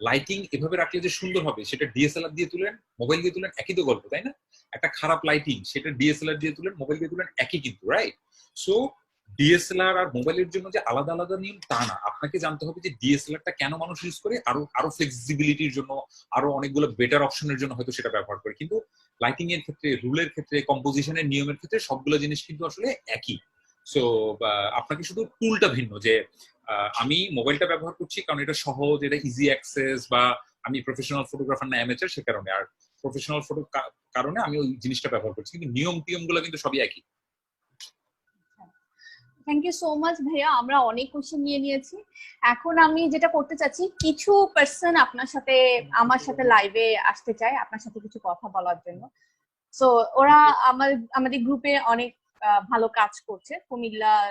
লাইটিং এভাবে রাখলে যে সুন্দর হবে, সেটা ডিএসএলআর দিয়ে তুলেন, মোবাইল দিয়ে তুলেন, একই তো গল্প, তাই না? একটা খারাপ লাইটিং, সেটা ডিএসএলআর দিয়ে তুলেন, মোবাইল দিয়ে তুলেন, একই কিন্তু, রাইট? সো ডিএসএলআর আর মোবাইলের জন্য যে আলাদা আলাদা নিয়ম তা না, আপনাকে জানতে হবে যে ডিএসএলআরটা কেন মানুষ ইউজ করে, আরো আরো ফ্লেক্সিবিলিটির জন্য, আরো অনেকগুলো বেটার অপশনের জন্য হয়তো সেটা ব্যবহার করে। কিন্তু লাইটিং এর ক্ষেত্রে, রুলের ক্ষেত্রে, কম্পোজিশনের নিয়মের ক্ষেত্রে সবগুলো জিনিস কিন্তু আসলে একই। সো আপনাকে শুধু টুলটা ভিন্ন, যে আমি মোবাইলটা ব্যবহার করছি কারণ এটা সহজ, এটা ইজি অ্যাক্সেস, বা আমি প্রফেশনাল ফটোগ্রাফার না অ্যামেচার সে কারণে, আর প্রফেশনাল ফটো কারণে আমি ওই জিনিসটা ব্যবহার করছি, কিন্তু নিয়ম টিয়ম গুলো কিন্তু সবই একই। থ্যাংক ইউ সো মাচ ভাইয়া, আমরা অনেক কোশ্চেন নিয়ে নিয়েছি। এখন আমি যেটা করতে চাচ্ছি, কিছু পার্সন আপনার সাথে আমার সাথে লাইভে আসতে চায় আপনার সাথে কিছু কথা বলার জন্য। সো ওরা আমাদের গ্রুপে অনেক ভালো কাজ করছে, কুমিল্লার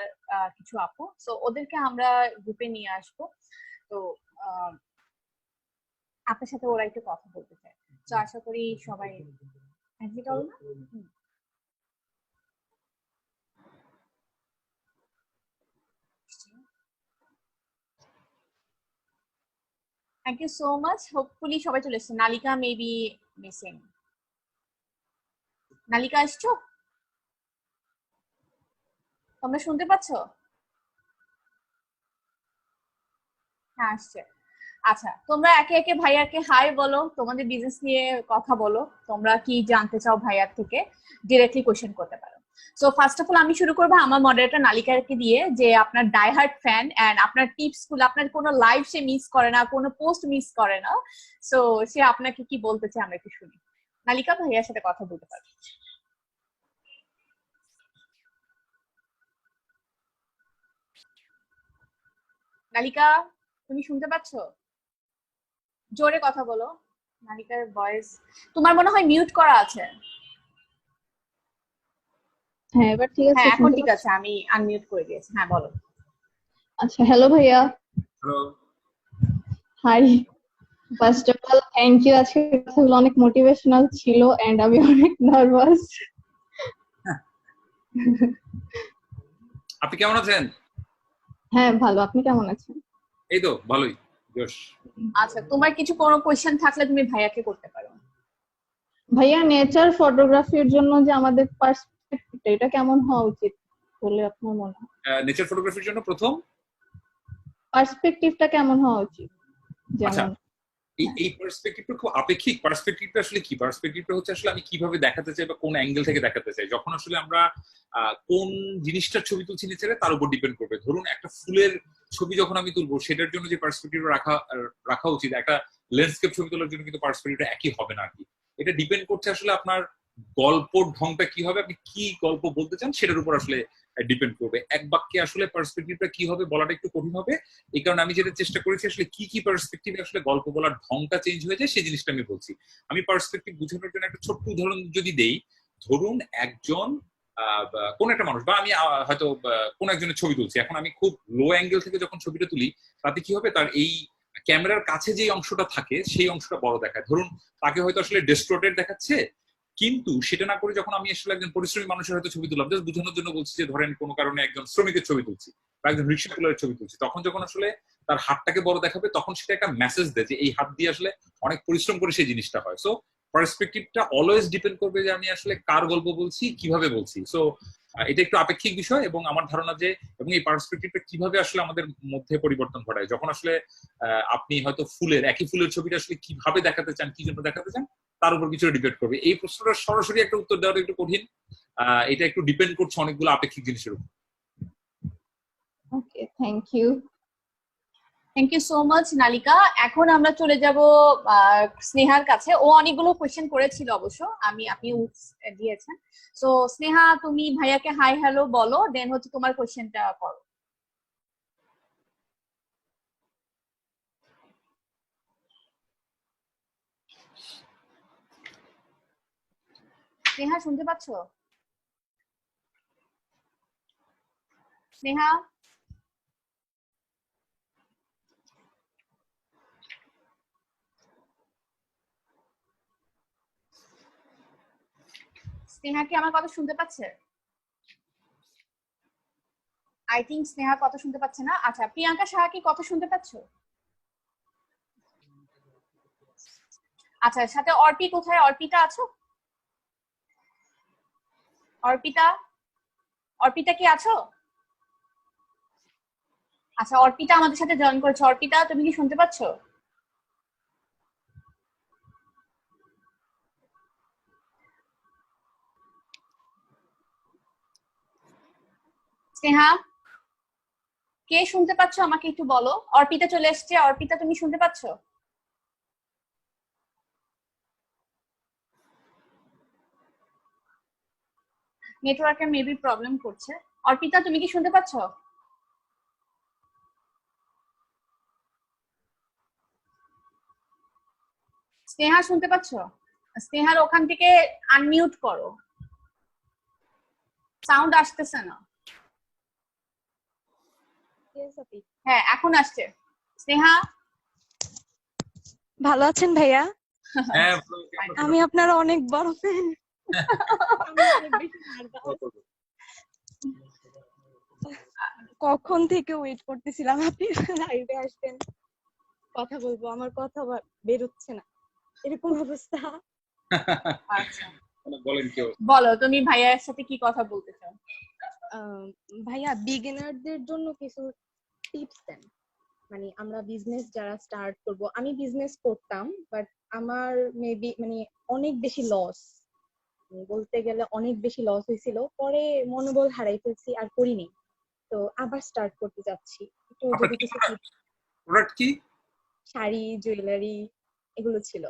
কিছু আপু। সো ওদেরকে আমরা গ্রুপে নিয়ে আসবো। তো আপনার সাথে ওরা একটু কথা বলতে চায়। তো আশা করি সবাই এগ্রি করো না? Thank you so much. Hopefully সবাই চলে এসছে। নালিকা মেবি মিসিং। নালিকা আসছো? তোমরা শুনতে পাচ্ছ? হ্যাঁ, আসছে। আচ্ছা, তোমরা একে একে ভাইয়াকে হাই বলো, তোমাদের বিজনেস নিয়ে কথা বলো, তোমরা কি জানতে চাও ভাইয়ার থেকে, ডিরেক্টলি কোশ্চেন করতে পারো। সো ফার্স্ট অফ অল আমি শুরু করবো আমার মডারেটর নালিকাকে দিয়ে, যে আপনার ডাইহার্ট ফ্যান এন্ড আপনার টিপস গুলো, আপনার কোনো লাইভ সে মিস করে না, কোনো পোস্ট মিস করে না। সো সে আপনাকে কি বলতে চায় আমরা একটু শুনি। নালিকা, ভাইয়ার সাথে কথা বলতে পারো। নালিকা, তুমি শুনতে পাচ্ছ? জোরে কথা বলো। নালিকার ভয়েস তোমার মনে হয় মিউট করা আছে। হ্যাঁ, এবার ঠিক আছে, হ্যাঁ, এখন শুনতে ঠিক পাচ্ছ? আছে, আমি আনমিউট করে দিয়েছি। হ্যাঁ, বলো। আচ্ছা, হ্যালো ভাইয়া। Hello. Hi. First of all thank you, আজকের কথাগুলো অনেক মোটিভেশনাল ছিল এন্ড আমি অনেক নার্ভাস। আপনি কেমন আছেন? হ্যাঁ ভালো, আপনি কেমন আছেন? এই তো ভালোই, বেশ। আচ্ছা, তোমার কিছু কোনো কোয়েশ্চেন থাকলে তুমি ভাইয়াকে করতে পারো। ভাইয়া, নেচার ফটোগ্রাফির জন্য যে আমাদের পার্সপেক্টিভটা এটা কেমন হওয়া উচিত বলে আপনার মনে হয়? নেচার ফটোগ্রাফির জন্য প্রথম পার্সপেক্টিভটা কেমন হওয়া উচিত? আচ্ছা, যেমন এই পার্সপেক্টিভটা খুব আপেক্ষিক। পার্সপেক্টিভটা আসলে কি? পার্সপেক্টিভটা হচ্ছে আসলে আমি কিভাবে দেখাতে চাই বা কোন অ্যাঙ্গেল থেকে দেখাতে চাই। যখন আসলে আমরা কোন জিনিসটার ছবি তুলছি নেচারে তার উপর ডিপেন্ড করবে। ধরুন একটা ফুলের ছবি যখন আমি তুলবো সেটার জন্য যে পার্সপেক্টিভটা রাখা উচিত, একটা ল্যান্ডস্কেপ ছবি তোলার জন্য কিন্তু পার্সপেক্টিভটা একই হবে না আর কি। এটা ডিপেন্ড করছে আসলে আপনার গল্পর ঢংটা কি হবে, আপনি কি গল্প বলতে চান সেটার উপর আসলে ডিপেন্ড করবে। এক বাক্যে আসলে পার্সপেক্টিভটা কি হবে বলাটা একটু কঠিন হবে। এই কারণে আমি যেটা চেষ্টা করেছি আসলে কি কি পার্সপেক্টিভে আসলে গল্প বলার ঢংটা চেঞ্জ হয়ে যায় সেই জিনিসটা আমি বলছি। আমি পার্সপেক্টিভ বোঝানোর জন্য একটা ছোট্ট উদাহরণ যদি দেই, ধরুন একজন কোন একটা মানুষ বা আমি হয়তো কোন একজনের ছবি তুলছি, এখন আমি খুব লো অ্যাঙ্গেল থেকে যখন ছবিটা তুলি তাতে কি হবে, তার এই ক্যামেরার কাছে যে অংশটা থাকে সেই অংশটা বড় দেখায়। ধরুন তাকে হয়তো আসলে ডিস্টর্টেড দেখাচ্ছে, কিন্তু সেটা না করে যখন আমি আসলে একজন পরিশ্রমী মানুষের হয়তো ছবি তুললাম, জাস্ট বোঝানোর জন্য বলছি যে ধরেন কোনো কারণে একজন শ্রমিকের ছবি তুলছি বা একজন রিক্সা চালকের ছবি তুলছি, তখন যখন আসলে তার হাতটাকে বড় দেখাবে তখন সেটা একটা মেসেজ দেয় যে এই হাত দিয়ে আসলে অনেক পরিশ্রম করে সেই জিনিসটা হয়। সো পার্সপেক্টিভটা অলওয়েজ ডিপেন্ড করবে যে আমি আসলে কার গল্প বলছি, কিভাবে বলছি। সো এটা একটু আপেক্ষিক বিষয় এবং আমার ধারণা যে এবং এই পার্সপেক্টিভটা কিভাবে আসলে আমাদের মধ্যে পরিবর্তন ঘটায়। যখন আসলে আপনি হয়তো একই ফুলের ছবিটা আসলে কিভাবে দেখাতে চান, কি জন্য দেখাতে চান তার উপর কিছু ডিপেন্ড করবে। এই প্রশ্নটা সরাসরি একটা উত্তর দেওয়াটা একটু কঠিন, এটা একটু ডিপেন্ড করছে অনেকগুলো আপেক্ষিক জিনিসের উপর। Okay, thank you. Thank you so much Nalika. এখন আমরা চলে যাব স্নেহার কাছে। ও অনেকগুলো কোয়েশ্চেন করেছিল অবশ্য, আপনি দিয়েছেন। সো স্নেহা, তুমি ভাইয়াকে হাই হ্যালো বলো, দেন হচ্ছে তোমার কোয়েশ্চেনটা করো। স্নেহা শুনতে পাচ্ছ? স্নেহা, স্নেহা কি আমার কথা শুনতে পাচ্ছে? আই থিঙ্ক স্নেহা কথা শুনতে পাচ্ছে না। আচ্ছা, প্রিয়াঙ্কা সাহা কি কথা শুনতে পাচ্ছ? আচ্ছা, সাথে অর্পি কোথায়? অর্পিতা আছো? অর্পিতা, অর্পিতা কি আছো? আচ্ছা, অর্পিতা আমাদের সাথে জয়েন করেছে। অর্পিতা, তুমি কি শুনতে পাচ্ছ? স্নেহা, কে শুনতে পাচ্ছ আমাকে একটু বলো। অর্পিতা চলে এসছে। অর্পিতা, তুমি শুনতে পাচ্ছ? নেটওয়ার্কের মেবি প্রবলেম করছে। অর্পিতা, তুমি কি শুনতে পাচ্ছ? স্নেহা শুনতে পাচ্ছ? স্নেহার ওখান থেকে আনমিউট করো, সাউন্ড আসতেছে না। হ্যাঁ, এখন আসছে। স্নেহা, ভালো আছেন ভাইয়া? হ্যাঁ, আমি আপনার অনেক বড় ফ্যান। কখন থেকে ওয়েট করতেছিলাম আপনি লাইভে আসবেন, কথা বলবো, আমার কথা বেরোচ্ছে না, এরকম অবস্থা। আচ্ছা, বলেন কেউ বলো তুমি ভাইয়ার সাথে কি কথা বলতে চাও? ভাইয়া, বিগিনারদের জন্য কিছু টিপস দেন। মানে আমরা বিজনেস যারা স্টার্ট করব, আমি বিজনেস করতাম বাট আমার মেবি মানে অনেক বেশি লস, বলতে গেলে অনেক বেশি লস হয়েছিল, পরে মনোবল হারাই ফেলছি আর করিনি। তো আবার স্টার্ট করতে যাচ্ছি, একটু যদি কিছু tips। প্রোডাক্ট কি? শাড়ি, জুয়েলারি, এগুলো ছিল।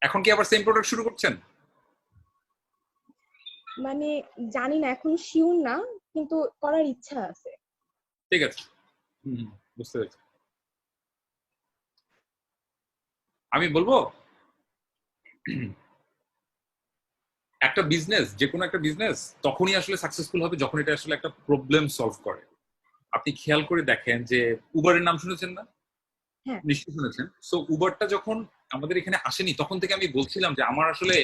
এখন কি আবার সেম প্রোডাক্ট শুরু করছেন? মানে জানি না, এখন শিওর না, কিন্তু করার ইচ্ছা আছে। ঠিক আছে, বুঝতে পেরেছি। আমি বলবো একটা বিজনেস, যে কোনো একটা বিজনেস তখনই আসলে সাকসেসফুল হবে যখন এটা আসলে একটা প্রবলেম সলভ করে। আপনি খেয়াল করে দেখেন যে উবারের নাম শুনেছেন না? হ্যাঁ। নিশ্চয়ই শুনেছেন। সো উবারটা যখন আমাদের এখানে আসেনি তখন থেকে আমি বলছিলাম যে আমার আসলে,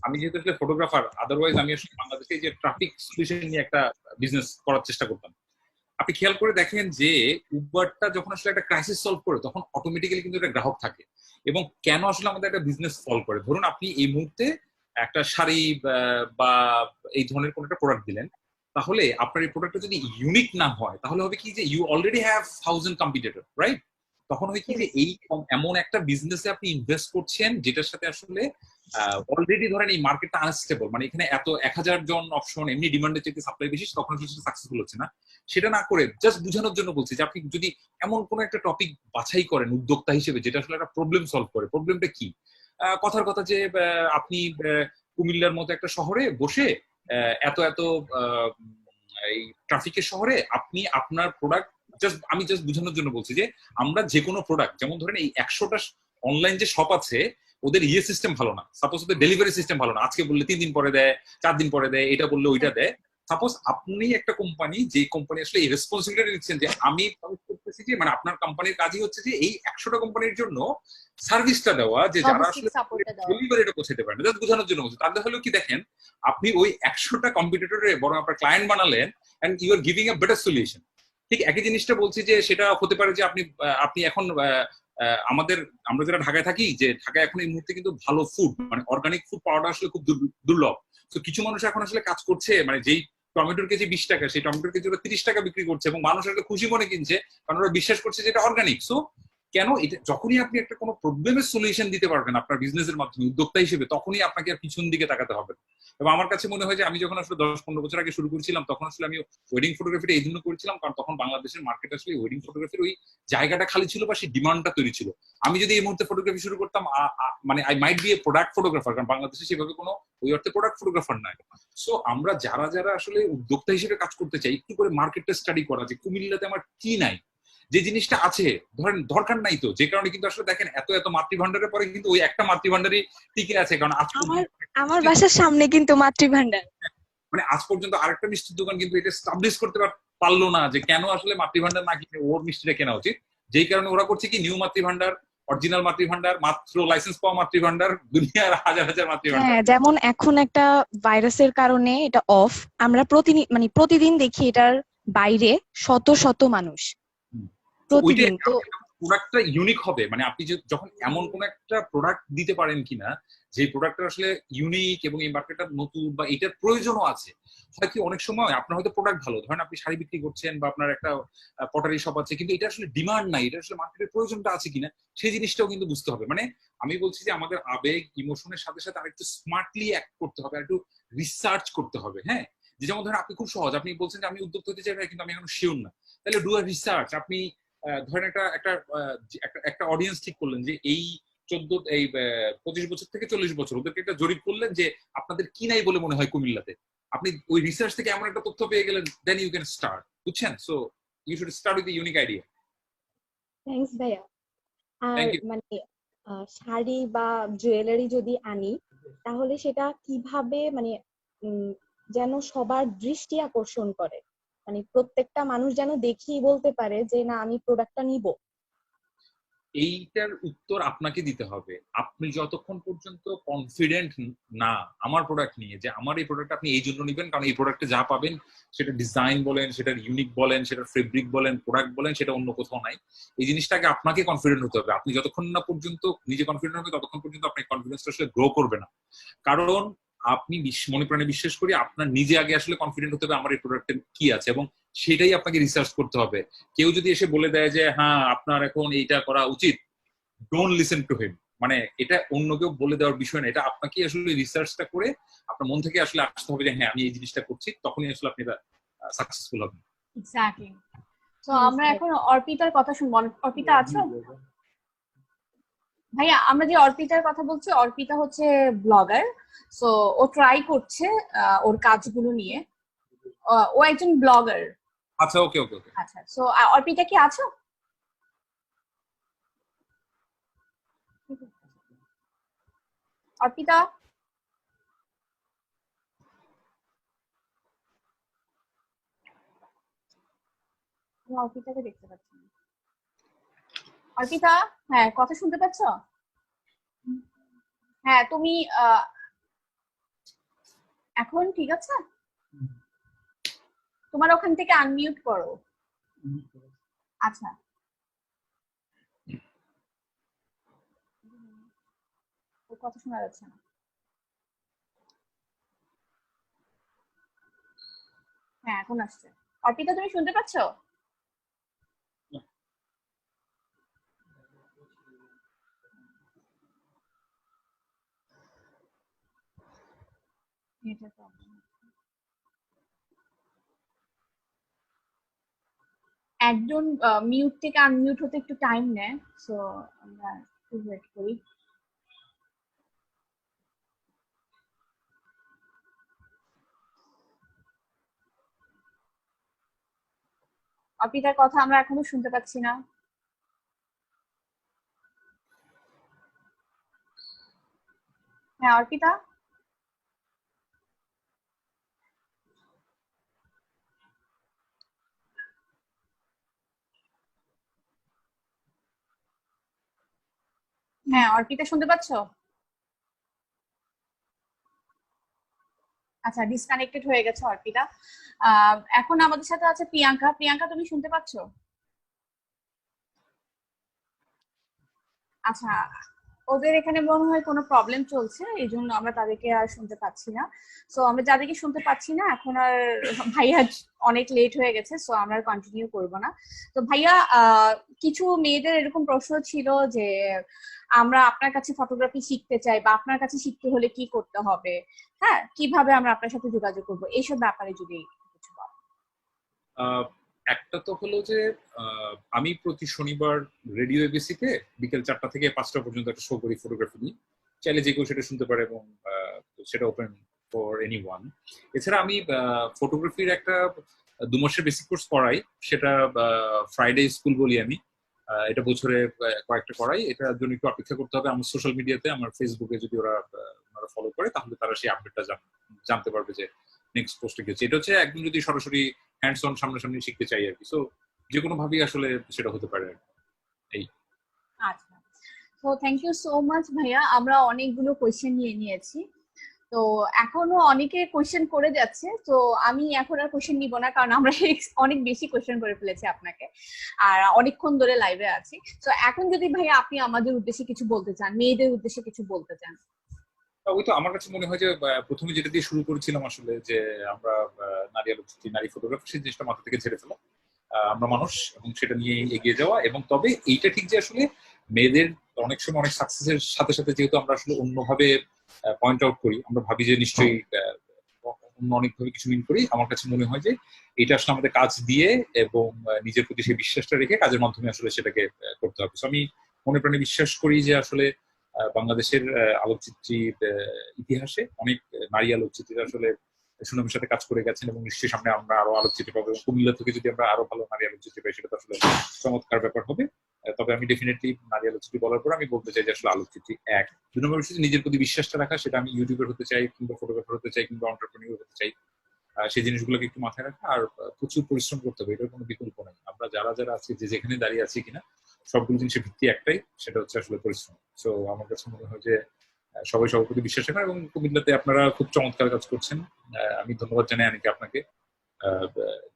আমি যেহেতু আসলে ফটোগ্রাফার, আদারওয়াইজ আমি আসলে বাংলাদেশে যে ট্রাফিক সলিউশন নিয়ে একটা বিজনেস করার চেষ্টা করতাম। আপনি খেয়াল করে দেখেন যে উবারটা যখন আসলে একটা ক্রাইসিস সলভ করে তখন অটোমেটিক্যালি কিন্তু একটা গ্রাহক থাকে। এবং কেন আসলে আমাদের একটা বিজনেস ফল করে, ধরুন আপনি এই মুহূর্তে একটা শাড়ি বা এই ধরনের কোন একটা প্রোডাক্ট দিলেন, তাহলে আপনার এই প্রোডাক্টটা যদি ইউনিক না হয় তাহলে হবে কি যে you already have 1000 competitor, right? তখন হয় কি যে এই এমন একটা বিজনেসে আপনি ইনভেস্ট করছেন যেটার সাথে আসলে অলরেডি ধরেন এই মার্কেটটা আনস্টেবল, মানে এখানে এত 1000 জন অপশন, এমনি ডিমান্ডের চাইতে সাপ্লাই বেশি, তখন আসলে সাকসেসফুল হচ্ছে না। সেটা না করে জাস্ট বোঝানোর জন্য বলছি যে আপনি যদি এমন কোন একটা টপিক বাছাই করেন উদ্যোক্তা হিসেবে যেটা আসলে একটা প্রবলেম সলভ করে, প্রবলেমটা কি? কথার কথা যে আপনি কুমিল্লার মতো একটা শহরে বসে এত এত এই ট্রাফিকের শহরে আপনি আপনার প্রোডাক্ট, আমি জাস্ট বোঝানোর জন্য বলছি যে আমরা যে কোনো প্রোডাক্ট, যেমন ধরেন এই 100টা অনলাইন যে শপ আছে ওদের সিস্টেম ভালো না, সাপোজ ওদের ডেলিভারি সিস্টেম ভালো না, আজকে বললে 3 দিন পরে দেয়, 4 দিন পরে দেয়, এটা বললে ওইটা দেয়। সাপোজ আপনি একটা কোম্পানি, যে কোম্পানি আসলে এই রেসপন্সিবিলিটি নিচ্ছেন যে আমি করতেছি যে মানে আপনার কোম্পানির কাজই হচ্ছে যে এই 100টা কোম্পানির জন্য সার্ভিসটা দেওয়া, যে যারা আসলে ডেলিভারিটা পৌঁছাতে পারে না, জাস্ট বোঝানোর জন্য বলছি। তাদের হলো কি দেখেন, আপনি ওই 100টা কম্পিটিটরে বরং আপনার ক্লায়েন্ট বানালেন and you are giving a better solution. ঠিক একই জিনিসটা বলছি যে সেটা হতে পারে যে আপনি এখন আমাদের, আমরা যারা ঢাকায় থাকি, যে ঢাকায় এখন এই মুহূর্তে কিন্তু ভালো ফুড মানে অর্গানিক ফুড পাওয়াটা আসলে খুব দুর্লভ। তো কিছু মানুষ এখন আসলে কাজ করছে, মানে যেই টমেটোর কেজি 20 টাকা, সেই টমেটোর কেজি ওরা 30 টাকা বিক্রি করছে এবং মানুষ আসলে খুশি মনে কিনছে, কারণ ওরা বিশ্বাস করছে যে এটা অর্গানিক। সো কেন এটা, যখনই আপনি একটা কোনো প্রবলেমের সলিউশন দিতে পারবেন আপনার বিজনেসের মাধ্যমে উদ্যোক্তা হিসেবে, তখনই আপনাকে আর পিছন দিকে তাকাতে হবে। এবং আমার কাছে মনে হয় যে আমি যখন আসলে 10-15 বছর আগে শুরু করেছিলাম তখন আসলে আমি ওয়েডিং ফটোগ্রাফিটা এই জন্য করেছিলাম কারণ তখন বাংলাদেশের মার্কেট আসলে ওয়েডিং ফটোগ্রাফির ওই জায়গাটা খালি ছিল বা সেই ডিমান্ডটা তৈরি ছিল। আমি যদি এই মুহূর্তে ফটোগ্রাফি শুরু করতাম, মানে I might B A product photographer, কারণ বাংলাদেশে সেভাবে কোনো ওই অর্থে প্রোডাক্ট ফটোগ্রাফার নাই। সো আমরা যারা যারা আসলে উদ্যোক্তা হিসেবে কাজ করতে চাই, একটু করে মার্কেটটা স্টাডি করা যে কুমিল্লাতে আমার কি নাই, যে জিনিসটা আছে ধরেন দরকার নাই, তো যে কারণে কিন্তু আসলে দেখেন এত এত মাতৃভান্ডারের পরে কিন্তু ওই একটা মাতৃভান্ডারই টিকে আছে, কারণ আজ আমার বাসার সামনে কিন্তু মাতৃভান্ডার, মানে আজ পর্যন্ত আরেকটা মিষ্টির দোকান কিন্তু এটা স্টাবলিশ করতে পারলো না যে কেন আসলে মাতৃভান্ডার না কিনে ওর মিষ্টিটা কেনা উচিত। যেই কারণে ওরা করছে কি, নিউ মাতৃভান্ডার, অরিজিনাল মাতৃভান্ডার, মাত্র লাইসেন্স পাওয়া মাতৃভান্ডার, দুনিয়ার হাজার হাজার মাতৃভান্ডার। হ্যাঁ, যেমন এখন একটা ভাইরাসের কারণে এটা অফ, আমরা প্রতিদিন দেখি এটার বাইরে শত শত মানুষ প্রতিদিন। তো প্রোডাক্টটা ইউনিক হবে, মানে আপনি যখন এমন কোন একটা প্রোডাক্ট দিতে পারেন কিনা যে প্রোডাক্টটা আসলে ইউনিক এবং এই মার্কেটটা নতুন বা এটার প্রয়োজনও আছে। হয় কি অনেক সময় আপনার হয়তো প্রোডাক্ট ভালো, ধরেন আপনি শাড়ি বিক্রি করছেন বা আপনার একটা পটারি শপ আছে, কিন্তু এটা আসলে ডিমান্ড নাই, এটা আসলে মার্কেটের প্রয়োজনটা আছে কিনা সেই জিনিসটাও কিন্তু বুঝতে হবে। মানে আমি বলছি যে আমাদের আবেগ ইমোশনের সাথে সাথে আরেকটু স্মার্টলি অ্যাক্ট করতে হবে, একটু রিসার্চ করতে হবে। হ্যাঁ, যে যেমন ধরেন আপনি খুব সহজ, আপনি বলছেন যে আমি উদ্যোক্তা হতে চাই কিন্তু আমি এখন শিওর না, তাহলে ডু আ রিসার্চ। আপনি ধরেন একটা অডিয়েন্স ঠিক করলেন যে এই 25 বছর থেকে 40 বছর, ওদেরকে একটা জরিপ করলেন যে আপনাদের কি নাই বলে মনে হয় কুমিল্লাতে। আপনি ওই রিসার্চ থেকে এমন একটা তথ্য পেয়ে গেলেন, দেন ইউ ক্যান স্টার্ট, বুঝছেন? So you should start with unique idea. Thanks ভাইয়া। আর থ্যাংক ইউ। মানে শাড়ি বা জুয়েলারি যদি আনি তাহলে সেটা কিভাবে মানে যেন সবার দৃষ্টি আকর্ষণ করে, মানে প্রত্যেকটা মানুষ যেন দেখেই বলতে পারে যে না আমি প্রোডাক্টটা নিব। এইটার উত্তর আপনাকে দিতে হবে। আপনি যতক্ষণ পর্যন্ত কনফিডেন্ট না আমার প্রোডাক্ট নিয়ে, যে আমার এই প্রোডাক্ট আপনি এই জন্য নিবেন কারণ এই প্রোডাক্টে যা পাবেন সেটা ডিজাইন বলেন, সেটা ইউনিক বলেন, সেটা ফেব্রিক বলেন, প্রোডাক্ট বলেন, সেটা অন্য কোথাও নাই, এই জিনিসটাকে আপনাকে কনফিডেন্ট হতে হবে। আপনি যতক্ষণ না পর্যন্ত নিজে কনফিডেন্ট হবে ততক্ষণ পর্যন্ত আপনার কনফিডেন্সটা আসলে গ্রো করবে না। কারণ আপনি মনে প্রাণে বিশ্বাস করি আপনার নিজে আগে আসলে কনফিডেন্ট হতে হবে আমার এই প্রোডাক্টের কি আছে, এবং সেটাই আপনাকে রিসার্চ করতে হবে। কেউ যদি এসে বলে দেয় যে হ্যাঁ আপনার এখন এইটা করা উচিত, ডোন্ট লিসেন টু হিম। মানে এটা অন্য কেউ বলে দেওয়ার বিষয় না, এটা আপনাকে আসলে রিসার্চটা করে আপনার মন থেকে আসলে আসতে হবে যে হ্যাঁ আমি এই জিনিসটা করছি, তখনই আসলে আপনি সাকসেসফুল হবেন। এক্স্যাক্টলি। তো আমরা এখন অর্পিতার কথা শুনবো। অর্পিতা আছো? ভাইয়া, আমরা যে অর্পিতার কথা বলছি, অর্পিতা হচ্ছে ব্লগার। সো ও ট্রাই করছে ওর কাজগুলো নিয়ে। ও একজন ব্লগার। আচ্ছা, ওকে ওকে ওকে। আচ্ছা, সো অর্পিতা কি আছো? অর্পিতা, আমি অর্পিতাকে দেখতে পাচ্ছি না। অর্পিতা, হ্যাঁ কথা শুনতে পাচ্ছ? হ্যাঁ তুমি এখন ঠিক আছে? তোমার ওখান থেকে আনমিউট করো। আচ্ছা, ওর কথা শোনা যাচ্ছে না। হ্যাঁ এখন আসছে। অর্পিতা তুমি শুনতে পাচ্ছ? নেটের প্রবলেম। একজন মিউট থেকে আনমিউট হতে একটু টাইম নেয়, সো আমরা একটু ওয়েট করি। অর্পিতার কথা আমরা এখনো শুনতে পাচ্ছি না। হ্যাঁ অর্পিতা, হ্যাঁ অর্পিতা শুনতে পাচ্ছ? আচ্ছা, ডিসকানেক্টেড হয়ে গেছে অর্পিতা। এখন আমাদের সাথে আছে প্রিয়াঙ্কা। প্রিয়াঙ্কা তুমি শুনতে পাচ্ছ? আচ্ছা, ওদের এখানে মনে হয় কোনো প্রবলেম চলছে, এই জন্য আমরা তাদেরকে আর শুনতে পাচ্ছি না। সো আমরা যাদেরকে শুনতে পাচ্ছি না এখন আর, ভাইয়া অনেক লেট হয়ে গেছে, সো আমরা কন্টিনিউ করব না। তো ভাইয়া, কিছু মেয়েদের এরকম প্রশ্ন ছিল যে আমরা আপনার কাছে ফটোগ্রাফি শিখতে চাই, বা আপনার কাছে শিখতে হলে কি করতে হবে, হ্যাঁ কিভাবে আমরা আপনার সাথে যোগাযোগ করবো, এইসব ব্যাপারে যদি কিছু বলেন। আহ, একটা তো হলো যে আমি প্রতি শনিবার রেডিও এবিসিতে বিকেল 4টা থেকে 5টা পর্যন্ত একটা শো করি ফটোগ্রাফি নিয়ে। চাইলে যে কেউ সেটা শুনতে পারে, এবং সেটা ওপেন ফর এনি ওয়ান। এছাড়া আমি ফটোগ্রাফির একটা 2 মাসের বেসিক কোর্স করাই, সেটা ফ্রাইডে স্কুল বলি আমি। এটা বছরে কয়েকটা করাই। এটার জন্য একটু অপেক্ষা করতে হবে আমার সোশ্যাল মিডিয়াতে, আমার ফেসবুকে যদি ওরা ফলো করে তাহলে তারা সেই আপডেটটা জানতে পারবে যে নেক্সট পোস্টে গেছে। এটা হচ্ছে একদম যদি সরাসরি হ্যান্ডস অন সামনাসামনি শিখতে চাই আর কি। সো যে কোনো ভাবেই আসলে সেটা হতে পারে আর কি। এই আচ্ছা, তো থ্যাংক ইউ সো মাচ ভাইয়া, আমরা অনেকগুলো কোয়েশ্চেন নিয়ে নিয়েছি। তো এখনো অনেকে কোয়েশ্চেন করে যাচ্ছে, তো আমি এখন আর কোয়েশ্চেন নিব না, কারণ আমরা অনেক বেশি কোয়েশ্চেন করে ফেলেছি আপনাকে, আর অনেকক্ষণ ধরে লাইভে আছি। তো এখন যদি ভাইয়া আপনি আমাদের উদ্দেশ্যে কিছু বলতে চান, মেয়েদের উদ্দেশ্যে কিছু বলতে চান। ওই তো আমার কাছে মনে হয় যে প্রথমে যেটা দিয়ে শুরু করেছিলাম আসলে, যে আমরা নারী আলোকচিত্রী, নারী ফটোগ্রাফি, সেই জিনিসটা মাথা থেকে ছেড়ে ফেলা। আমরা মানুষ, এবং সেটা নিয়ে এগিয়ে যাওয়া। এবং তবে এইটা ঠিক যে আসলে মেয়েদের অনেক সময় অনেক সাকসেসের সাথে সাথে যেহেতু আমরা আসলে অন্যভাবে পয়েন্ট আউট করি, আমরা ভাবি যে নিশ্চয়ই অন্য অনেকভাবে কিছু মিন করি। আমার কাছে মনে হয় যে এটা আসলে আমাদের কাজ দিয়ে এবং নিজের প্রতি সেই বিশ্বাসটা রেখে কাজের মাধ্যমে আসলে সেটাকে করতে হবে। So আমি মনে প্রাণে বিশ্বাস করি যে আসলে বাংলাদেশের আলোকচিত্রীর ইতিহাসে অনেক নারী আলোকচিত্রীরা আসলে সুনামের সাথে কাজ করে গেছেন, এবং নিশ্চয়ই সামনে আমরা আরো আলোকচিত্রী পাবো। কুমিল্লা থেকে যদি আমরা আরো ভালো নারী আলোকচিত্রী পাই, সেটা তো আসলে চমৎকার ব্যাপার হবে। তবে আমি ডেফিনেটলি নারী আলোকচিত্রী বলার পর আমি বলতে চাই যে আসলে আলোকচিত্রী এক। 2 নম্বর বিষয় নিজের প্রতি বিশ্বাসটা রাখা, সেটা আমি ইউটিউবার হতে চাই, কিংবা ফটোগ্রাফার হতে চাই, কিংবা অন্টারপ্রেনিউর হতে চাই। সেই জিনিসগুলোকে একটু মাথায় রাখা, আর প্রচুর পরিশ্রম করতে হবে, এটার কোনো বিকল্প নেই। আমরা যারা যারা আছি, যে যেখানে দাঁড়িয়ে আছি কিনা, সবগুলো জিনিসের ভিত্তি একটাই, সেটা হচ্ছে আসলে পরিশ্রম। সো আমার কাছে মনে হয় যে সবাই সবার প্রতি বিশ্বাস রাখেন, এবং কুমিল্লাতে আপনারা খুব চমৎকার কাজ করছেন। আমি ধন্যবাদ জানাই অনেকে আপনাকে।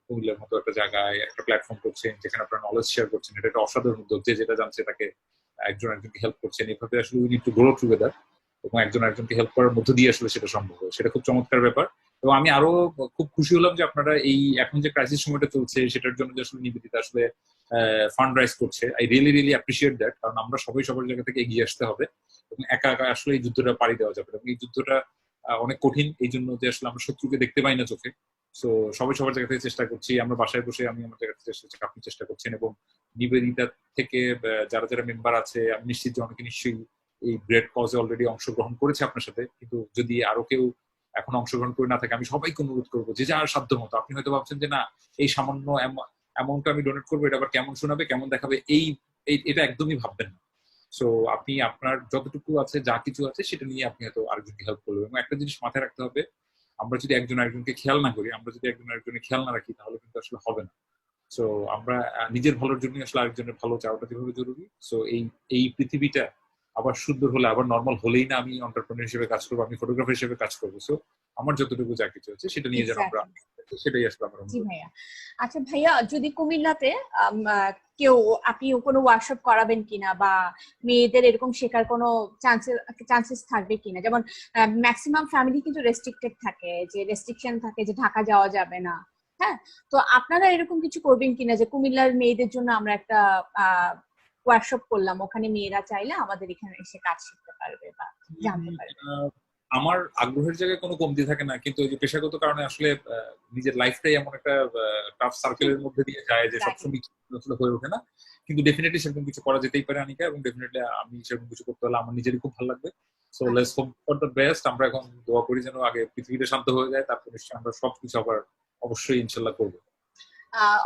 কুমিল্লার মতো একটা জায়গায় একটা প্ল্যাটফর্ম করছেন যেখানে আপনারা নলেজ শেয়ার করছেন, এটা একটা অসাধারণ উদ্যোগ। যে যেটা জানছে তাকে একজন একজনকে হেল্প করছেন, এভাবে আসলে we need to grow together. এবং একজন একজনকে হেল্প করার মধ্য দিয়ে আসলে সেটা সম্ভব হয়, সেটা খুব চমৎকার ব্যাপার। এবং আমি আরো খুব খুশি হলাম যে আপনারা এই এখন যে ক্রাইসিস সময়টা চলছে সেটার জন্য যে আসলে নিবেদিতা আসলে ফান্ড রাইজ করছে। I really really appreciate that, কারণ আমরা সবাই সবার জায়গা থেকে এগিয়ে আসতে হবে, এবং একা একা আসলে এই যুদ্ধটা পাড়ি দেওয়া যাবে না। এবং এই যুদ্ধটা অনেক কঠিন, এই জন্য যে আসলে আমরা শত্রুকে দেখতে পাই না চোখে। সো সবাই সবার জায়গা থেকে চেষ্টা করছি, আমরা বাসায় বসে, আমি আমার জায়গা থেকে চেষ্টা করছি, আপনি চেষ্টা করছেন। এবং নিবেদিতা থেকে যারা যারা মেম্বার আছে, আমি নিশ্চিত যে অনেকে নিশ্চয়ই এই গ্রেট কজে অলরেডি অংশগ্রহণ করেছে আপনার সাথে। কিন্তু যদি আরো কেউ এখন অংশগ্রহণ করে না থাকে, আমি সবাইকে অনুরোধ করবো যে যার সাধ্য মতো। আপনি হয়তো ভাবছেন যে না, এই সামান্য অ্যামাউন্টটা আমি ডোনেট করবো, এটা আবার কেমন শোনাবে, কেমন দেখাবে, এটা একদমই ভাববেন না। সো আপনি আপনার যতটুকু আছে, যা কিছু আছে, সেটা নিয়ে আপনি হয়তো আরেকজনকে হেল্প করবেন। এবং একটা জিনিস মাথায় রাখতে হবে, আমরা যদি একজন আরেকজনকে খেয়াল না করি, আমরা যদি একজন আরেকজনের খেয়াল না রাখি, তাহলে কিন্তু আসলে হবে না। সো আমরা নিজের ভালোর জন্য আসলে আরেকজনের ভালো চাওয়াটা যেভাবে জরুরি, সো এই পৃথিবীটা আবার সুন্দর হলে, আবার নর্মাল হলেই না আমি এন্টারপ্রেনার হিসেবে কাজ করবো, আমি ফটোগ্রাফার হিসেবে কাজ করবো। সো আমার যতটুকু যা কিছু হচ্ছে সেটা নিয়ে যেন আমরা, সেটাই আসলে আমরা জি ভাইয়া। আচ্ছা ভাইয়া, যদি কুমিল্লাতে কেউ, আপনি কোনো ওয়ার্কশপ করাবেন কিনা, বা মেয়েদের এরকম শেখার কোনো চান্সেস থাকবে কিনা? যেমন ম্যাক্সিমাম ফ্যামিলি কিন্তু রেস্ট্রিক্টেড থাকে, যে রেস্ট্রিকশন থাকে যে ঢাকা যাওয়া যাবে না। হ্যাঁ, তো আপনারা এরকম কিছু করবেন কিনা যে কুমিল্লার মেয়েদের জন্য আমরা একটা ওয়ার্কশপ করলাম, ওখানে মেয়েরা চাইলে আমাদের এখানে এসে কাজ শিখতে পারবে বা জানতে পারবে? আমার আগ্রহের জায়গায় কোনো কমতি থাকে না, কিন্তু ওই যে পেশাগত কারণে আসলে নিজের লাইফটাই এমন একটা টাফ সার্কেলের মধ্যে দিয়ে যায় যে সবসময় আসলে হয়ে ওঠে না। কিন্তু ডেফিনেটলি সেরকম কিছু করা যেতেই পারে আনিকা, এবং ডেফিনেটলি আমি সেরকম কিছু করতে হলে আমার নিজেরই খুব ভালো লাগবে। So let's hope for the best. আমরা এখন দোয়া করি যেন আগে পৃথিবীটা শান্ত হয়ে যায়, তারপর নিশ্চয়ই আমরা সবকিছু আবার অবশ্যই ইনশাল্লাহ করবো।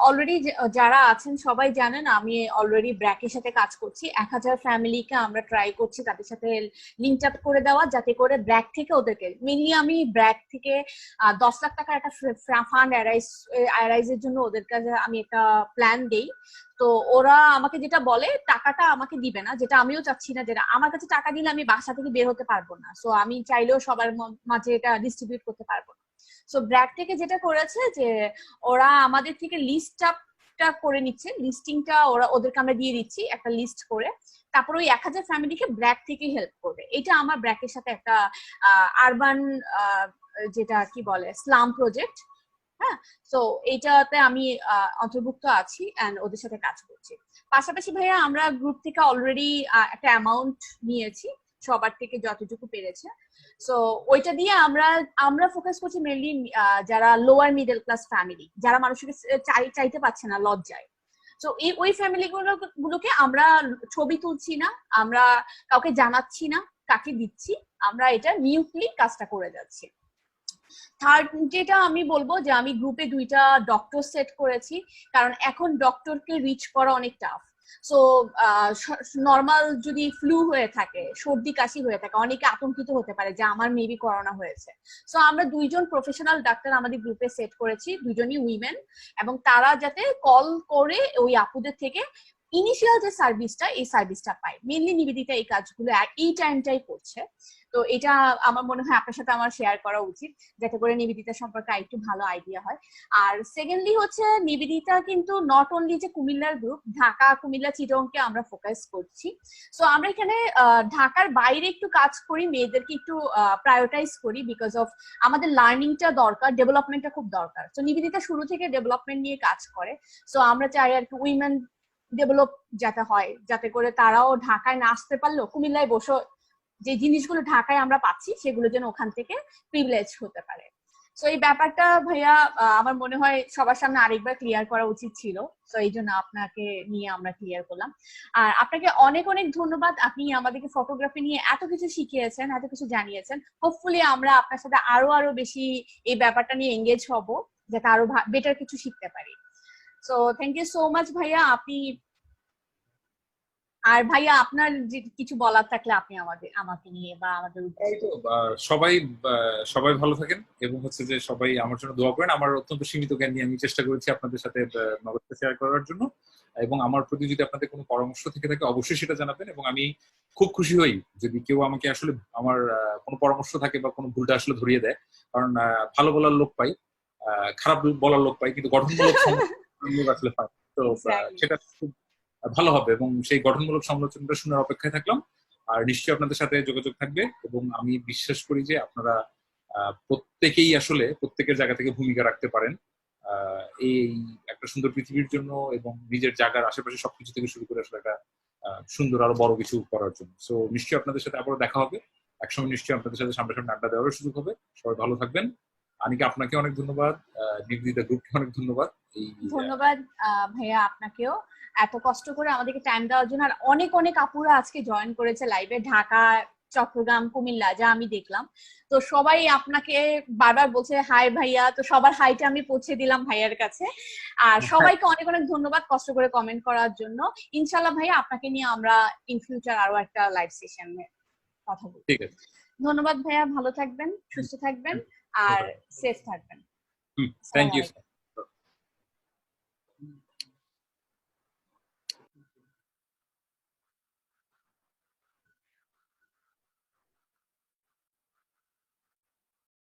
অলরেডি যারা আছেন সবাই জানেন আমি অলরেডি ব্র্যাকের সাথে কাজ করছি। 1000 ফ্যামিলিকে আমরা ট্রাই করছি তাদের সাথে লিঙ্ক আপ করে দেওয়া, যাতে করে ব্র্যাক থেকে ওদেরকে, মেনলি আমি ব্র্যাক থেকে 10 লাখ টাকার একটা ফান্ড অ্যারাইজের জন্য ওদের কাছে আমি একটা প্ল্যান দেই। তো ওরা আমাকে যেটা বলে, টাকাটা আমাকে দিবে না, যেটা আমিও চাচ্ছি না, যেটা আমার কাছে টাকা দিলে আমি বাসা থেকে বের হতে পারবো না। সো আমি চাইলেও সবার মাঝে এটা ডিস্ট্রিবিউট করতে পারবো না। সো ব্র্যাক থেকে যেটা করেছে যে ওরা আমাদের থেকে লিস্টটা করে নিচ্ছে, লিস্টিংটা ওদেরকে আমরা দিয়ে দিচ্ছি একটা লিস্ট করে, তারপর ওই 1000 ফ্যামিলিকে ব্র্যাক থেকে হেল্প করবে। এটা আমার ব্র্যাকের সাথে একটা আরবান যেটা কি বলে স্লাম প্রজেক্ট। হ্যাঁ, তো এইটাতে আমি অন্তর্ভুক্ত আছি এন্ড ওদের সাথে কাজ করছি। পাশাপাশি ভাইয়া আমরা গ্রুপ থেকে অলরেডি একটা অ্যামাউন্ট নিয়েছি, সবার থেকে যতটুকু পেরেছে। সো ওইটা দিয়ে আমরা ফোকাস করছি মেনলি যারা লোয়ার মিডল ক্লাস ফ্যামিলি, যারা মানুষকে চাইতে পারছে না লজ্জায়। তো ওই ফ্যামিলি গুলোকে আমরা ছবি তুলছি না, আমরা কাউকে জানাচ্ছি না কাকে দিচ্ছি, আমরা এটা মিউটলি কাজটা করে যাচ্ছি। থার্ড যেটা আমি বলবো যে আমি গ্রুপে 2টা ডক্টর সেট করেছি, কারণ এখন ডক্টরকে রিচ করা অনেক টাফ। সো নর্মাল যদি ফ্লু হয়ে থাকে, সর্দি কাশি হয়ে থাকে, অনেকে আতঙ্কিত হতে পারে যে আমার মেবি করোনা হয়েছে। সো আমরা 2জন প্রফেশনাল ডাক্তার আমাদের গ্রুপে সেট করেছি, 2জনই উইমেন, এবং তারা যাতে কল করে ওই আপুদের থেকে ইনিশিয়াল যে সার্ভিসটা, এই সার্ভিসটা পায়। মেনলি নিবেদিতা এই কাজগুলো এই টাইমটাই করছে। তো এটা আমার মনে হয় আপনার সাথে আমার শেয়ার করা উচিত, যাতে করে নিবেদিতা সম্পর্কে একটু ভালো আইডিয়া হয়। আর সেকেন্ডলি হচ্ছে নিবেদিতা কিন্তু নট অনলি যে কুমিল্লার গ্রুপ, ঢাকা, কুমিল্লা, চিটংকে আমরা ফোকাস করছি। সো আমরা এখানে ঢাকার বাইরে একটু কাজ করি, মেয়েদেরকে একটু প্রায়োরিটাইজ করি, বিকজ অফ আমাদের লার্নিংটা দরকার, ডেভেলপমেন্টটা খুব দরকার। তো নিবেদিতা শুরু থেকে ডেভেলপমেন্ট নিয়ে কাজ করে। সো আমরা চাই আর কি উইমেন ডেভেলপ যাতে হয়, যাতে করে তারাও ঢাকায় না আসতে পারলেও কুমিল্লায় বসে যে জিনিসগুলো ঢাকায় আমরা পাচ্ছি সেগুলো যেন ওখান থেকে প্রিভিলেজ হতে পারে। সো এই ব্যাপারটা ভাইয়া আমার মনে হয় সবার সামনে আরেকবার ক্লিয়ার করা উচিত ছিল। সো এই জন্য আপনাকে নিয়ে আমরা ক্লিয়ার করলাম। আর আপনাকে অনেক অনেক ধন্যবাদ, আপনি আমাদেরকে ফটোগ্রাফি নিয়ে এত কিছু শিখিয়েছেন, এত কিছু জানিয়েছেন। হোপফুলি আমরা আপনার সাথে আরো বেশি এই ব্যাপারটা নিয়ে এঙ্গেজ হব, যাতে আরো বেটার কিছু শিখতে পারি। So thank you so much ভাইয়া। আপনি আর ভাইয়া আপনার যে কিছু বলার থাকলে আপনি আমাকে নিয়ে বা আমাদের সবাই সবাই ভালো থাকেন, এবং হচ্ছে যে সবাই আমার জন্য দোয়া করেন। আমার অত্যন্ত সীমিত জ্ঞান নিয়ে আমি চেষ্টা করেছি আপনাদের সাথে নলেজটা শেয়ার করার জন্য, এবং আমার প্রতি যদি আপনাদের কোনো পরামর্শ থেকে থাকে অবশ্যই সেটা জানাবেন। এবং আমি খুব খুশি হই যদি কেউ আমাকে আসলে আমার কোনো পরামর্শ থাকে বা কোনো ভুলটা আসলে ধরিয়ে দেয়, কারণ ভালো বলার লোক পাই, খারাপ বলার লোক পাই, কিন্তু গঠনমূলক লোক আসলে পাই। তো সেটা খুব ভালো হবে, এবং সেই গঠনমূলক সমালোচনাটা শোনার অপেক্ষায় থাকলাম। আর নিশ্চয়ই আপনাদের সাথে যোগাযোগ থাকবে, এবং আমি বিশ্বাস করি যে আপনারা প্রত্যেকেই আসলে প্রত্যেকের জায়গা থেকে ভূমিকা রাখতে পারেন এই একটা সুন্দর পৃথিবীর জন্য, এবং নিজের জায়গার আশেপাশে সবকিছু থেকে শুরু করে আসলে একটা সুন্দর আরো বড় কিছু করার জন্য। সো নিশ্চয়ই আপনাদের সাথে আবারও দেখা হবে একসময়, নিশ্চয়ই আপনাদের সাথে সামনাসামনি আড্ডা দেওয়ার সুযোগ হবে। সবাই ভালো থাকবেন। আনিকা, আপনাকে অনেক ধন্যবাদ, নিবেদিতা গ্রুপকে অনেক ধন্যবাদ। ধন্যবাদ ভাইয়া আপনাকেও, এত কষ্ট করে আমাদেরকে টাইম দেওয়ার জন্য। আর অনেক অনেক আপুরা আজকে জয়েন করেছে লাইভে, ঢাকা, চট্টগ্রাম, কুমিল্লা, যা আমি দেখলাম। তো সবাই আপনাকে বারবার বলছে হাই ভাইয়া, তো সবার হাইটা আমি পৌঁছে দিলাম ভাইয়ার কাছে। আর সবাইকে অনেক অনেক ধন্যবাদ কষ্ট করে কমেন্ট করার জন্য। ইনশাল্লাহ ভাইয়া আপনাকে নিয়ে আমরা ইন ফিউচার আরো একটা লাইভ সেশনে কথা বলবো। ঠিক আছে, ধন্যবাদ ভাইয়া, ভালো থাকবেন, সুস্থ থাকবেন, আর সেফ থাকবেন। Thank you.